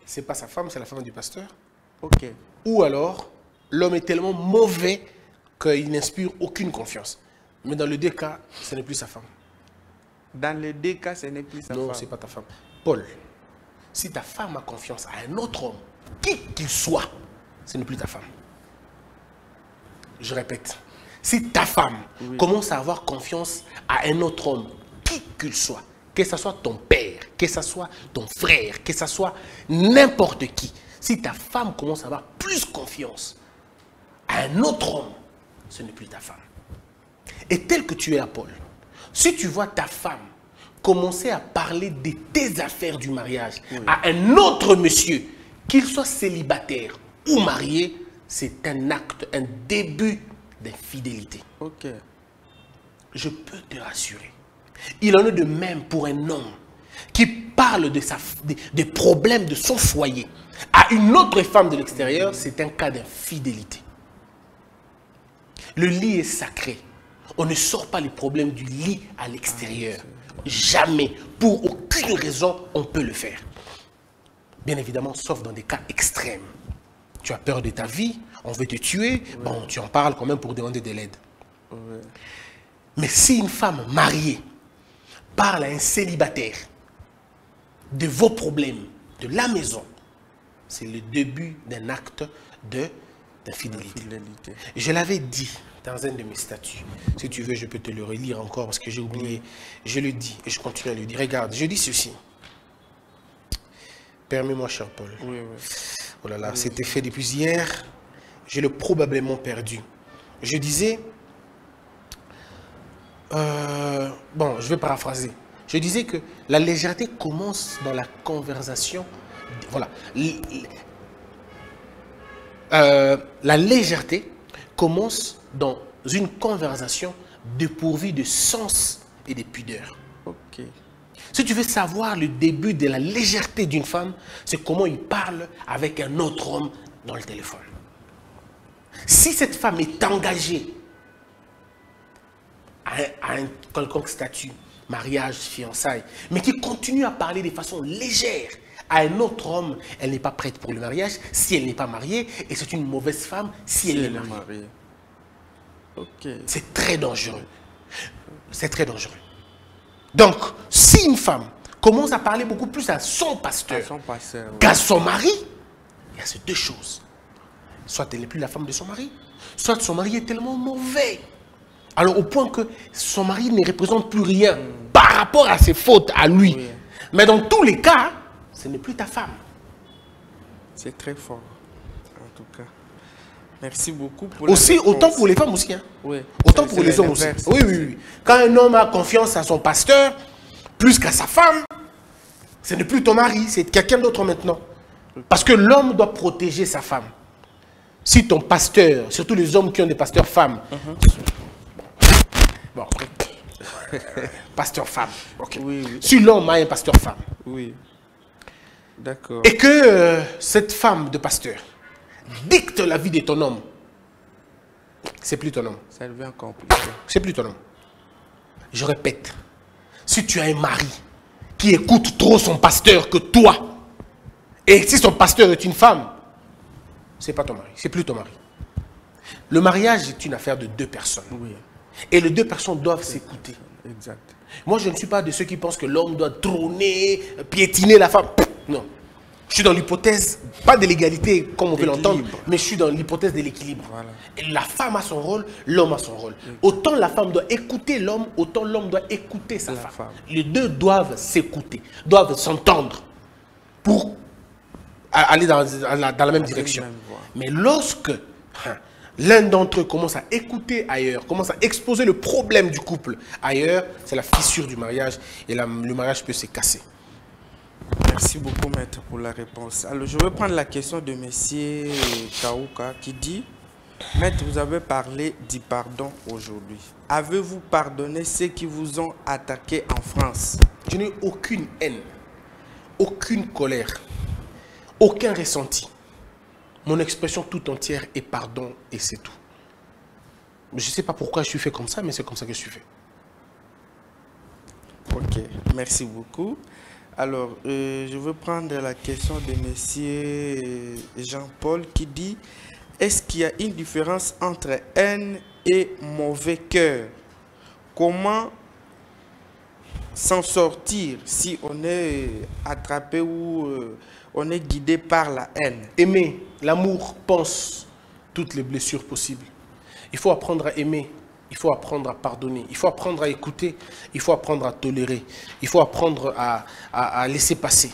C'est pas sa femme, c'est la femme du pasteur. Ok. Ou alors, l'homme est tellement mauvais qu'il n'inspire aucune confiance. Mais dans les deux cas, ce n'est plus sa femme. Dans les deux cas, ce n'est plus sa femme. Non, ce n'est pas ta femme. Paul, si ta femme a confiance à un autre homme, qui qu'il soit, ce n'est plus ta femme. Je répète, si ta femme commence à avoir confiance à un autre homme, qui qu'il soit, que ce soit ton père, que ce soit ton frère, que ce soit n'importe qui, si ta femme commence à avoir plus confiance à un autre homme, ce n'est plus ta femme. Et tel que tu es à Paul, si tu vois ta femme commencer à parler de tes affaires du mariage à un autre monsieur, qu'il soit célibataire ou marié, c'est un acte, un début d'infidélité. Ok. Je peux te rassurer. Il en est de même pour un homme qui parle des problèmes de son foyer à une autre femme de l'extérieur, c'est un cas d'infidélité. Le lit est sacré. On ne sort pas les problèmes du lit à l'extérieur. Jamais. Pour aucune raison, on peut le faire. Bien évidemment, sauf dans des cas extrêmes. Tu as peur de ta vie, on veut te tuer, bon, tu en parles quand même pour demander de l'aide. Mais si une femme mariée parle à un célibataire de vos problèmes, de la maison, c'est le début d'un acte d'infidélité. Je l'avais dit dans un de mes statuts. Si tu veux, je peux te le relire encore parce que j'ai oublié. Je le dis et je continue à le dire. Regarde, je dis ceci. Permets-moi, cher Paul. Oh là là, c'était fait depuis hier. Je l'ai probablement perdu. Je disais... bon, je vais paraphraser. Je disais que la légèreté commence dans la conversation. Voilà. La légèreté commence dans une conversation dépourvue de sens et de pudeur. Ok. Si tu veux savoir le début de la légèreté d'une femme, c'est comment il parle avec un autre homme dans le téléphone. Si cette femme est engagée à un quelconque statut, mariage, fiançailles, mais qui continue à parler de façon légère à un autre homme, elle n'est pas prête pour le mariage si elle n'est pas mariée, et c'est une mauvaise femme si elle est mariée. Okay. C'est très dangereux. C'est très dangereux. Donc, si une femme commence à parler beaucoup plus à son pasteur qu'à son mari, il y a ces deux choses. Soit elle n'est plus la femme de son mari, soit son mari est tellement mauvais. Alors au point que son mari ne représente plus rien par rapport à ses fautes à lui. Mais dans tous les cas, ce n'est plus ta femme. C'est très fort, en tout cas. Merci beaucoup pour aussi, autant pour les femmes aussi. Hein. Oui. Autant pour les hommes aussi. Oui, oui, oui. Quand un homme a confiance à son pasteur, plus qu'à sa femme, ce n'est plus ton mari, c'est quelqu'un d'autre maintenant. Parce que l'homme doit protéger sa femme. Si ton pasteur, surtout les hommes qui ont des pasteurs femmes, bon, pasteur femme, ok. Oui, oui. Si l'homme a un pasteur femme, Oui. D'accord. et que cette femme de pasteur dicte la vie de ton homme, c'est plus ton homme. Ça devient compliqué. C'est plus ton homme. Je répète, si tu as un mari qui écoute trop son pasteur que toi, et si son pasteur est une femme, c'est pas ton mari, c'est plus ton mari. Le mariage est une affaire de deux personnes. Oui. Et les deux personnes doivent s'écouter. Exact. Moi, je ne suis pas de ceux qui pensent que l'homme doit trôner, piétiner la femme. Non. Je suis dans l'hypothèse, pas de l'égalité comme on veut l'entendre, mais je suis dans l'hypothèse de l'équilibre. Voilà. Et la femme a son rôle, l'homme a son rôle. Autant la femme doit écouter l'homme, autant l'homme doit écouter sa femme. Les deux doivent s'écouter, doivent s'entendre pour aller dans la même direction. Mais lorsque l'un d'entre eux commence à écouter ailleurs, commence à exposer le problème du couple ailleurs, c'est la fissure du mariage et le mariage peut se casser. Merci beaucoup, maître, pour la réponse. Alors, je vais prendre la question de monsieur Kaouka qui dit: Maître, vous avez parlé du pardon aujourd'hui. Avez-vous pardonné ceux qui vous ont attaqué en France? Je n'ai aucune haine, aucune colère, aucun ressenti. Mon expression tout entière est pardon et c'est tout. Je ne sais pas pourquoi je suis fait comme ça, mais c'est comme ça que je suis fait. Ok, merci beaucoup. Alors, je veux prendre la question de monsieur Jean-Paul qui dit: est-ce qu'il y a une différence entre haine et mauvais cœur? Comment s'en sortir si on est attrapé ou on est guidé par la haine? Aimer, l'amour pense toutes les blessures possibles. Il faut apprendre à aimer. Il faut apprendre à pardonner, il faut apprendre à écouter, il faut apprendre à tolérer, il faut apprendre à laisser passer.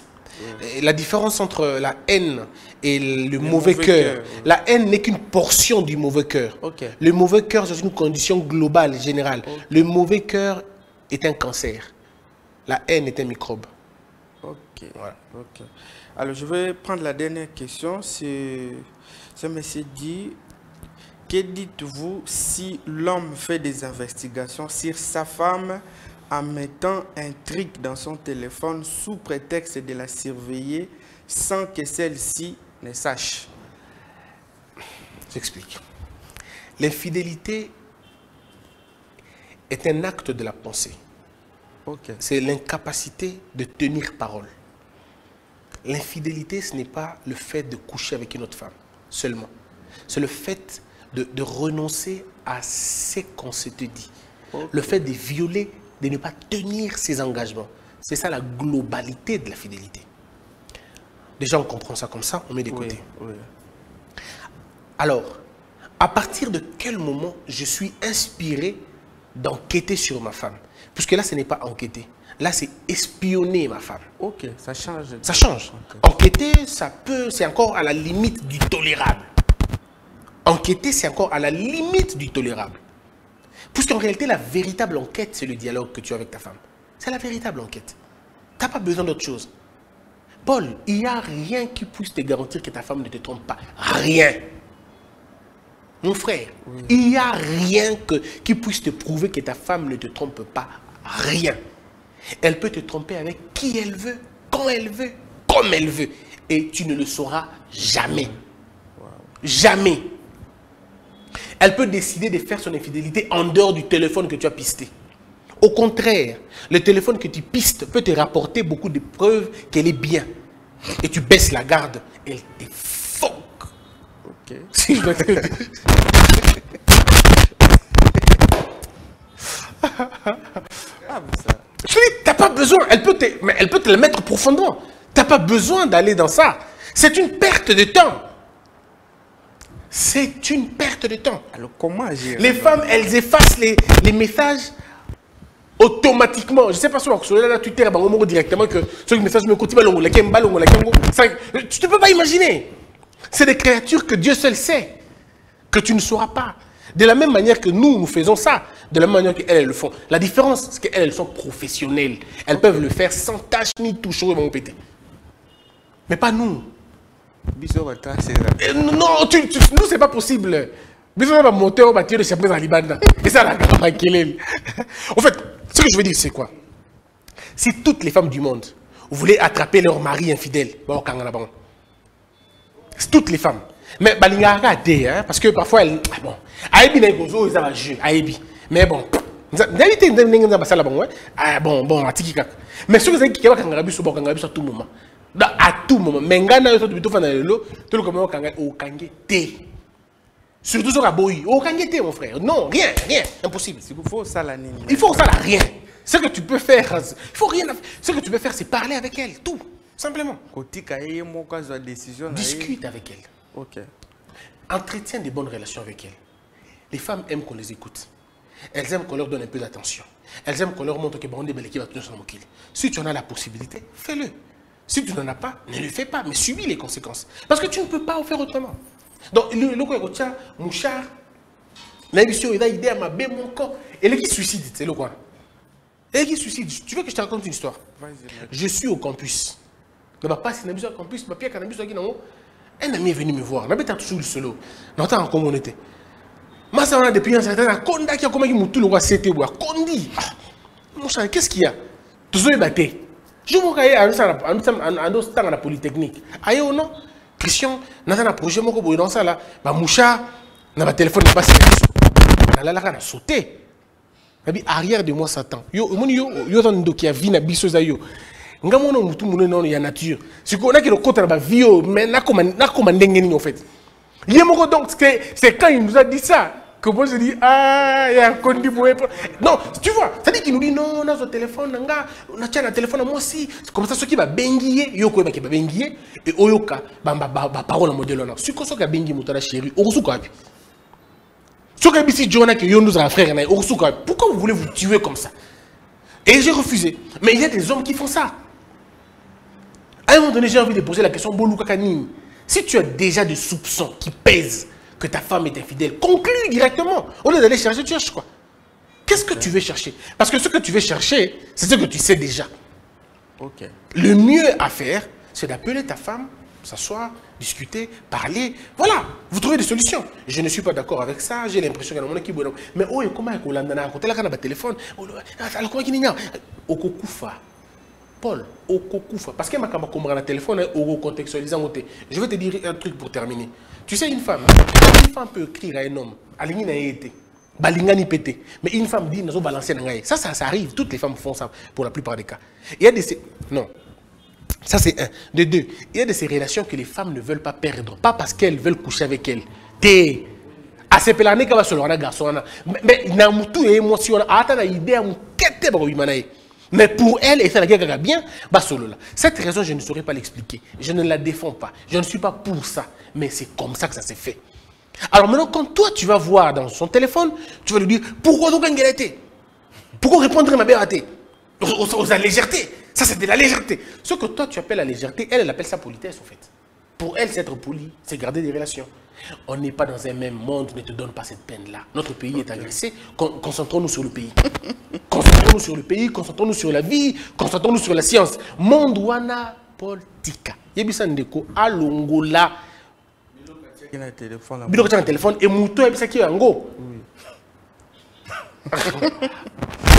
Et la différence entre la haine et le mauvais cœur, la haine n'est qu'une portion du mauvais cœur. Okay. Le mauvais cœur, c'est une condition globale, générale. Okay. Le mauvais cœur est un cancer. La haine est un microbe. Ok. Voilà. Okay. Alors, je vais prendre la dernière question. Ce monsieur dit: que dites-vous si l'homme fait des investigations sur sa femme en mettant un truc dans son téléphone sous prétexte de la surveiller sans que celle-ci ne sache? J'explique. L'infidélité est un acte de la pensée. Okay. C'est l'incapacité de tenir parole. L'infidélité, ce n'est pas le fait de coucher avec une autre femme seulement. C'est le fait de renoncer à ce qu'on se te dit. Okay. Le fait de violer, de ne pas tenir ses engagements. C'est ça la globalité de la fidélité. Déjà, on comprend ça comme ça, on met de côté. Oui. Alors, à partir de quel moment je suis inspiré d'enquêter sur ma femme? Puisque là, ce n'est pas enquêter. Là, c'est espionner ma femme. Ok, ça change. Ça change. Okay. Enquêter, c'est encore à la limite du tolérable. Enquêter, c'est encore à la limite du tolérable. Puisqu'en réalité, la véritable enquête, c'est le dialogue que tu as avec ta femme. C'est la véritable enquête. Tu n'as pas besoin d'autre chose. Paul, il n'y a rien qui puisse te garantir que ta femme ne te trompe pas. Rien. Mon frère, il n'y a rien qui puisse te prouver que ta femme ne te trompe pas. Rien. Elle peut te tromper avec qui elle veut, quand elle veut, comme elle veut. Et tu ne le sauras jamais. Jamais. Elle peut décider de faire son infidélité en dehors du téléphone que tu as pisté. Au contraire, le téléphone que tu pistes peut te rapporter beaucoup de preuves qu'elle est bien. Et tu baisses la garde, elle te fuck. Ok. Si je dois te dire. Tu n'as pas besoin, elle peut te le mettre profondément. Tu n'as pas besoin d'aller dans ça. C'est une perte de temps. C'est une perte de temps. Alors comment agir? Les femmes, elles effacent les messages automatiquement, je ne sais pas sur la Twitter, directement que ceux qui me font tu ne peux pas imaginer. C'est des créatures que Dieu seul sait, que tu ne sauras pas. De la même manière que nous faisons ça, de la même manière qu'elles le font. La différence, c'est qu'elles sont professionnelles. Elles peuvent le faire sans tâche ni touche, mon pété. Mais pas nous. Non, nous, c'est pas possible. Bisous, va monter au bâtiment de chapeau en Liban. Et ça, la en fait, ce que je veux dire, c'est quoi? Si toutes les femmes du monde voulaient attraper leur mari infidèle, bon, toutes les femmes. Mais parce que parfois, elles. Bon, mais bon. Bon, mais ceux qui ont à tout moment. À tout moment. Mais surtout sur la boy. Mon frère. Non, rien, impossible. Il faut ça, rien. Ce que tu peux faire, il faut rien. Ce que tu peux faire, c'est parler avec elle, tout. Simplement. Discute avec elle. Ok. Entretiens des bonnes relations avec elle. Les femmes aiment qu'on les écoute. Elles aiment qu'on leur donne un peu d'attention. Elles aiment qu'on leur montre que bon, si tu en as la possibilité, fais-le. Si tu n'en as pas, ne le fais pas, mais subis les conséquences. Parce que tu ne peux pas en faire autrement. Donc, le quoi, mouchard, l'ambition, il a idée à ma bé, mon corps. Et qui suicide, c'est le quoi? Et qui suicide. Tu veux que je te raconte une histoire? Je suis au campus. Pas si au campus, ma pierre cannabis, un ami est venu me voir. On avait toujours le solo. On était en communauté. Moi, ça, on a des clients, c'est un conda qui a comme il tout le roi c'était bois. Condi. Mon cher, qu'est-ce qu'il y a? Toujours batté. Je me cahier à la Polytechnique. Aïe ou non? Christian, dans un projet, moi, dans ça là, ma moucha, dans ma téléphone, n'est pas sérieux. On a sauté. Arrière de moi, Satan. Yo, qui a vu na biso za yo. Ngamono mutu muno ya nature. C'est qu'on a qui le côté la vie, mais na comme ndengeni en fait. Yemoko donc c'est quand il nous a dit ça que moi je dis ah il y a un condi. Non, tu vois, ça dit qu'il nous dit non, on a son téléphone, on a tiens un téléphone moi aussi. C'est comme ça ce qui va bengier, yoko ba qui va bengier et oyoka ba parole en modèle là. Ce que ça ga bengi mutara chéri, orusuka. Ce que bisi Jonah que yo nous a frère na orusuka. Pourquoi vous voulez vous tuer comme ça? Et j'ai refusé. Mais il y a des hommes qui font ça. À un moment donné, j'ai envie de poser la question, si tu as déjà des soupçons qui pèsent que ta femme est infidèle, conclue directement. Au lieu d'aller chercher, tu cherches quoi? Qu'est-ce que tu veux chercher? Parce que ce que tu veux chercher, c'est ce que tu sais déjà. Okay. Le mieux à faire, c'est d'appeler ta femme, s'asseoir, discuter, parler. Voilà, vous trouvez des solutions. Je ne suis pas d'accord avec ça, j'ai l'impression qu'il y a un monde qui est mais oh, comment est-ce qu'on a côté là quand on a téléphone? Alors comment il y a Okokufa. Paul, Okokufa. Parce que ma caméra le téléphone est contextualisant. Je vais te dire un truc pour terminer. Tu sais, une femme peut écrire à un homme, Alingina été, Balingani pété. Mais une femme dit, nous allons balancer dans ça, ça arrive. Toutes les femmes font ça pour la plupart des cas. Il y a des. Non. Ça, c'est un. De deux, il y a de ces relations que les femmes ne veulent pas perdre. Pas parce qu'elles veulent coucher avec elles. T'es. À ces pélanées, quand on va garçon. Mais, il y a une émotion. Mais pour elle, et ça la guerre bien, cette raison, je ne saurais pas l'expliquer. Je ne la défends pas. Je ne suis pas pour ça. Mais c'est comme ça que ça s'est fait. Alors maintenant, quand toi, tu vas voir dans son téléphone, tu vas lui dire, pourquoi donc elle était? Pourquoi répondre à ma bératé? Aux légèreté. Ça, c'est de la légèreté. Ce que toi, tu appelles la légèreté, elle appelle ça politesse, en fait. Pour elle, c'est être poli, c'est garder des relations. On n'est pas dans un même monde, ne te donne pas cette peine-là. Notre pays est agressé, concentrons-nous sur le pays. Concentrons-nous sur le pays, concentrons-nous sur la vie, concentrons-nous sur la science. Monde wana politika. Yebisa ndeko alongola. Il a un téléphone. Il a un téléphone et mouton yebisa ki yango.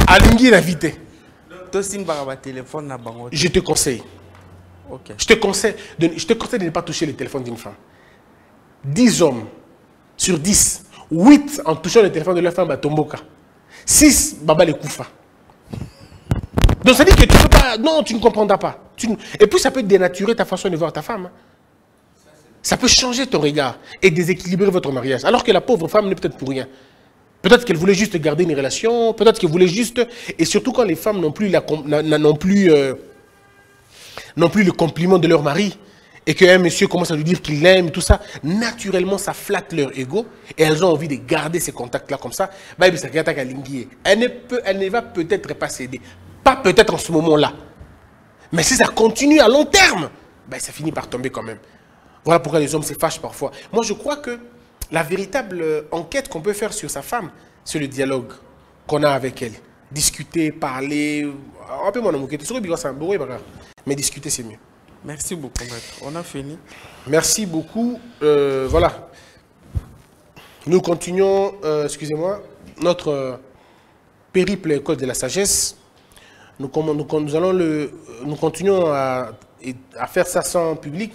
Alingi l'invité. Je te conseille. Okay. Je te conseille de ne pas toucher le téléphone d'une femme. 10 hommes sur 10, 8 en touchant le téléphone de leur femme à Tomboka. 6, Baba les Koufa. Donc ça dit que tu ne peux pas. Non, tu ne comprendras pas. Et puis ça peut dénaturer ta façon de voir ta femme. Hein. Ça peut changer ton regard et déséquilibrer votre mariage. Alors que la pauvre femme n'est peut-être pour rien. Peut-être qu'elle voulait juste garder une relation, peut-être qu'elle voulait juste. Et surtout quand les femmes n'ont plus le compliment de leur mari, et qu'un monsieur commence à lui dire qu'il l'aime, tout ça, naturellement, ça flatte leur ego et elles ont envie de garder ces contacts-là comme ça. Elle ne va peut-être pas céder. Pas peut-être en ce moment-là. Mais si ça continue à long terme, ça finit par tomber quand même. Voilà pourquoi les hommes se fâchent parfois. Moi, je crois que la véritable enquête qu'on peut faire sur sa femme, c'est le dialogue qu'on a avec elle. Discuter, parler. Mais discuter, c'est mieux. Merci beaucoup, maître. On a fini. Merci beaucoup. Voilà. Nous continuons, excusez-moi, notre périple école de la sagesse. Nous continuons à faire ça sans public.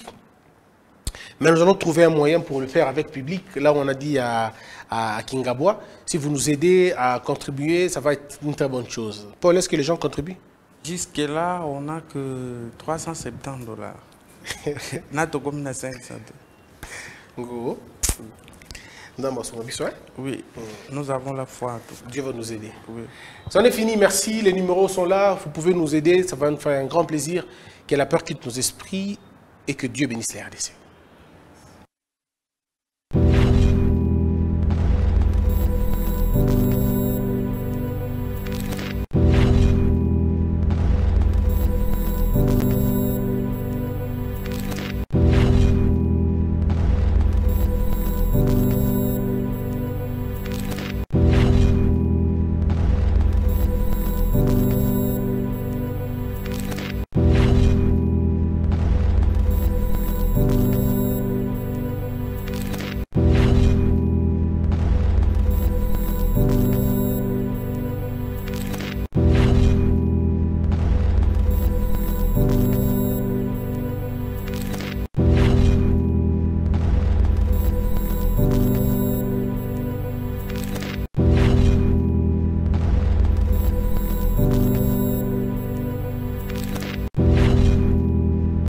Mais nous allons trouver un moyen pour le faire avec public. Là, on a dit à Kingabwa, si vous nous aidez à contribuer, ça va être une très bonne chose. Paul, est-ce que les gens contribuent? Jusque-là, on n'a que $370. Nato comme 500. Oui, nous avons la foi. Dieu va nous aider. Oui. C'en est fini, merci. Les numéros sont là. Vous pouvez nous aider. Ça va nous faire un grand plaisir. Que la peur quitte nos esprits et que Dieu bénisse les RDC.